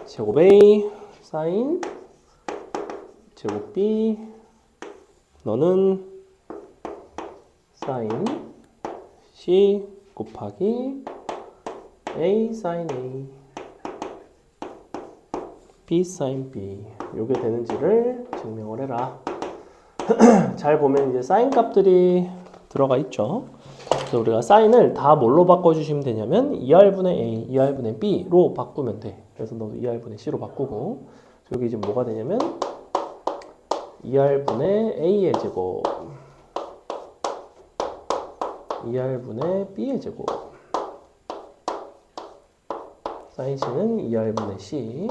제곱 A 사인 제곱 B 너는 사인 C 곱하기 A 사인 A B 사인 B 요게 되는지를 증명을 해라. 잘 보면 이제 사인 값들이 들어가 있죠. 그래서 우리가 사인을 다 뭘로 바꿔주시면 되냐면 2R분의 A, 2R분의 B로 바꾸면 돼. 그래서 너도 2R분의 C로 바꾸고 여기 이제 뭐가 되냐면 2R분의 A의 제곱 2R분의 B의 제곱 사인 C는 2R분의 C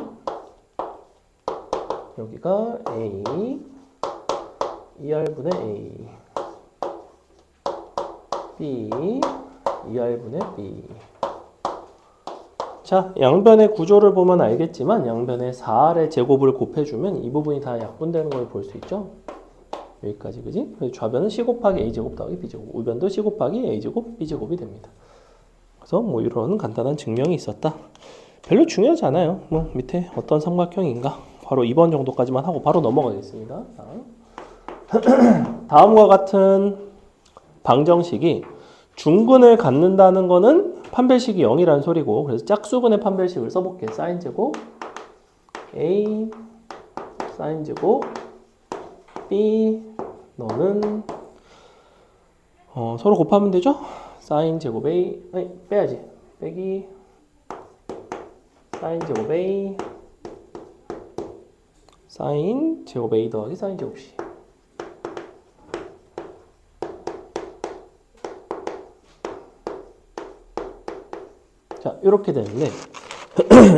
여기가 A 2R분의 A B 2R분의 B. 자, 양변의 구조를 보면 알겠지만 양변의 4R의 제곱을 곱해주면 이 부분이 다 약분되는 걸 볼 수 있죠. 여기까지, 그지? 그래서 좌변은 C 곱하기 A제곱 더하기 B제곱, 우변도 C 곱하기 A제곱 B제곱이 됩니다. 그래서 뭐 이런 간단한 증명이 있었다. 별로 중요하지 않아요. 뭐 밑에 어떤 삼각형인가 바로 2번 정도까지만 하고 바로 넘어가겠습니다. 다음과 같은 방정식이 중근을 갖는다는 거는 판별식이 0이라는 소리고, 그래서 짝수근의 판별식을 써볼게. 사인제곱 A 사인제곱 B 너는 서로 곱하면 되죠? 사인제곱 A 아니 빼야지. 빼기 사인제곱 A 사인제곱 A 더하기 사인제곱 C. 자, 이렇게 되는데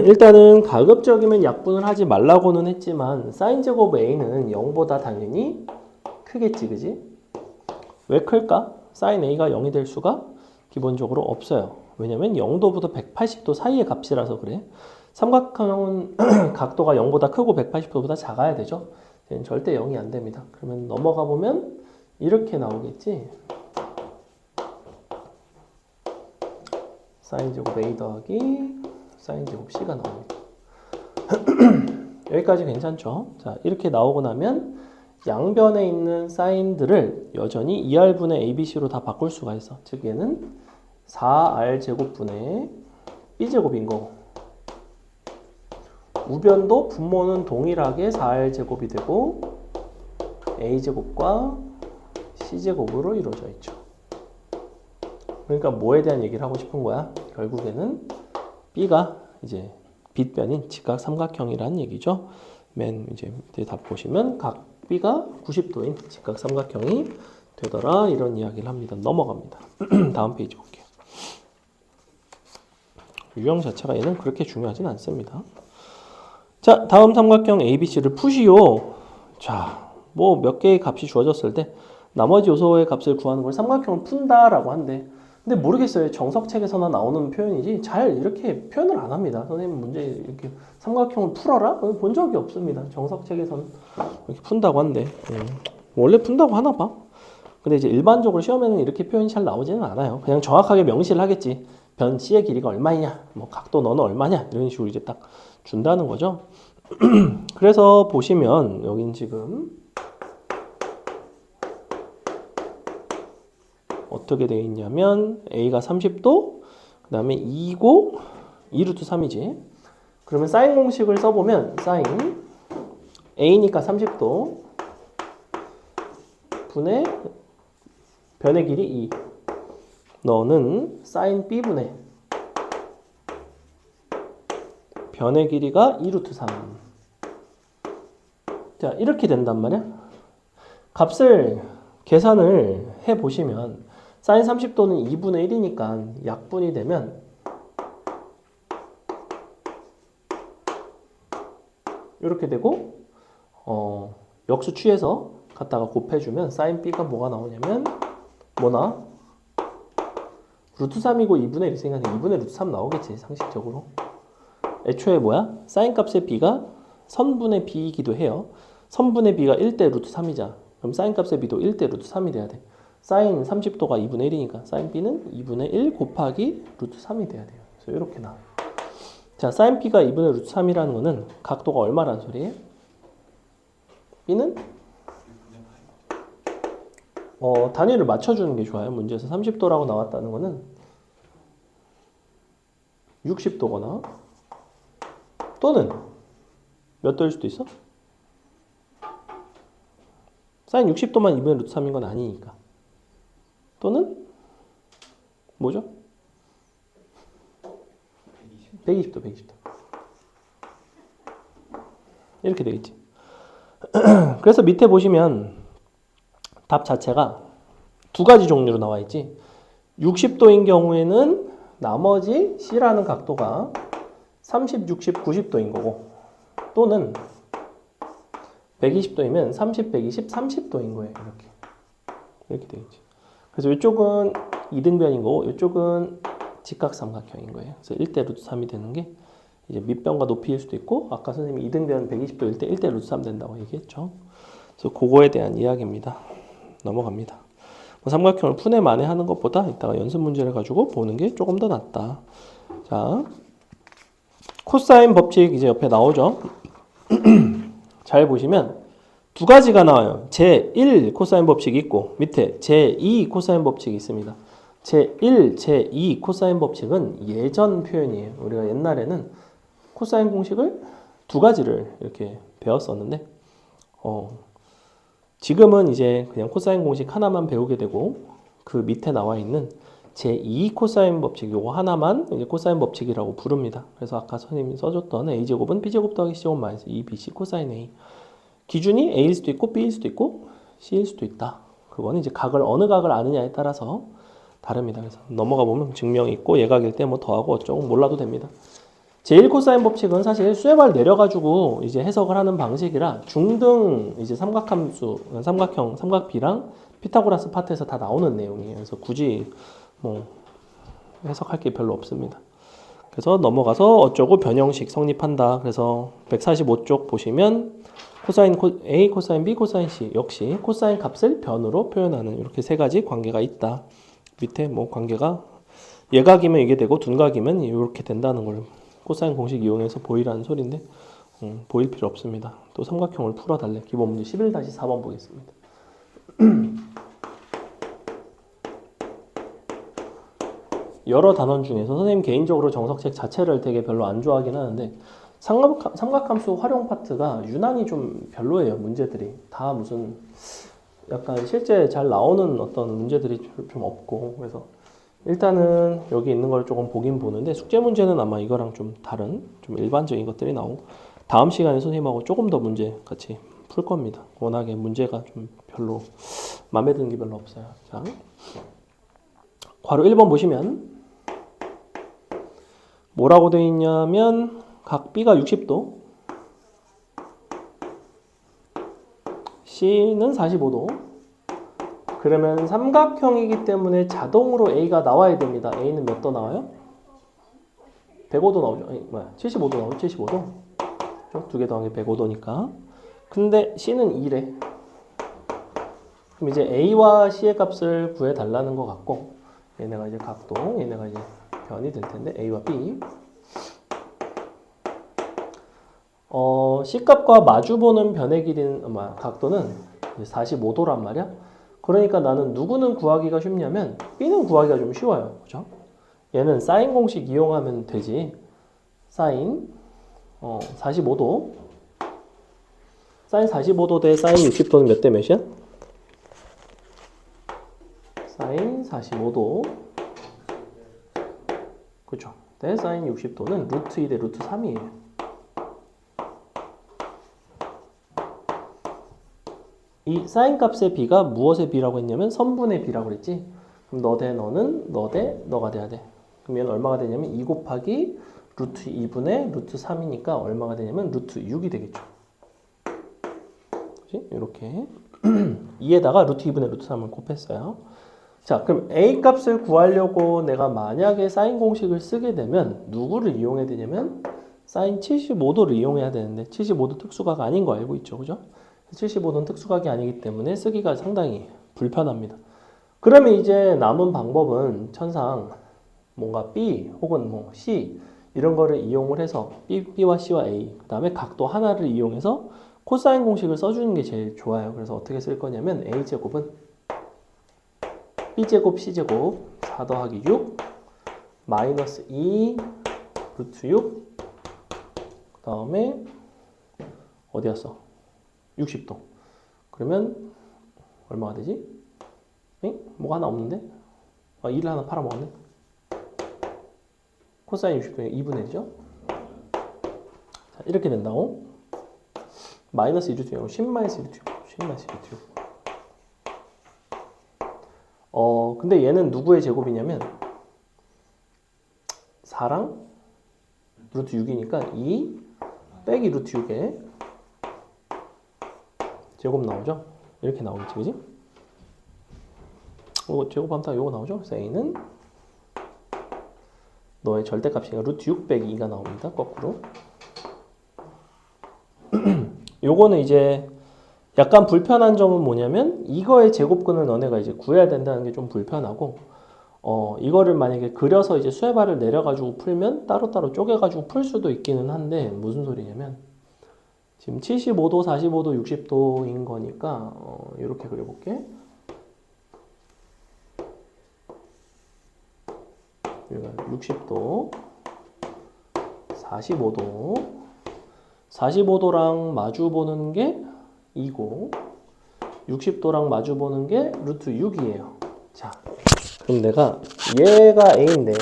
일단은 가급적이면 약분을 하지 말라고는 했지만 사인제곱 A는 0보다 당연히 크겠지, 그지? 왜 클까? 사인 A가 0이 될 수가 기본적으로 없어요. 왜냐면 0도부터 180도 사이의 값이라서 그래. 삼각형은 각도가 0보다 크고 180도보다 작아야 되죠. 얘는 절대 0이 안 됩니다. 그러면 넘어가 보면 이렇게 나오겠지. 사인제곱 A 더하기 사인제곱 C가 나옵니다. 여기까지 괜찮죠? 자, 이렇게 나오고 나면 양변에 있는 사인들을 여전히 2R분의 ABC로 다 바꿀 수가 있어. 즉 얘는 4R제곱분의 B제곱인 거고, 우변도 분모는 동일하게 4R제곱이 되고 A제곱과 C제곱으로 이루어져 있죠. 그러니까 뭐에 대한 얘기를 하고 싶은 거야? 결국에는 B가 이제 빗변인 직각 삼각형이라는 얘기죠. 맨 이제 밑에 답 보시면 각 B가 90도인 직각 삼각형이 되더라, 이런 이야기를 합니다. 넘어갑니다. 다음 페이지 볼게요. 유형 자체가 얘는 그렇게 중요하진 않습니다. 자, 다음 삼각형 ABC를 푸시오. 자, 뭐 몇 개의 값이 주어졌을 때 나머지 요소의 값을 구하는 걸 삼각형을 푼다라고 한대. 근데 모르겠어요. 정석책에서나 나오는 표현이지 잘 이렇게 표현을 안 합니다. 선생님 문제 이렇게 삼각형을 풀어라? 본 적이 없습니다. 정석책에서는 이렇게 푼다고 한대. 원래 푼다고 하나 봐. 근데 이제 일반적으로 시험에는 이렇게 표현이 잘 나오지는 않아요. 그냥 정확하게 명시를 하겠지. 변 C의 길이가 얼마냐, 뭐 각도 너는 얼마냐, 이런 식으로 이제 딱 준다는 거죠. 그래서 보시면 여긴 지금 어떻게 되어 있냐면 A가 30도, 그 다음에 2고 2루트 3이지. 그러면 사인 공식을 써보면 사인 A니까 30도 분의 변의 길이 2, 너는 사인 B분의 변의 길이가 2루트 3. 자, 이렇게 된단 말이야. 값을 계산을 해보시면 사인 30도는 2분의 1이니까 약분이 되면 이렇게 되고, 역수 취해서 갖다가 곱해주면 사인 B가 뭐가 나오냐면 뭐나 루트 3이고 2분의 1 있으니까 2분의 루트 3 나오겠지, 상식적으로. 애초에 뭐야? 사인 값의 B가 선분의 B이기도 해요. 선분의 B가 1대 루트 3이자. 그럼 사인 값의 B도 1대 루트 3이 돼야 돼. 사인 30도가 2분의 1이니까 사인 B는 2분의 1 곱하기 루트 3이 돼야 돼요. 그래서 이렇게 나와요. 자, 사인 B가 2분의 루트 3이라는 거는 각도가 얼마라는 소리예요? B는 단위를 맞춰주는 게 좋아요. 문제에서 30도라고 나왔다는 거는 60도거나 또는 몇 도일 수도 있어? 사인 60도만 2분의 루트 3인 건 아니니까. 또는 뭐죠? 120도, 120도. 이렇게 되겠지. 그래서 밑에 보시면 답 자체가 두 가지 종류로 나와 있지. 60도인 경우에는 나머지 C라는 각도가 30, 60, 90도인 거고, 또는 120도이면 30, 120, 30도인 거예요. 이렇게 되겠지. 그래서 이쪽은 이등변인 거고 이쪽은 직각삼각형인 거예요. 그래서 1대 루트 3이 되는 게 이제 밑변과 높이일 수도 있고 아까 선생님이 이등변 120도 1대 루트 3 된다고 얘기했죠. 그래서 그거에 대한 이야기입니다. 넘어갑니다. 뭐 삼각형을 푸네 마네 하는 것보다 이따가 연습 문제를 가지고 보는 게 조금 더 낫다. 자, 코사인 법칙 이제 옆에 나오죠. 잘 보시면 두 가지가 나와요. 제1 코사인 법칙이 있고 밑에 제2 코사인 법칙이 있습니다. 제1, 제2 코사인 법칙은 예전 표현이에요. 우리가 옛날에는 코사인 공식을 두 가지를 이렇게 배웠었는데 지금은 이제 그냥 코사인 공식 하나만 배우게 되고 그 밑에 나와 있는 제2 코사인 법칙 요거 하나만 이제 코사인 법칙이라고 부릅니다. 그래서 아까 선생님이 써줬던 a제곱은 b제곱 더하기 c제곱 마이너스 2bc 코사인 a 기준이 a일 수도 있고 b일 수도 있고 c일 수도 있다. 그거는 이제 각을 어느 각을 아느냐에 따라서 다릅니다. 그래서 넘어가 보면 증명이 있고 예각일 때 뭐 더하고 어쩌고 몰라도 됩니다. 제1 코사인 법칙은 사실 수에발 내려가지고 이제 해석을 하는 방식이라 중등 이제 삼각함수, 삼각형, 삼각비랑 피타고라스 파트에서 다 나오는 내용이에요. 그래서 굳이 뭐 해석할 게 별로 없습니다. 그래서 넘어가서 어쩌고 변형식 성립한다. 그래서 145쪽 보시면 코사인 A, 코사인 B, 코사인 C 역시 코사인 값을 변으로 표현하는 이렇게 세 가지 관계가 있다. 밑에 뭐 관계가 예각이면 이게 되고 둔각이면 이렇게 된다는 걸 코사인 공식 이용해서 보이라는 소리인데 보일 필요 없습니다. 또 삼각형을 풀어달래. 기본 문제 11-4번 보겠습니다. 여러 단원 중에서 선생님 개인적으로 정석책 자체를 되게 별로 안 좋아하긴 하는데 삼각함수 활용 파트가 유난히 좀 별로예요. 문제들이 다 무슨 약간 실제 잘 나오는 어떤 문제들이 좀 없고 그래서 일단은 여기 있는 걸 조금 보긴 보는데 숙제 문제는 아마 이거랑 좀 다른 좀 일반적인 것들이 나오고 다음 시간에 선생님하고 조금 더 문제 같이 풀 겁니다. 워낙에 문제가 좀 별로 마음에 드는 게 별로 없어요. 자, 괄호 1번 보시면 뭐라고 되어 있냐면 각 B가 60도 C는 45도 그러면 삼각형이기 때문에 자동으로 A가 나와야 됩니다. A는 몇 도 나와요? 105도 나오죠. 아니, 뭐야? 75도 나오죠. 75도. 두 개 더한 게 105도니까. 근데 C는 2래. 그럼 이제 A와 C의 값을 구해달라는 것 같고 얘네가 이제 각도, 얘네가 이제 변이 될 텐데 A와 B. C값과 마주보는 변의 길이는 각도는 45도란 말이야. 그러니까 나는 누구는 구하기가 쉽냐면 B는 구하기가 좀 쉬워요. 그죠? 얘는 사인 공식 이용하면 되지. 사인 45도 사인 45도 대 사인 60도는 몇 대 몇이야? 사인 45도 그렇죠. 대 사인 60도는 루트 2 대 루트 3이에요. 이 사인 값의 b가 무엇의 b라고 했냐면 선분의 b라고 그랬지. 그럼 너 대 너는 너 대 너가 돼야 돼. 그럼 얘는 얼마가 되냐면 2 곱하기 루트 2분의 루트 3이니까 얼마가 되냐면 루트 6이 되겠죠. 그치? 이렇게 2에다가 루트 2분의 루트 3을 곱했어요. 자, 그럼 a 값을 구하려고 내가 만약에 사인 공식을 쓰게 되면 누구를 이용해야 되냐면 사인 75도를 이용해야 되는데 75도 특수각 아닌 거 알고 있죠, 그죠? 75도는 특수각이 아니기 때문에 쓰기가 상당히 불편합니다. 그러면 이제 남은 방법은 천상 뭔가 B 혹은 뭐 C 이런 거를 이용을 해서 B와 C와 A 그 다음에 각도 하나를 이용해서 코사인 공식을 써주는 게 제일 좋아요. 그래서 어떻게 쓸 거냐면 A제곱은 B제곱 C제곱 4 더하기 6 마이너스 2 루트 6 그 다음에 어디 갔어? 60도. 그러면 얼마가 되지? 뭐가 하나 없는데? 2를 하나 팔아먹었네. 코사인 60도에 2분의 1이죠? 자, 이렇게 된다고. 마이너스 1루트 0, 10 마이너스 1루트 0, 10 마이너스 1루트 0. 근데 얘는 누구의 제곱이냐면 4랑 루트 6이니까 2 빼기 루트 6에 제곱 나오죠? 이렇게 나오겠지, 그지? 이거 제곱하면 딱 요거 나오죠? 그래서 A는 너의 절대값이니까 루트 6 빼기 2가 나옵니다. 거꾸로. 요거는 이제 약간 불편한 점은 뭐냐면 이거의 제곱근을 너네가 이제 구해야 된다는 게 좀 불편하고 이거를 만약에 그려서 이제 수혜발을 내려가지고 풀면 따로따로 쪼개가지고 풀 수도 있기는 한데 무슨 소리냐면 지금 75도, 45도, 60도인 거니까 이렇게 그려볼게. 여기가 60도, 45도, 45도랑 마주 보는 게 2고 60도랑 마주 보는 게 루트 6이에요. 자, 그럼 내가 얘가 A인데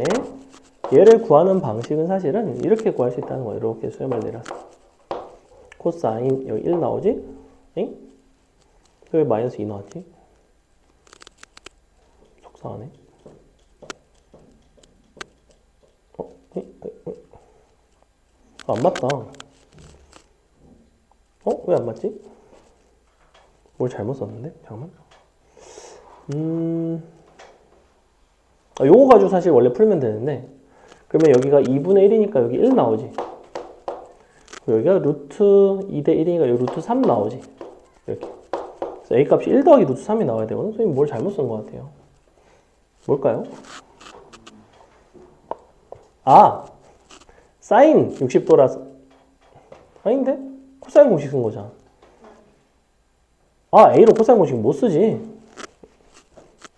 얘를 구하는 방식은 사실은 이렇게 구할 수 있다는 거예요. 이렇게 수렴을 내려서 코사인 여기 1 나오지? 엥? 왜 마이너스 2 나왔지? 속상하네. 안 맞다. 왜 안 맞지? 뭘 잘못 썼는데? 잠깐만. 요거 가지고 사실 원래 풀면 되는데 그러면 여기가 2분의 1이니까 여기 1 나오지. 여기가 루트 2대 1이니까 여기 루트 3 나오지. 이렇게. 그래서 A 값이 1 더하기 루트 3이 나와야 되거든. 선생님 뭘 잘못 쓴 것 같아요. 뭘까요? 사인 60도라서 아닌데? 코사인 공식 쓴 거잖아. A로 코사인 공식 못 쓰지.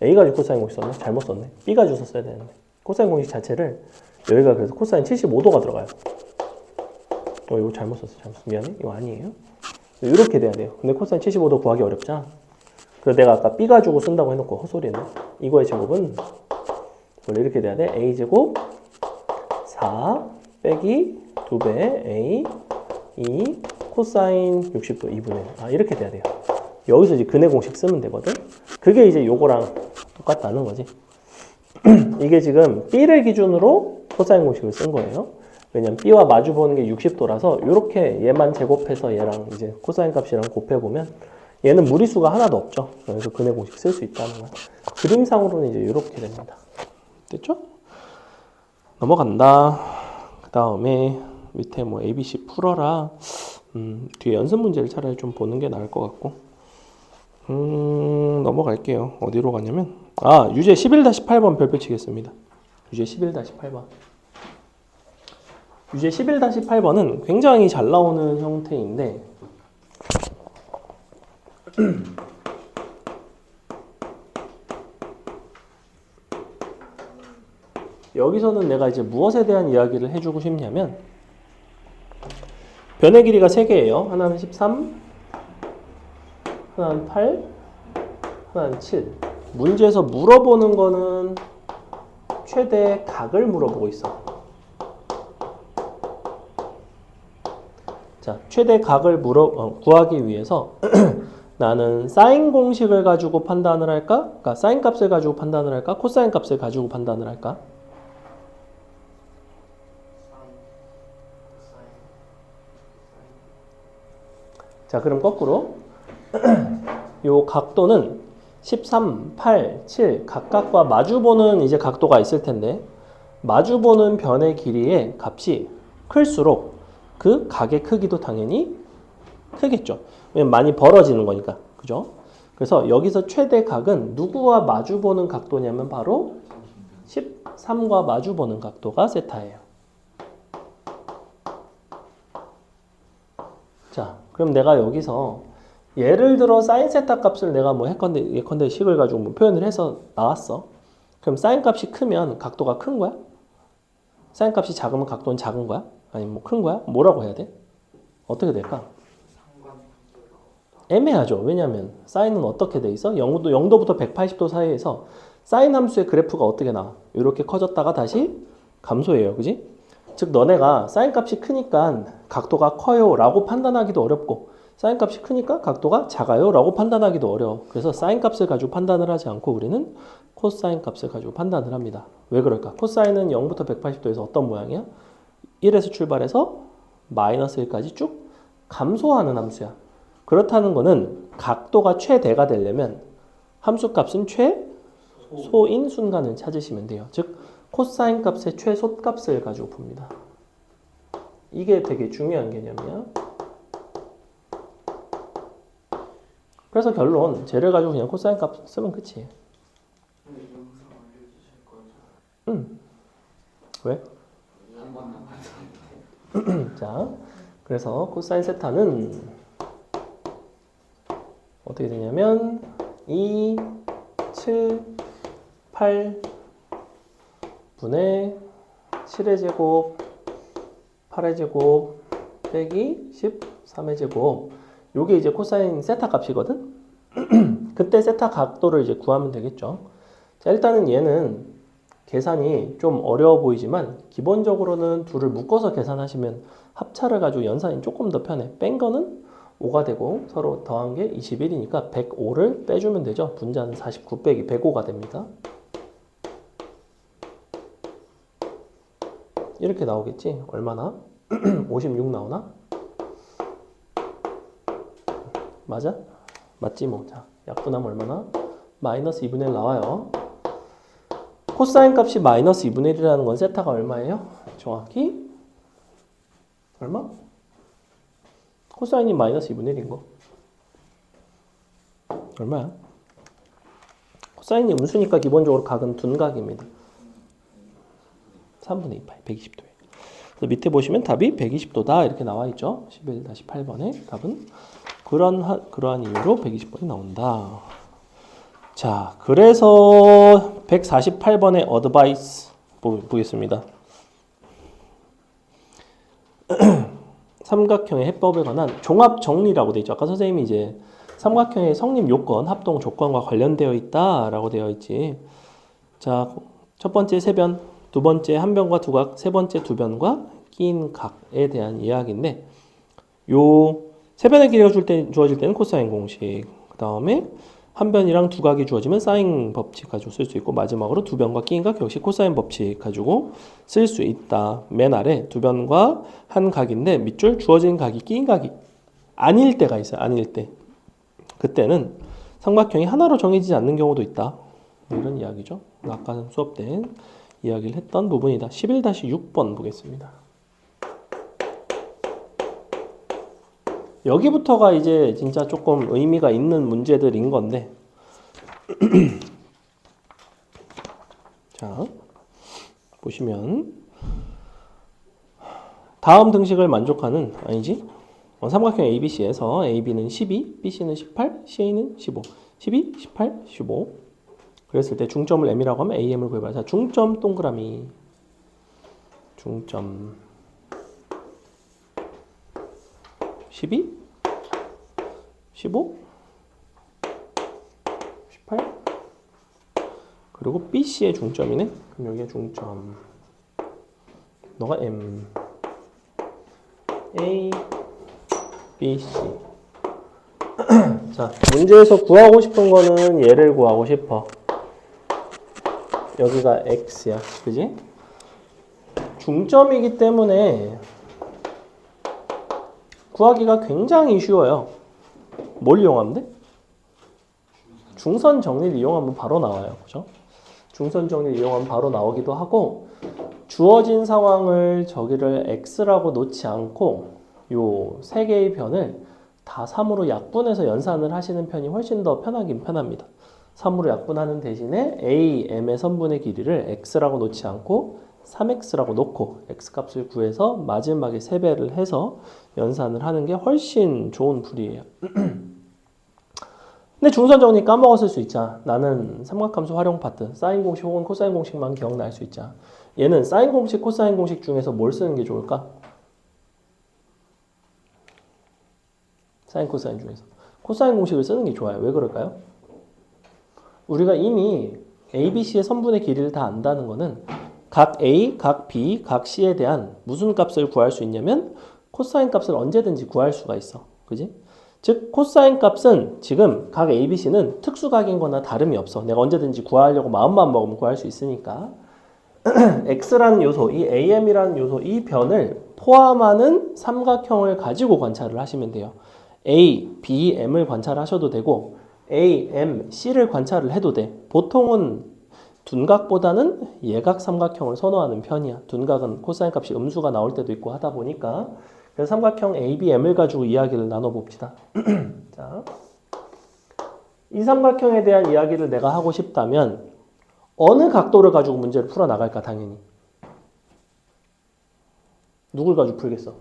A 가지고 코사인 공식 썼네. 잘못 썼네. B 가지고 썼어야 되는데. 코사인 공식 자체를 여기가 그래서 코사인 75도가 들어가요. 이거 잘못 썼어. 미안해. 이거 아니에요. 이렇게 돼야 돼요. 근데 코사인 75도 구하기 어렵잖아. 그래서 내가 아까 B 가지고 쓴다고 해놓고 헛소리네. 이거의 제곱은 원래 이렇게 돼야 돼. A제곱 4 빼기 2배 A 2 코사인 60도 2분의 1. 이렇게 돼야 돼요. 여기서 이제 근해 공식 쓰면 되거든. 그게 이제 요거랑 똑같다는 거지. 이게 지금 B를 기준으로 코사인 공식을 쓴 거예요. 왜냐면 B와 마주 보는 게 60도라서 이렇게 얘만 제곱해서 얘랑 이제 코사인 값이랑 곱해보면 얘는 무리수가 하나도 없죠. 그래서 근해 공식 쓸 수 있다는 거야. 그림상으로는 이제 이렇게 됩니다. 됐죠? 넘어간다. 그 다음에 밑에 뭐 ABC 풀어라. 뒤에 연습 문제를 차라리 좀 보는 게 나을 것 같고. 넘어갈게요. 어디로 가냐면 유제 11-8번 별표 치겠습니다. 유제 11-8번. 유제 11-8번은 굉장히 잘 나오는 형태인데 여기서는 내가 이제 무엇에 대한 이야기를 해주고 싶냐면 변의 길이가 3개예요. 하나는 13, 하나는 8, 하나는 7. 문제에서 물어보는 거는 최대 각을 물어보고 있어. 자, 최대 각을 구하기 위해서 나는 사인 공식을 가지고 판단을 할까? 그러니까 사인 값을 가지고 판단을 할까? 코사인 값을 가지고 판단을 할까? 자, 그럼 거꾸로 요 각도는 13, 8, 7 각각과 마주보는 이제 각도가 있을 텐데 마주보는 변의 길이의 값이 클수록 그 각의 크기도 당연히 크겠죠. 왜냐면 많이 벌어지는 거니까. 그죠? 그래서 여기서 최대 각은 누구와 마주보는 각도냐면 바로 13과 마주보는 각도가 세타예요. 자, 그럼 내가 여기서 예를 들어 사인 세타 값을 내가 뭐 예컨대 식을 가지고 뭐 표현을 해서 나왔어. 그럼 사인 값이 크면 각도가 큰 거야? 사인 값이 작으면 각도는 작은 거야? 아니면 뭐 큰 거야? 뭐라고 해야 돼? 어떻게 될까? 애매하죠. 왜냐하면 사인은 어떻게 돼 있어? 0도부터 180도 사이에서 사인 함수의 그래프가 어떻게 나와? 이렇게 커졌다가 다시 감소해요. 그지? 즉 너네가 사인 값이 크니까 각도가 커요 라고 판단하기도 어렵고 사인 값이 크니까 각도가 작아요 라고 판단하기도 어려워. 그래서 사인 값을 가지고 판단을 하지 않고 우리는 코사인 값을 가지고 판단을 합니다. 왜 그럴까? 코사인은 0부터 180도에서 어떤 모양이야? 1에서 출발해서 마이너스 1까지 쭉 감소하는 함수야. 그렇다는 거는 각도가 최대가 되려면 함수 값은 소인 순간을 찾으시면 돼요. 즉 코사인 값의 최소값을 가지고 봅니다. 이게 되게 중요한 개념이야. 그래서 결론, 쟤를 가지고 그냥 코사인 값 쓰면 끝이에요. 응. 왜? 자, 그래서 코사인 세타는 어떻게 되냐면 2, 7, 8 분의 7의 제곱, 8의 제곱 빼기 13의 제곱. 요게 이제 코사인 세타 값이거든. 그때 세타 각도를 이제 구하면 되겠죠. 자, 일단은 얘는 계산이 좀 어려워 보이지만 기본적으로는 둘을 묶어서 계산하시면 합차를 가지고 연산이 조금 더 편해. 뺀 거는 5가 되고 서로 더한 게 21이니까 105를 빼주면 되죠. 분자는 49 빼기 105가 됩니다. 이렇게 나오겠지? 얼마나? 56 나오나? 맞아? 맞지 뭐. 자, 약분하면 얼마나? 마이너스 2분의 1 나와요. 코사인 값이 마이너스 2분의 1이라는 건 세타가 얼마예요? 정확히? 얼마? 코사인이 마이너스 2분의 1인 거. 얼마야? 코사인이 음수니까 기본적으로 각은 둔각입니다. 3분의 2 파이, 120도예요. 그래서 밑에 보시면 답이 120도다 이렇게 나와 있죠. 11-8번에 답은 그러한 이유로 120번이 나온다. 자, 그래서 148번의 어드바이스 보겠습니다. 삼각형의 해법에 관한 종합 정리라고 되어 있죠. 아까 선생님이 이제 삼각형의 성립 요건, 합동 조건과 관련되어 있다라고 되어 있지. 자, 첫 번째 세변, 두 번째 한 변과 두 각, 세 번째 두 변과 끼인 각에 대한 이야기인데, 요 세 변의 길이가 주어질 때는 코사인 공식, 그 다음에 한 변이랑 두 각이 주어지면 사인 법칙 가지고 쓸 수 있고, 마지막으로 두 변과 끼인 각 역시 코사인 법칙 가지고 쓸 수 있다. 맨 아래 두 변과 한 각인데 밑줄 주어진 각이 끼인 각이 아닐 때가 있어요. 아닐 때. 그때는 삼각형이 하나로 정해지지 않는 경우도 있다. 이런 이야기죠. 아까 수업 때 이야기를 했던 부분이다. 11-6번 보겠습니다. 여기부터가 이제 진짜 조금 의미가 있는 문제들인 건데 자, 보시면 다음 등식을 만족하는 아니지? 삼각형 ABC에서 AB는 12, BC는 18, CA는 15 12, 18, 15 그랬을 때 중점을 M이라고 하면 AM을 구해봐라. 자, 중점 동그라미 중점 12, 15, 18 그리고 BC의 중점이네. 그럼 여기가 중점 너가 M A B, C 자, 문제에서 구하고 싶은 거는 얘를 구하고 싶어. 여기가 X야. 그지? 중점이기 때문에 구하기가 굉장히 쉬워요. 뭘 이용하면 돼? 중선 정리를 이용하면 바로 나와요. 그죠? 중선 정리를 이용하면 바로 나오기도 하고, 주어진 상황을 저기를 X라고 놓지 않고 요 세 개의 변을 다 3으로 약분해서 연산을 하시는 편이 훨씬 더 편하긴 편합니다. 3으로 약분하는 대신에 A, M의 선분의 길이를 X라고 놓지 않고 3X라고 놓고 X값을 구해서 마지막에 3배를 해서 연산을 하는 게 훨씬 좋은 풀이에요. 근데 중선 정리 까먹었을 수 있잖아. 나는 삼각함수 활용 파트, 사인 공식 혹은 코사인 공식만 기억날 수 있잖아. 얘는 사인 공식, 코사인 공식 중에서 뭘 쓰는 게 좋을까? 사인, 코사인 중에서 코사인 공식을 쓰는 게 좋아요. 왜 그럴까요? 우리가 이미 A, B, C의 선분의 길이를 다 안다는 거는 각 A, 각 B, 각 C에 대한 무슨 값을 구할 수 있냐면 코사인 값을 언제든지 구할 수가 있어. 그지? 즉 코사인 값은 지금 각 A, B, C는 특수각인 거나 다름이 없어. 내가 언제든지 구하려고 마음만 먹으면 구할 수 있으니까 X라는 요소, 이 AM이라는 요소, 이 변을 포함하는 삼각형을 가지고 관찰을 하시면 돼요. A, B, M을 관찰하셔도 되고 A, M, C를 관찰을 해도 돼. 보통은 둔각보다는 예각 삼각형을 선호하는 편이야. 둔각은 코사인 값이 음수가 나올 때도 있고 하다 보니까. 그래서 삼각형 ABM을 가지고 이야기를 나눠봅시다. 자, 이 삼각형에 대한 이야기를 내가 하고 싶다면 어느 각도를 가지고 문제를 풀어나갈까 당연히. 누굴 가지고 풀겠어?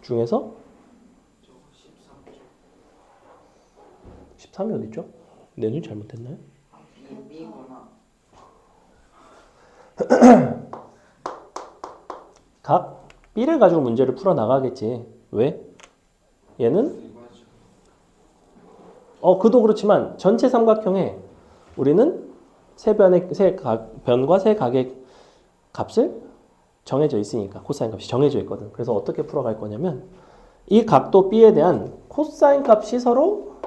중에서? 13이 어딨죠? 내 눈이 잘못됐나요? 각 B를 가지고 문제를 풀어나가겠지. 왜? 얘는? 그도 그렇지만 전체 삼각형에 우리는 세 변과 세 각의 값을 정해져 있으니까 코사인 값이 정해져 있거든. 그래서 어떻게 풀어갈 거냐면 이 각도 B에 대한 코사인 값이 서로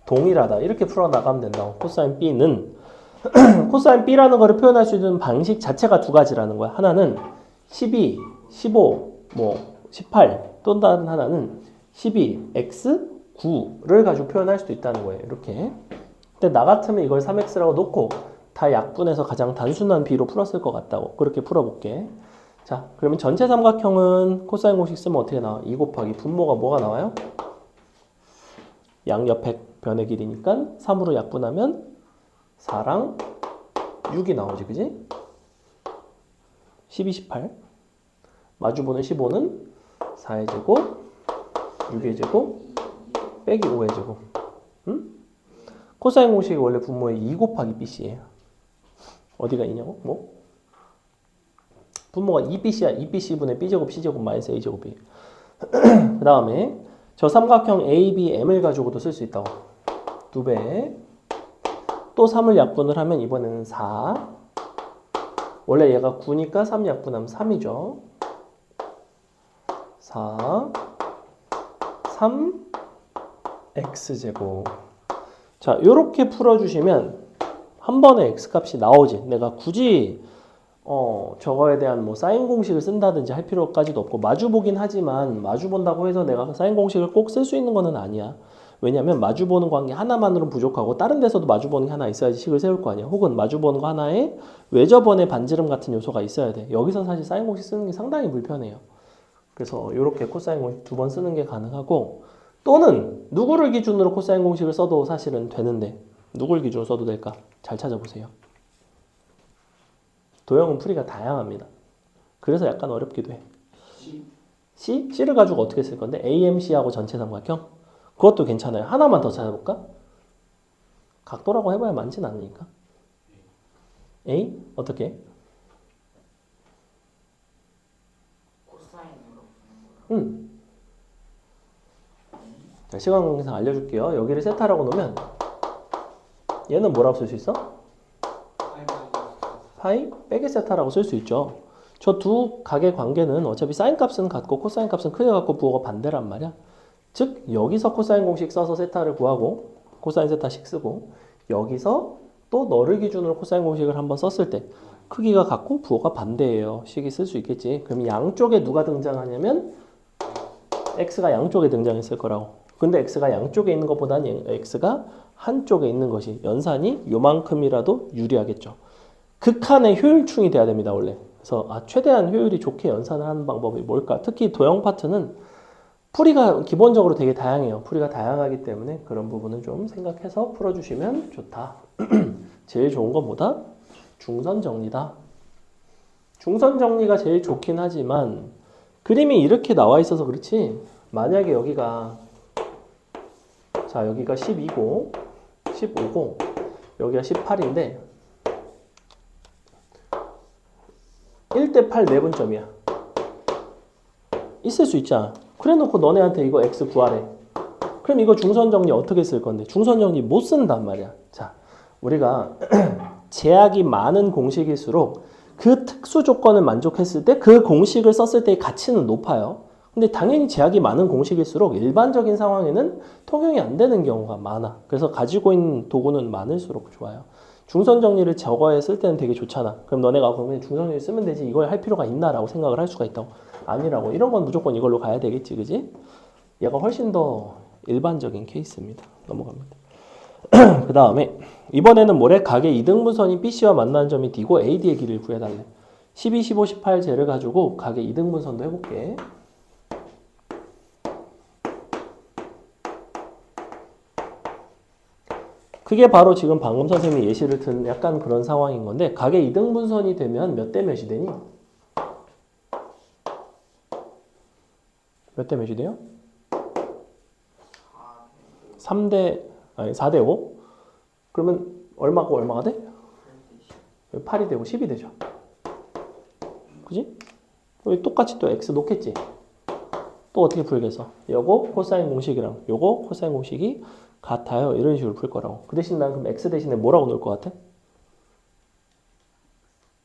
동일하다. 이렇게 풀어나가면 된다고. 코사인 B는 코사인 B라는 거를 표현할 수 있는 방식 자체가 두 가지라는 거야. 하나는 12, 15, 18 또 다른 하나는 12, x, 9를 가지고 표현할 수도 있다는 거예요. 이렇게. 근데 나 같으면 이걸 3x라고 놓고 다 약분해서 가장 단순한 B로 풀었을 것 같다고. 그렇게 풀어볼게. 자, 그러면 전체 삼각형은 코사인 공식 쓰면 어떻게 나와? 2 곱하기 분모가 뭐가 나와요? 양옆의 변의 길이니까 3으로 약분하면 4랑 6이 나오지, 그지? 12, 18. 마주보는 15는 4의 제곱, 6의 제곱, 빼기 5의 제곱. 응? 코사인 공식이 원래 분모의 2 곱하기 BC예요. 어디가 있냐고? 뭐? 분모가 2BC야. 2BC분의 B제곱, C제곱, 마이너스 A제곱이에요. 그 다음에 저 삼각형 ABM을 가지고도 쓸 수 있다고. 2배. 또 3을 약분을 하면 이번에는 4. 원래 얘가 9니까 3 약분하면 3이죠. 4, 3, x제곱. 자, 요렇게 풀어주시면 한 번에 x값이 나오지. 내가 굳이 저거에 대한 뭐 사인 공식을 쓴다든지 할 필요까지도 없고 마주보긴 하지만 마주본다고 해서 내가 사인 공식을 꼭 쓸 수 있는 거는 아니야. 왜냐면 마주보는 관계 하나만으로는 부족하고 다른 데서도 마주보는 게 하나 있어야지 식을 세울 거 아니야. 혹은 마주보는 거 하나에 외접원의 반지름 같은 요소가 있어야 돼. 여기서 사실 사인 공식 쓰는 게 상당히 불편해요. 그래서 이렇게 코사인 공식 2번 쓰는 게 가능하고 또는 누구를 기준으로 코사인 공식을 써도 사실은 되는데 누굴 기준으로 써도 될까? 잘 찾아보세요. 도형은 풀이가 다양합니다. 그래서 약간 어렵기도 해. C? C를 가지고 어떻게 쓸 건데? AMC하고 전체 삼각형? 그것도 괜찮아요. 하나만 더 찾아볼까? 각도라고 해봐야 많진 않으니까. A? 어떻게? 코사인으로. 자, 시간 관계상 알려줄게요. 여기를 세타라고 놓으면 얘는 뭐라고 쓸 수 있어? 파이 빼기 세타라고 쓸 수 있죠. 저 두 각의 관계는 어차피 사인 값은 같고 코사인 값은 크게 같고 부호가 반대란 말이야. 즉 여기서 코사인 공식 써서 세타를 구하고 코사인 세타식 쓰고 여기서 또 너를 기준으로 코사인 공식을 한번 썼을 때 크기가 같고 부호가 반대예요. 식이 쓸 수 있겠지. 그럼 양쪽에 누가 등장하냐면 x가 양쪽에 등장했을 거라고. 근데 x가 양쪽에 있는 것보다는 x가 한쪽에 있는 것이 연산이 요만큼이라도 유리하겠죠. 극한의 효율충이 돼야 됩니다, 원래. 그래서 최대한 효율이 좋게 연산을 하는 방법이 뭘까? 특히 도형 파트는 풀이가 기본적으로 되게 다양해요. 풀이가 다양하기 때문에 그런 부분은 좀 생각해서 풀어주시면 좋다. 제일 좋은 건 뭐다? 중선 정리다. 중선 정리가 제일 좋긴 하지만 그림이 이렇게 나와 있어서 그렇지 만약에 여기가 자 여기가 12고 15고 여기가 18인데 1대8 내분점이야. 있을 수 있잖아. 그래 놓고 너네한테 이거 x 구하래. 그럼 이거 중선 정리 어떻게 쓸 건데? 중선 정리 못 쓴단 말이야. 자, 우리가 제약이 많은 공식일수록 그 특수 조건을 만족했을 때 그 공식을 썼을 때의 가치는 높아요. 근데 당연히 제약이 많은 공식일수록 일반적인 상황에는 통용이 안 되는 경우가 많아. 그래서 가지고 있는 도구는 많을수록 좋아요. 중선 정리를 저거에 쓸 때는 되게 좋잖아. 그럼 너네가 그러면 중선 정리 쓰면 되지 이걸 할 필요가 있나라고 생각을 할 수가 있다고. 아니라고. 이런 건 무조건 이걸로 가야 되겠지, 그지? 얘가 훨씬 더 일반적인 케이스입니다. 넘어갑니다. 그 다음에 이번에는 뭐래? 각의 이등분선이 BC와 만나는 점이 D고 AD의 길이를 구해달래. 12, 15, 18 쟤를 가지고 각의 이등분선도 해볼게. 그게 바로 지금 방금 선생님이 예시를 든 약간 그런 상황인 건데 각의 이등분선이 되면 몇 대 몇이 되니? 몇 대 몇이 돼요? 4대 5? 그러면 얼마고 얼마가 돼? 8이 되고 10이 되죠. 그지? 여기 똑같이 또 x 놓겠지? 또 어떻게 풀겠어? 요거 코사인 공식이랑 요거 코사인 공식이 같아요. 이런 식으로 풀 거라고. 그 대신 난 그럼 x 대신에 뭐라고 넣을 것 같아?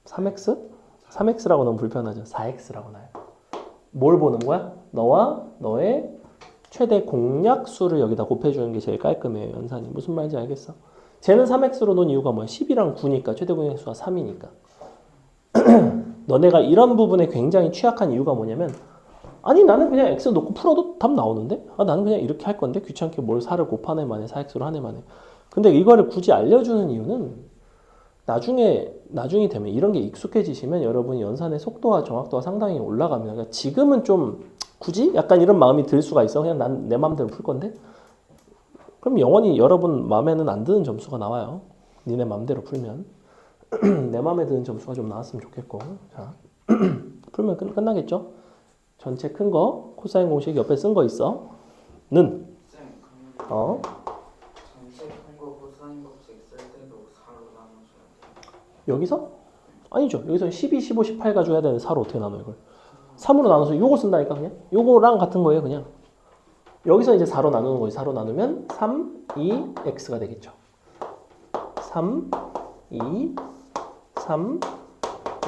3x? 3x라고 넣으면 불편하죠. 4x라고 나요. 뭘 보는 거야? 너와 너의 최대 공약수를 여기다 곱해주는 게 제일 깔끔해요. 연산이. 무슨 말인지 알겠어? 쟤는 3x로 놓은 이유가 뭐야? 10이랑 9니까 최대 공약수가 3이니까. 너네가 이런 부분에 굉장히 취약한 이유가 뭐냐면 아니 나는 그냥 x 놓고 풀어도 답 나오는데? 아 나는 그냥 이렇게 할 건데 귀찮게 뭘 4를 곱하네만 해 4x로 하네만 해. 근데 이거를 굳이 알려주는 이유는 나중이 되면 이런 게 익숙해지시면 여러분이 연산의 속도와 정확도가 상당히 올라갑니다. 그러니까 지금은 좀 굳이 약간 이런 마음이 들 수가 있어. 그냥 난 내 마음대로 풀 건데. 그럼 영원히 여러분 마음에는 안 드는 점수가 나와요. 니네 마음대로 풀면. 내 마음에 드는 점수가 좀 나왔으면 좋겠고. 자, 풀면 끝나겠죠? 전체 큰 거, 코사인 공식 옆에 쓴 거 있어. 는. 어? 전체 큰거 코사인 법칙 쓸 때도 4로 나눠줘야 돼요. 여기서? 아니죠. 여기서 12, 15, 18 가지고 해야 되는데 4로 어떻게 나눠 이걸? 3으로 나눠서 요거 쓴다니까 그냥. 요거랑 같은 거예요 그냥. 여기서 이제 4로 나누는 거지. 4로 나누면 3, 2, x가 되겠죠. 3, 2, 3,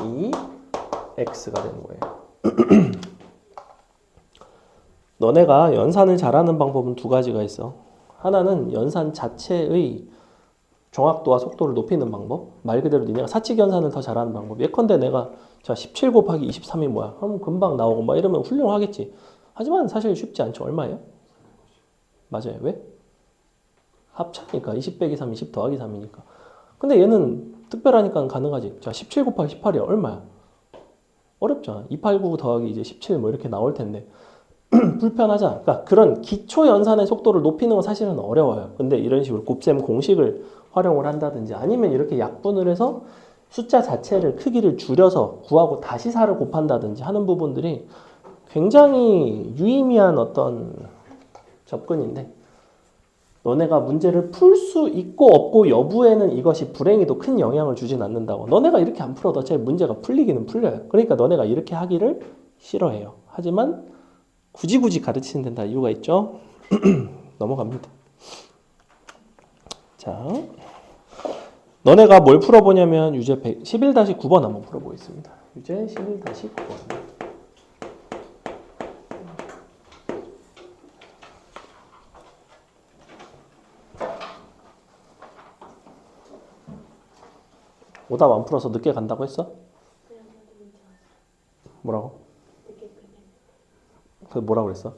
2, x가 되는 거예요. 너네가 연산을 잘하는 방법은 두 가지가 있어. 하나는 연산 자체의 정확도와 속도를 높이는 방법. 말 그대로 니네가 사칙 연산을 더 잘하는 방법. 예컨대 내가 자 17 곱하기 23이 뭐야? 그럼 금방 나오고 막 이러면 훌륭하겠지. 하지만 사실 쉽지 않죠. 얼마예요? 맞아요. 왜? 합차니까 20 빼기 3, 20 더하기 3이니까. 근데 얘는 특별하니까 가능하지. 자 17 곱하기 18이 얼마야? 어렵잖아. 289 더하기 이제 17 뭐 이렇게 나올 텐데 불편하잖아. 그러니까 그런 기초 연산의 속도를 높이는 건 사실은 어려워요. 근데 이런 식으로 곱셈 공식을 활용을 한다든지 아니면 이렇게 약분을 해서 숫자 자체를 크기를 줄여서 구하고 다시 4를 곱한다든지 하는 부분들이 굉장히 유의미한 어떤 접근인데 너네가 문제를 풀 수 있고 없고 여부에는 이것이 불행히도 큰 영향을 주진 않는다고. 너네가 이렇게 안 풀어도 어차피 문제가 풀리기는 풀려요. 그러니까 너네가 이렇게 하기를 싫어해요. 하지만 굳이 가르치는 데는 다 이유가 있죠. 넘어갑니다. 자, 너네가 뭘 풀어보냐면 유제 11-9번 한번 풀어보겠습니다. 유제 11-9번. 오답 안 풀어서 늦게 간다고 했어? 뭐라고? 그 뭐라고 그랬어?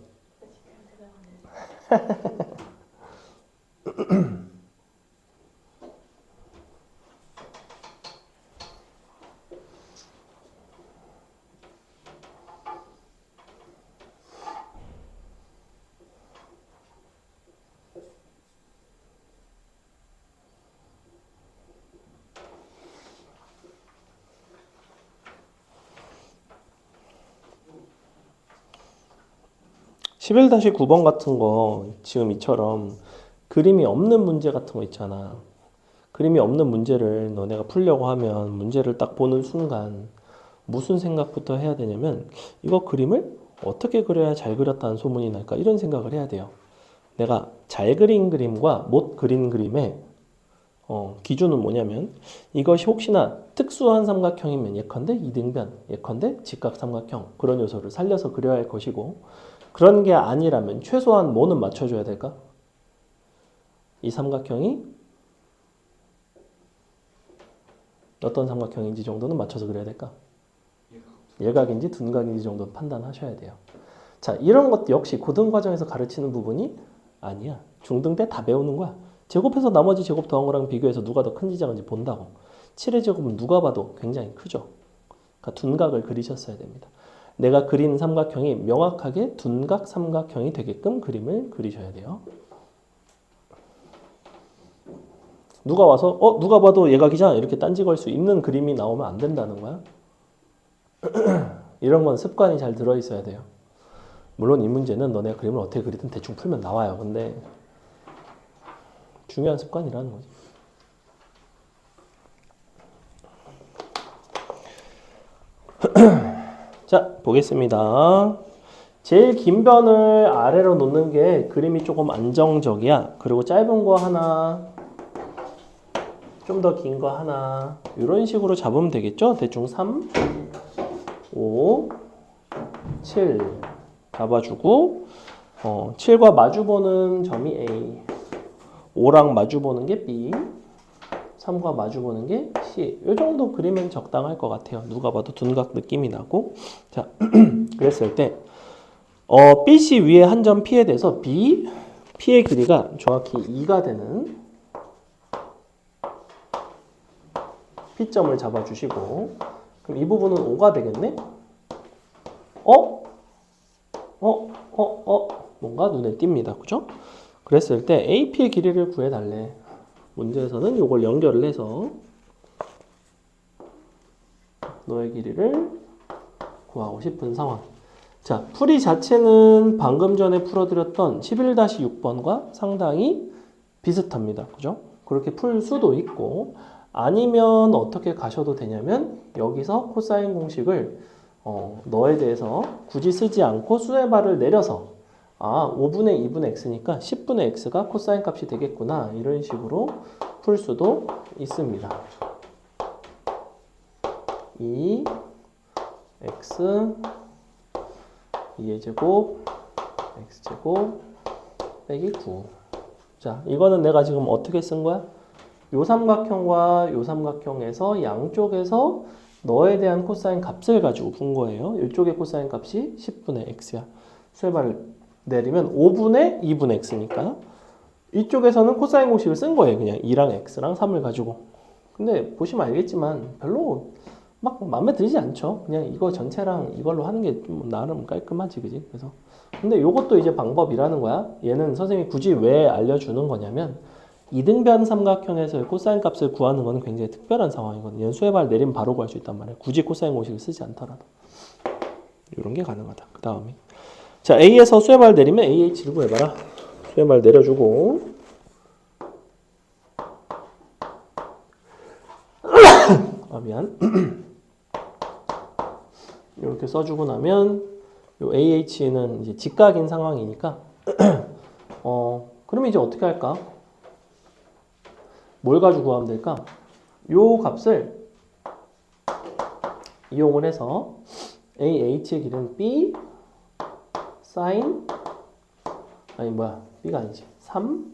11-9번 같은 거 지금 이처럼 그림이 없는 문제 같은 거 있잖아. 그림이 없는 문제를 너네가 풀려고 하면 문제를 딱 보는 순간 무슨 생각부터 해야 되냐면 이거 그림을 어떻게 그려야 잘 그렸다는 소문이 날까 이런 생각을 해야 돼요. 내가 잘 그린 그림과 못 그린 그림의 기준은 뭐냐면 이것이 혹시나 특수한 삼각형이면 예컨대 이등변, 예컨대 직각삼각형 그런 요소를 살려서 그려야 할 것이고 그런 게 아니라면 최소한 뭐는 맞춰줘야 될까? 이 삼각형이 어떤 삼각형인지 정도는 맞춰서 그려야 될까? 일각인지 둔각인지 정도는 판단하셔야 돼요. 자, 이런 것도 역시 고등 과정에서 가르치는 부분이 아니야. 중등 때 다 배우는 거야. 제곱해서 나머지 제곱 더한 거랑 비교해서 누가 더 큰지 작은지 본다고. 7의 제곱은 누가 봐도 굉장히 크죠. 그러니까 둔각을 그리셨어야 됩니다. 내가 그린 삼각형이 명확하게 둔각 삼각형이 되게끔 그림을 그리셔야 돼요. 누가 와서 누가 봐도 얘가 기잖아 이렇게 딴지 걸 수 있는 그림이 나오면 안 된다는 거야. 이런 건 습관이 잘 들어있어야 돼요. 물론 이 문제는 너네가 그림을 어떻게 그리든 대충 풀면 나와요. 근데 중요한 습관이라는 거지. 자, 보겠습니다. 제일 긴 변을 아래로 놓는 게 그림이 조금 안정적이야. 그리고 짧은 거 하나, 좀 더 긴 거 하나, 이런 식으로 잡으면 되겠죠? 대충 3, 5, 7 잡아주고 7과 마주보는 점이 A, 5랑 마주보는 게 B, 3과 마주보는 게 C. 이 정도 그리면 적당할 것 같아요. 누가 봐도 둔각 느낌이 나고. 자, 그랬을 때 BC 위에 한 점 P에 대해서 P의 길이가 정확히 2가 되는 P점을 잡아주시고, 그럼 이 부분은 5가 되겠네? 뭔가 눈에 띕니다. 그죠? 그랬을 때 AP의 길이를 구해달래. 문제에서는 이걸 연결을 해서 너의 길이를 구하고 싶은 상황. 자, 풀이 자체는 방금 전에 풀어드렸던 11-6번과 상당히 비슷합니다. 그죠? 그렇게 풀 수도 있고, 아니면 어떻게 가셔도 되냐면 여기서 코사인 공식을 너에 대해서 굳이 쓰지 않고 수뇌발을 내려서 5분의 2분의 x니까 10분의 x가 코사인 값이 되겠구나, 이런 식으로 풀 수도 있습니다. 2 x 2의 제곱 x제곱 빼기 9. 자, 이거는 내가 지금 어떻게 쓴 거야? 요 삼각형과 요 삼각형에서 양쪽에서 너에 대한 코사인 값을 가지고 푼 거예요. 이쪽의 코사인 값이 10분의 x야. 수뇌발을 내리면 5분의 2분의 x니까 이쪽에서는 코사인 공식을 쓴 거예요. 그냥 2랑 x랑 3을 가지고. 근데 보시면 알겠지만 별로 막 마음에 들지 않죠. 그냥 이거 전체랑 이걸로 하는 게 좀 나름 깔끔하지, 그지? 그래서 근데 요것도 이제 방법이라는 거야. 얘는 선생님이 굳이 왜 알려주는 거냐면, 이등변 삼각형에서의 코사인 값을 구하는 거는 굉장히 특별한 상황이거든요. 얘는 수뇌발 내리면 바로 구할 수 있단 말이에요. 굳이 코사인 공식을 쓰지 않더라도. 이런 게 가능하다. 그 다음에 자, A에서 수뇌발 내리면 AH를 구해봐라. 수뇌발 내려주고 미안. 이렇게 써주고 나면 요 AH는 이제 직각인 상황이니까 그러면 이제 어떻게 할까? 뭘 가지고 구하면 될까? 요 값을 이용을 해서 AH의 길은 B sin B가 아니지 3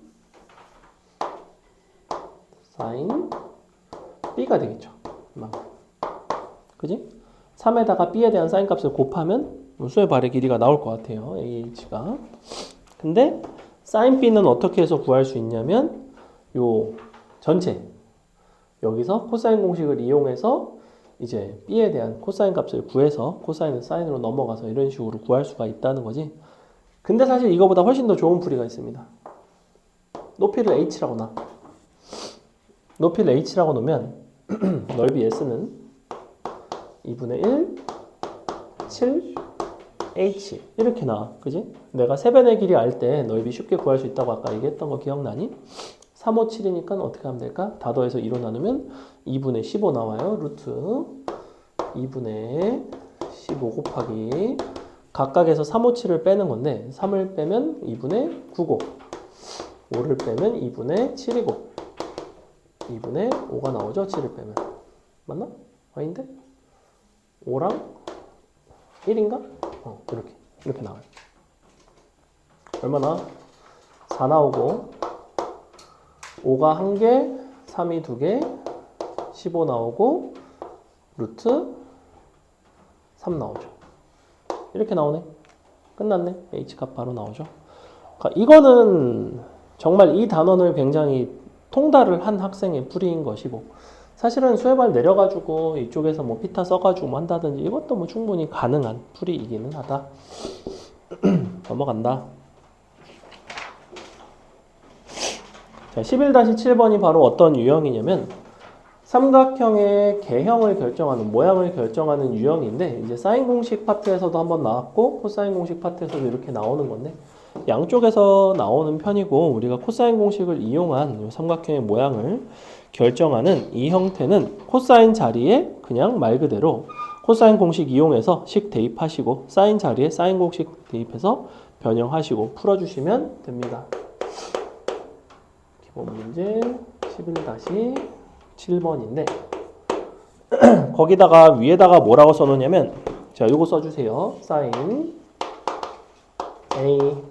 sin B가 되겠죠. 그지? 3에다가 B에 대한 사인 값을 곱하면 수뇌발의 길이가 나올 것 같아요. AH가. 근데 sin B는 어떻게 해서 구할 수 있냐면 요 전체 여기서 코사인 공식을 이용해서 이제 B에 대한 코사인 값을 구해서 코사인은 사인으로 넘어가서 이런 식으로 구할 수가 있다는 거지. 근데 사실 이거보다 훨씬 더 좋은 풀이가 있습니다. 높이를 H라고 놔. 높이를 H라고 놓으면 넓이 S는 2분의 1, 7, H 이렇게 나와. 그지? 내가 세변의 길이 알 때 넓이 쉽게 구할 수 있다고 아까 얘기했던 거 기억나니? 3, 5, 7이니까 어떻게 하면 될까? 다 더해서 2로 나누면 2분의 15 나와요. 루트 2분의 15 곱하기 각각에서 3, 5, 7을 빼는 건데 3을 빼면 2분의 9고 5를 빼면 2분의 7이고 2분의 5가 나오죠? 7을 빼면. 맞나? 아닌데? 5랑 1인가? 이렇게 나와요. 얼마나? 4 나오고 5가 1개, 3이 2개, 15 나오고 루트 3 나오죠. 이렇게 나오네. 끝났네. H값 바로 나오죠. 그러니까 이거는 정말 이 단원을 굉장히 통달을 한 학생의 풀이인 것이고 사실은 수혜발 내려가지고 이쪽에서 뭐 피타 써가지고 뭐 한다든지 이것도 뭐 충분히 가능한 풀이이기는 하다. 넘어간다. 자, 11-7번이 바로 어떤 유형이냐면 삼각형의 개형을 결정하는 모양을 결정하는 유형인데 이제 사인 공식 파트에서도 한번 나왔고 코사인 공식 파트에서도 이렇게 나오는 건데 양쪽에서 나오는 편이고 우리가 코사인 공식을 이용한 이 삼각형의 모양을 결정하는 이 형태는 코사인 자리에 그냥 말 그대로 코사인 공식 이용해서 식 대입하시고 사인 자리에 사인 공식 대입해서 변형하시고 풀어주시면 됩니다. 기본 문제 11-7번인데 거기다가 위에다가 뭐라고 써놓냐면 자 요거 써주세요. 사인 A는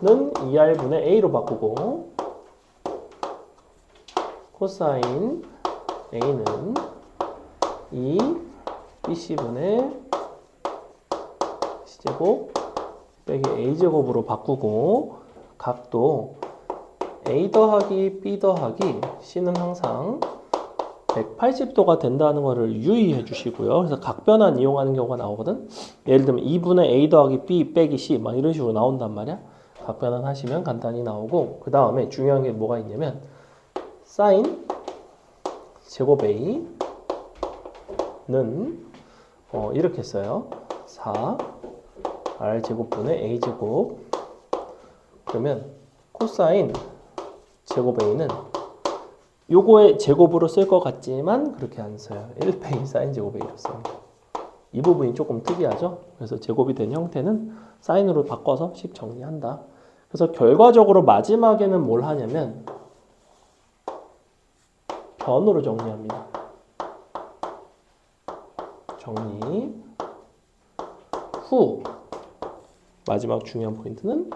2R분의 A로 바꾸고 코사인 A는 2BC분의 C제곱 빼기 A제곱으로 바꾸고 각도 A 더하기 B 더하기 C는 항상 180도가 된다는 것을 유의해 주시고요. 그래서 각변환 이용하는 경우가 나오거든. 예를 들면 2분의 A 더하기 B 빼기 C 막 이런 식으로 나온단 말이야. 각변환 하시면 간단히 나오고 그 다음에 중요한 게 뭐가 있냐면 사인 제곱 A는 이렇게 써요. 4 R제곱분의 A제곱 그러면 코사인 제곱 A는 요거의 제곱으로 쓸 것 같지만 그렇게 안 써요. 1 사인 제곱 A로 씁니다. 이 부분이 조금 특이하죠. 그래서 제곱이 된 형태는 사인으로 바꿔서 식 정리한다. 그래서 결과적으로 마지막에는 뭘 하냐면 변으로 정리합니다. 정리 후 마지막 중요한 포인트는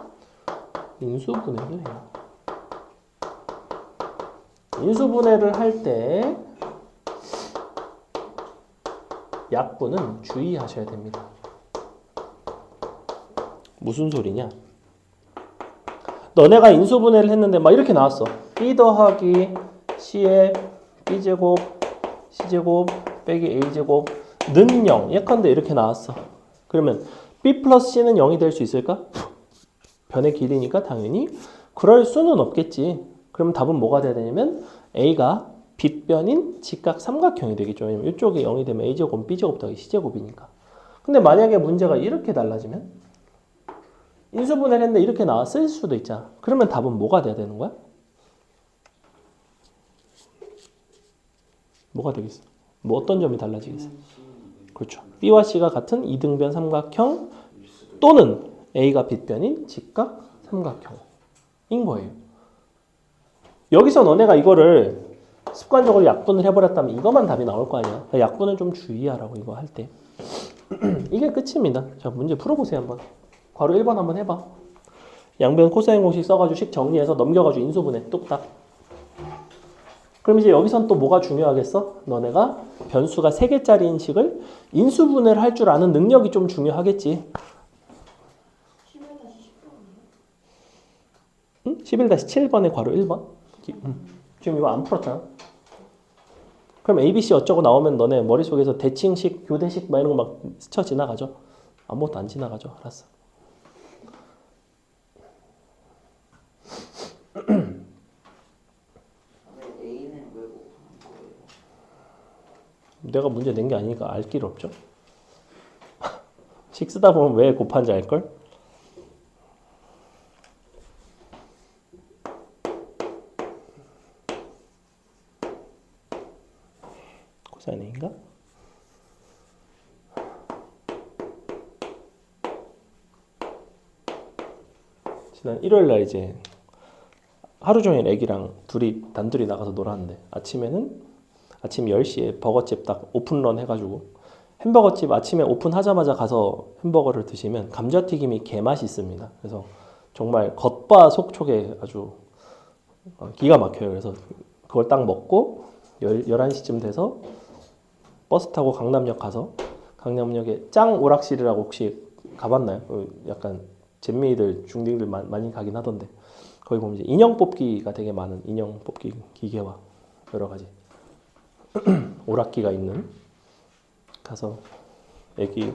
인수분해를 해요. 인수분해를 할 때 약분은 주의하셔야 됩니다. 무슨 소리냐? 너네가 인수분해를 했는데 막 이렇게 나왔어. B 더하기 C의 B제곱 C제곱 빼기 A제곱 는 0 예컨대 이렇게 나왔어. 그러면 B 플러스 C는 0이 될 수 있을까? 변의 길이니까 당연히 그럴 수는 없겠지. 그럼 답은 뭐가 돼야 되냐면 A가 빗변인 직각 삼각형이 되겠죠. 왜냐면 이쪽이 0이 되면 A제곱, B제곱 더하기 C제곱이니까. 근데 만약에 문제가 이렇게 달라지면 인수분해를 했는데 이렇게 나왔을 수도 있잖아. 그러면 답은 뭐가 돼야 되는 거야? 뭐가 되겠어? 뭐 어떤 점이 달라지겠어? 그렇죠. B와 C가 같은 이등변 삼각형 또는 A가 빗변인 직각 삼각형인 거예요. 여기서 너네가 이거를 습관적으로 약분을 해버렸다면 이것만 답이 나올 거 아니야. 약분을 좀 주의하라고 이거 할 때. 이게 끝입니다. 자, 문제 풀어보세요 한번. 괄호 1번 한번 해봐. 양변 코사인 공식 써가지고 식 정리해서 넘겨가지고 인수분해 뚝딱. 그럼 이제 여기선 또 뭐가 중요하겠어? 너네가 변수가 3개짜리인 식을 인수분해를 할 줄 아는 능력이 좀 중요하겠지. 11-7번의 괄호 1번. 지금 이거 안 풀었잖아. 그럼 ABC 어쩌고 나오면 너네 머릿속에서 대칭식, 교대식 막 이런 거 막 스쳐 지나가죠. 아무것도 안 지나가죠. 알았어. A는 왜 곱하는 거예요? 내가 문제 낸 게 아니니까 알 길 없죠. 식 쓰다 보면 왜 곱한지 알걸? 코사인인가? 지난 일요일날 이제 하루 종일 애기랑 둘이 단둘이 나가서 놀았는데 아침 10시에 버거집 딱 오픈런 해가지고 햄버거집 아침에 오픈하자마자 가서 햄버거를 드시면 감자튀김이 개맛있습니다. 그래서 정말 겉바 속촉에 아주 기가 막혀요. 그래서 그걸 딱 먹고 11시쯤 돼서 버스 타고 강남역 가서 강남역에 짱 오락실이라고 혹시 가봤나요? 약간 잼미이들 중딩들 많이 가긴 하던데 거기 보면 이제 인형 뽑기가 되게 많은 인형 뽑기 기계와 여러 가지 오락기가 있는 가서 애기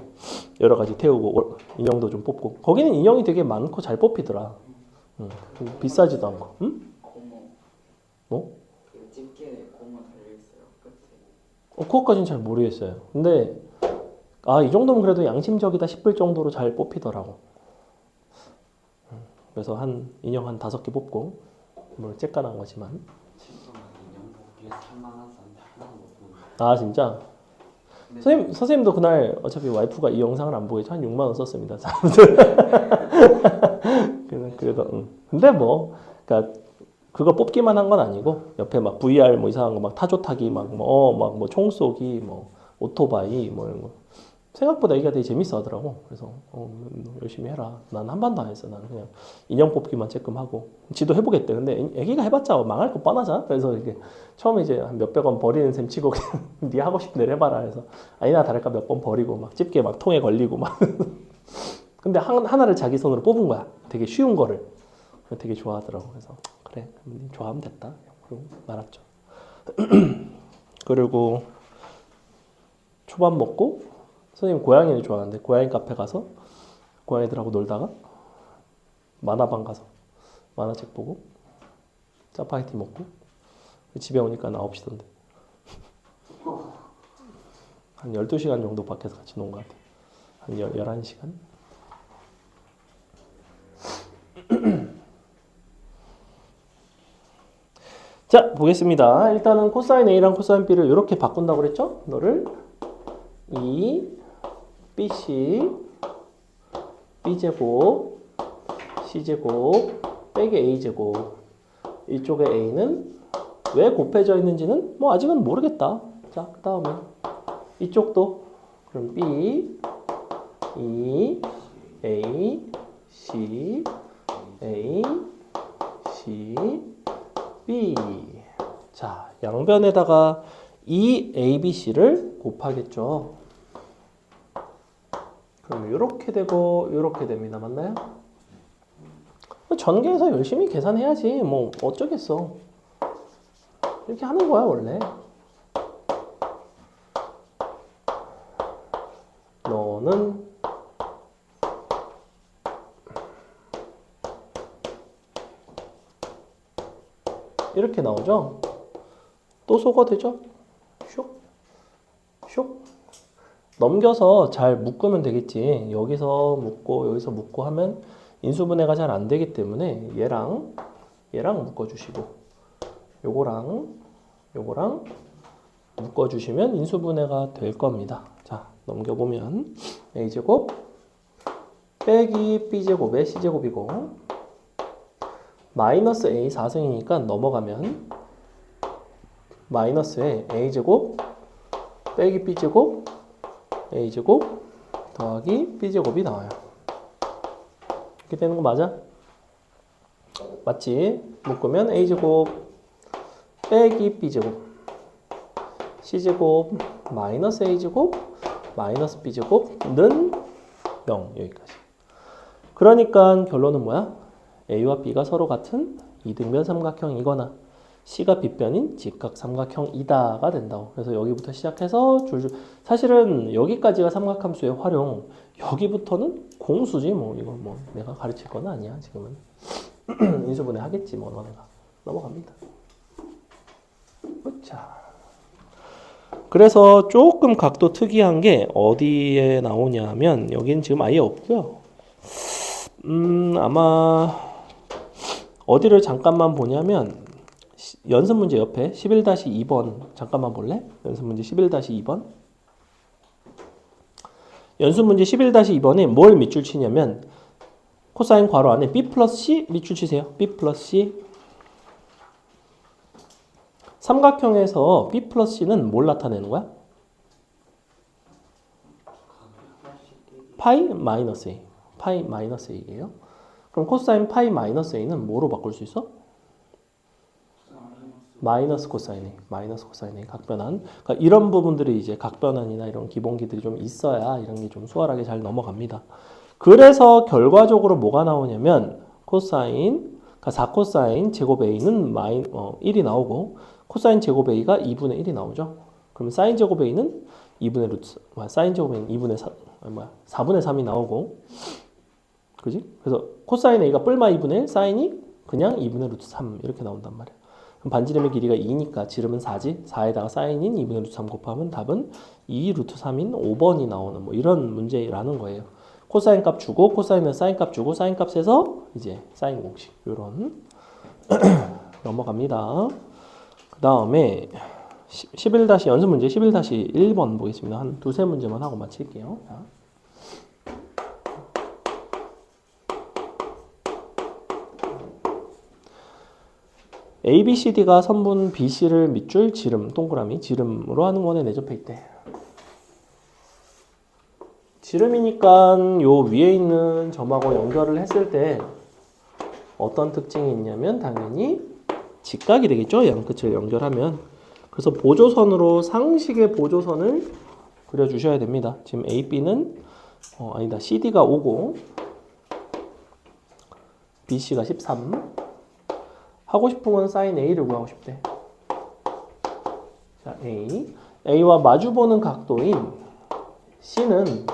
여러 가지 태우고 인형도 좀 뽑고 거기는 인형이 되게 많고 잘 뽑히더라. 비싸지도 않고. 응? 고무 뭐? 그 집게에 고무 달려있어요 끝에. 그거까지는 잘 모르겠어요. 근데 이 정도면 그래도 양심적이다 싶을 정도로 잘 뽑히더라고. 그래서 인형 한 5개 뽑고 뭐 쬐깐한 거지만. 친구랑 인형 뽑기에 3만 원 썼는데 하나도 못 보는 아 진짜? 선생님도 그날 어차피 와이프가 이 영상을 안 보겠죠? 한 6만 원 썼습니다. 그래도 근데 뭐 그러니까 그거 뽑기만 한 건 아니고 옆에 막 VR 뭐 이상한 거 막 타조 타기 막 뭐 총 쏘기 뭐 오토바이 뭐 이런 거 생각보다 애기가 되게 재밌어 하더라고. 그래서 열심히 해라. 난 한 번도 안 했어. 나는 그냥 인형 뽑기만 쬐끔 하고 지도 해보겠대. 근데 애기가 해봤자 망할 거 뻔하잖아. 그래서 이게 처음에 이제 한 몇백 원 버리는 셈 치고 그냥 네 하고 싶은 대로 해봐라 해서 아니나 다를까 몇 번 버리고 막 집게 막 통에 걸리고 막 근데 하나를 자기 손으로 뽑은 거야. 되게 쉬운 거를. 되게 좋아하더라고. 그래서 그래 좋아하면 됐다. 그리고 말았죠. 그리고 초밥 먹고 선생님 고양이를 좋아하는데 고양이 카페 가서 고양이들하고 놀다가 만화방 가서 만화책 보고 짜파게티 먹고 집에 오니까 9시던데 한 12시간 정도 밖에서 같이 논 것 같아. 한 11시간? 자 보겠습니다. 일단은 코사인 A랑 코사인 B를 이렇게 바꾼다고 그랬죠? 너를 BC B제곱 C제곱 빼기 A제곱 이쪽에 A는 왜 곱해져 있는지는 뭐 아직은 모르겠다. 자 그 다음에 이쪽도 그럼 B E A C A C B 자 양변에다가 이 ABC를 곱하겠죠. 그럼 이렇게 되고 이렇게 됩니다. 맞나요? 전개해서 열심히 계산해야지. 뭐 어쩌겠어. 이렇게 하는 거야 원래. 너는 이렇게 나오죠? 또 소거 되죠? 슉, 슉. 넘겨서 잘 묶으면 되겠지. 여기서 묶고 여기서 묶고 하면 인수분해가 잘 안 되기 때문에 얘랑 묶어주시고 요거랑 묶어주시면 인수분해가 될 겁니다. 자 넘겨보면 A제곱 빼기 B제곱에 C제곱이고 마이너스 A 4승이니까 넘어가면 마이너스에 A제곱 빼기 B제곱 A제곱 더하기 B제곱이 나와요. 이렇게 되는 거 맞아? 맞지? 묶으면 A제곱 빼기 B제곱 C제곱 마이너스 A제곱 마이너스 B제곱는 0 여기까지. 그러니까 결론은 뭐야? A와 B가 서로 같은 이등변 삼각형이거나 C가 빗변인 직각삼각형이다가 된다고. 그래서 여기부터 시작해서 줄줄 사실은 여기까지가 삼각함수의 활용. 여기부터는 공수지 뭐 이거 뭐 내가 가르칠 건 아니야 지금은. 인수분해 하겠지 뭐 너네가. 넘어갑니다. 자. 그래서 조금 각도 특이한 게 어디에 나오냐면 여기는 지금 아예 없고요. 아마 어디를 잠깐만 보냐면 연습 문제 옆에 11-2번 잠깐만 볼래? 연습 문제 11-2번. 연습 문제 11-2번에 뭘 밑줄 치냐면 코사인 괄호 안에 B 플러스 C 밑줄 치세요. B 플러스 C. 삼각형에서 B 플러스 C는 뭘 나타내는 거야? 파이 마이너스 A. 파이 마이너스 A예요. 그럼 코사인 파이 마이너스 A는 뭐로 바꿀 수 있어? 마이너스 코사인 A. 마이너스 코사인 A 각변환. 그러니까 이런 부분들이 이제 각변환이나 이런 기본기들이 좀 있어야 이런 게 좀 수월하게 잘 넘어갑니다. 그래서 결과적으로 뭐가 나오냐면 코사인 그러니까 4코사인 제곱 A는 1이 나오고 코사인 제곱 A가 2분의 1이 나오죠. 그러면 사인 제곱 A는 2분의 루트 사인 제곱 A는 4분의 3이 나오고 그지? 그래서 코사인 A가 뿔마 2분의 1, 사인이 그냥 2분의 루트 3 이렇게 나온단 말이야. 그럼 반지름의 길이가 2니까 지름은 4지. 4에다가 사인인 2분의 루트 3 곱하면 답은 2 루트 3인 5번이 나오는 뭐 이런 문제라는 거예요. 코사인 값 주고 코사인은 사인 값 주고 사인 값에서 이제 사인 공식 요런 넘어갑니다. 그 다음에 11 연습 문제 11-1번 보겠습니다. 한 두세 문제만 하고 마칠게요. 자. A, B, C, D가 선분 B, C를 밑줄 지름, 동그라미 지름으로 하는 원에 내접해 있대. 지름이니까 요 위에 있는 점하고 연결을 했을 때 어떤 특징이 있냐면 당연히 직각이 되겠죠. 양끝을 연결하면. 그래서 보조선으로 상식의 보조선을 그려주셔야 됩니다. 지금 A, B는 CD가 5고 BC가 13 하고 싶은 건 사인 A를 구하고 싶대. 자, A와 마주보는 각도인 C는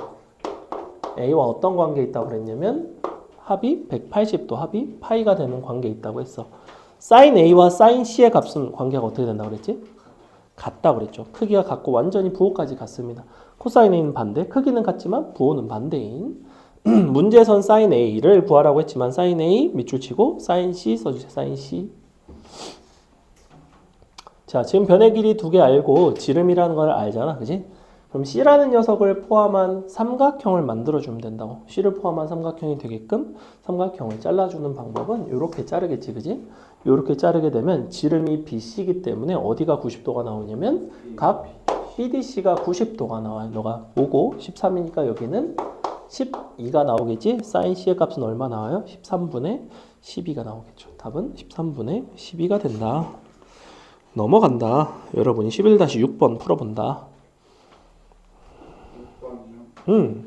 A와 어떤 관계에 있다고 그랬냐면 합이 180도, 합이 파이가 되는 관계에 있다고 했어. 사인 A와 사인 C의 값은 관계가 어떻게 된다고 그랬지? 같다고 그랬죠. 크기가 같고 완전히 부호까지 같습니다. 코사인 A는 반대, 크기는 같지만 부호는 반대인 문제선 사인 A를 구하라고 했지만 사인 A 밑줄 치고 사인 C 써주세요. 사인 C. 자, 지금 변의 길이 두 개 알고 지름이라는 걸 알잖아. 그지? 그럼 C라는 녀석을 포함한 삼각형을 만들어주면 된다고. C를 포함한 삼각형이 되게끔 삼각형을 잘라주는 방법은 이렇게 자르겠지. 그지? 이렇게 자르게 되면 지름이 BC이기 때문에 어디가 90도가 나오냐면 각 BDC가 90도가 나와요. 너가 5고 13이니까 여기는 12가 나오겠지? 사인 C의 값은 얼마 나와요? 13분의 12가 나오겠죠. 답은 13분의 12가 된다. 넘어간다. 여러분이 11-6번 풀어본다. 6번이요?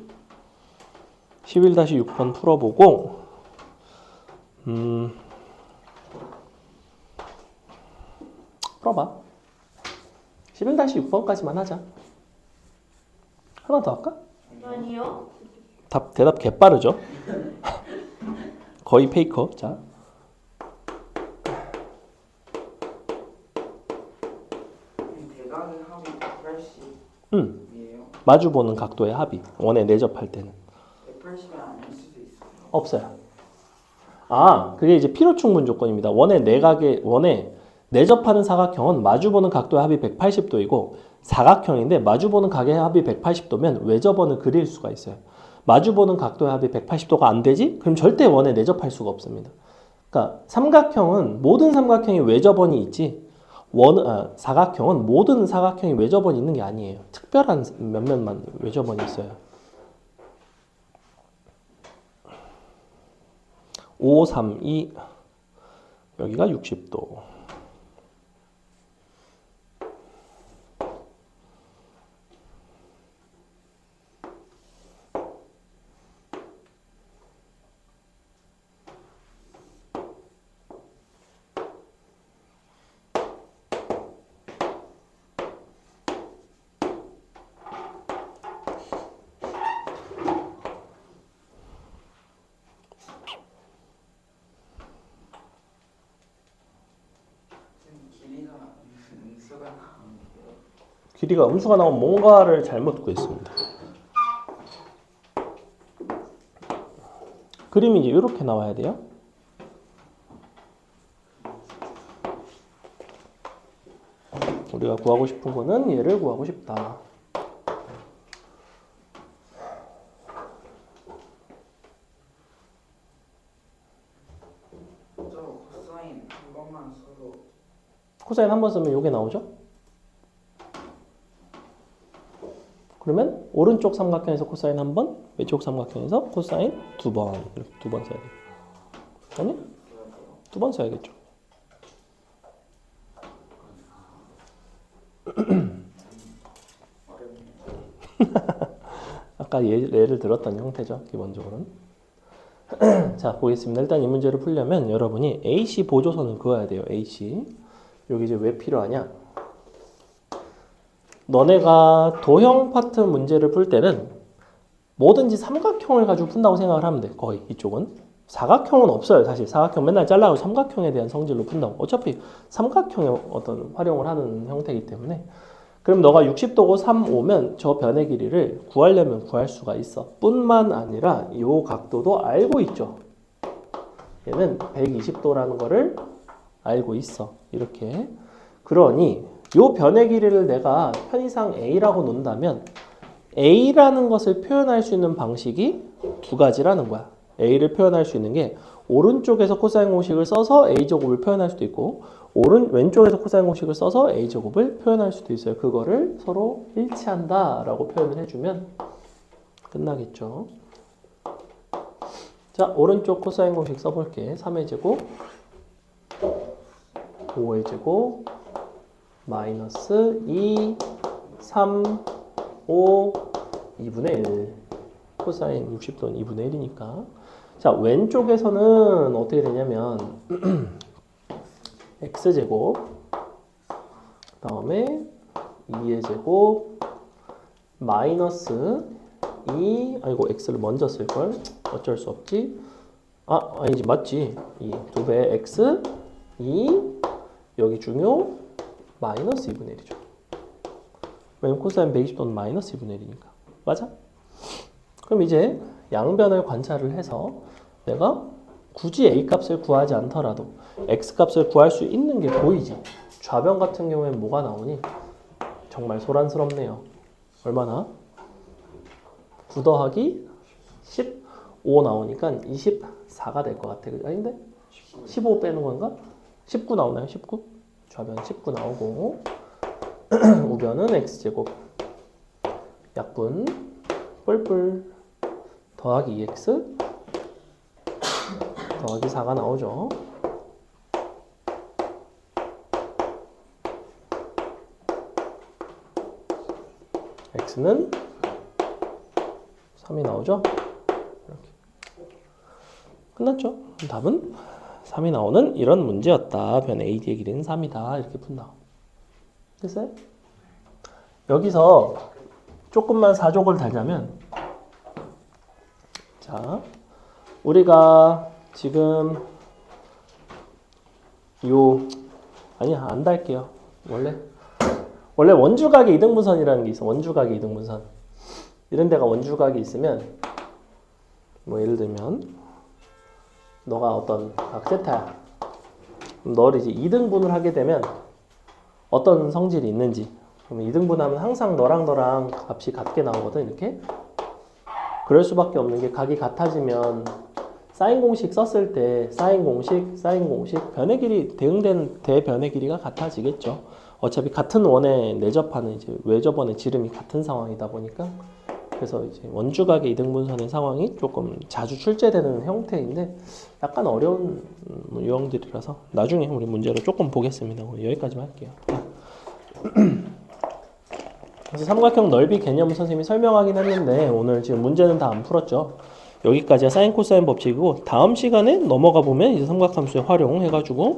11-6번 풀어보고 풀어봐. 11-6번까지만 하자. 하나 더 할까? 아니요. 대답 개빠르죠? 거의 페이커. 자, 대각의 합이 180이에요. 마주보는 각도의 합이 원에 내접할 때는 180이 아닐 수도 있어요. 없어요. 그게 이제 필요충분 조건입니다. 원에 내접하는 사각형은 마주보는 각도의 합이 180도이고 사각형인데 마주보는 각의 합이 180도면 외접원을 그릴 수가 있어요. 마주보는 각도의 합이 180도가 안 되지? 그럼 절대 원에 내접할 수가 없습니다. 그러니까 삼각형은 모든 삼각형이 외접원이 있지 사각형은 모든 사각형이 외접원이 있는 게 아니에요. 특별한 몇몇만 외접원이 있어요. 5, 3, 2 여기가 60도. 길이가 음수가 나오면 뭔가를 잘못 듣고 있습니다. 그림이 이제 이렇게 나와야 돼요. 우리가 구하고 싶은 거는 얘를 구하고 싶다. 코사인 한 번만 써도 코사인 한 번 쓰면 이게 나오죠? 그러면 오른쪽 삼각형에서 코사인 한 번, 왼쪽 삼각형에서 코사인 두 번. 이렇게 두 번 써야 돼. 아니? 두 번 써야겠죠. 아까 예를 들었던 형태죠. 기본적으로는. 자, 보겠습니다. 일단 이 문제를 풀려면 여러분이 AC 보조선을 그어야 돼요. AC. 여기 이제 왜 필요하냐? 너네가 도형 파트 문제를 풀 때는 뭐든지 삼각형을 가지고 푼다고 생각을 하면 돼. 거의 이쪽은. 사각형은 없어요. 사실 사각형 맨날 잘라고 삼각형에 대한 성질로 푼다고. 어차피 삼각형의 어떤 활용을 하는 형태이기 때문에. 그럼 너가 60도고 3, 5면 저 변의 길이를 구하려면 구할 수가 있어. 뿐만 아니라 이 각도도 알고 있죠. 얘는 120도라는 거를 알고 있어. 이렇게. 그러니 이 변의 길이를 내가 편의상 A라고 놓는다면 A라는 것을 표현할 수 있는 방식이 두 가지라는 거야. A를 표현할 수 있는 게 오른쪽에서 코사인 공식을 써서 A제곱을 표현할 수도 있고 왼쪽에서 코사인 공식을 써서 A제곱을 표현할 수도 있어요. 그거를 서로 일치한다 라고 표현을 해주면 끝나겠죠. 자, 오른쪽 코사인 공식 써볼게. 3의 제곱 5의 제곱 마이너스 2 3 5 2분의 1 코사인 60도는 2분의 1이니까 자 왼쪽에서는 어떻게 되냐면 x제곱 그 다음에 2의 제곱 마이너스 2 아이고 x를 먼저 쓸걸 어쩔 수 없지 아니지 맞지 2 2배 x 2 여기 중요 마이너스 2분의 1이죠 왜냐면 코사인 120도는 마이너스 2분의 1이니까 맞아? 그럼 이제 양변을 관찰을 해서 내가 굳이 a 값을 구하지 않더라도 x 값을 구할 수 있는 게 보이지. 좌변 같은 경우에는 뭐가 나오니? 정말 소란스럽네요. 얼마나? 9 더하기 15 나오니까 24가 될 것 같아. 아닌데? 15 빼는 건가? 19 나오나요? 19? 좌변 19 나오고 우변은 x제곱 약분 뿔뿔 더하기 2x 더하기 4가 나오죠. x는 3이 나오죠. 이렇게 끝났죠. 답은 3이 나오는 이런 문제였다. 변 AD의 길이는 3이다. 이렇게 푼다. 됐어요? 여기서 조금만 사족을 달자면 자 우리가 지금 아니야 안 달게요. 원래 원주각의 이등분선이라는 게 있어. 원주각의 이등분선 이런 데가 원주각이 있으면 뭐 예를 들면 너가 어떤 각 세타야. 너를 이제 2등분을 하게 되면 어떤 성질이 있는지 그러면 2등분하면 항상 너랑 값이 같게 나오거든. 이렇게 그럴 수밖에 없는 게 각이 같아지면 사인 공식 썼을 때 사인 공식 변의 길이 대응되는 대변의 길이가 같아지겠죠. 어차피 같은 원에 내접하는 이제 외접원의 지름이 같은 상황이다 보니까 그래서 이제 원주각의 이등분선의 상황이 조금 자주 출제되는 형태인데 약간 어려운 유형들이라서 나중에 우리 문제로 조금 보겠습니다. 여기까지만 할게요. 그래서 삼각형 넓이 개념을 선생님이 설명하긴 했는데 오늘 지금 문제는 다 안 풀었죠. 여기까지가 사인 코사인 법칙이고 다음 시간에 넘어가 보면 이제 삼각함수의 활용해가지고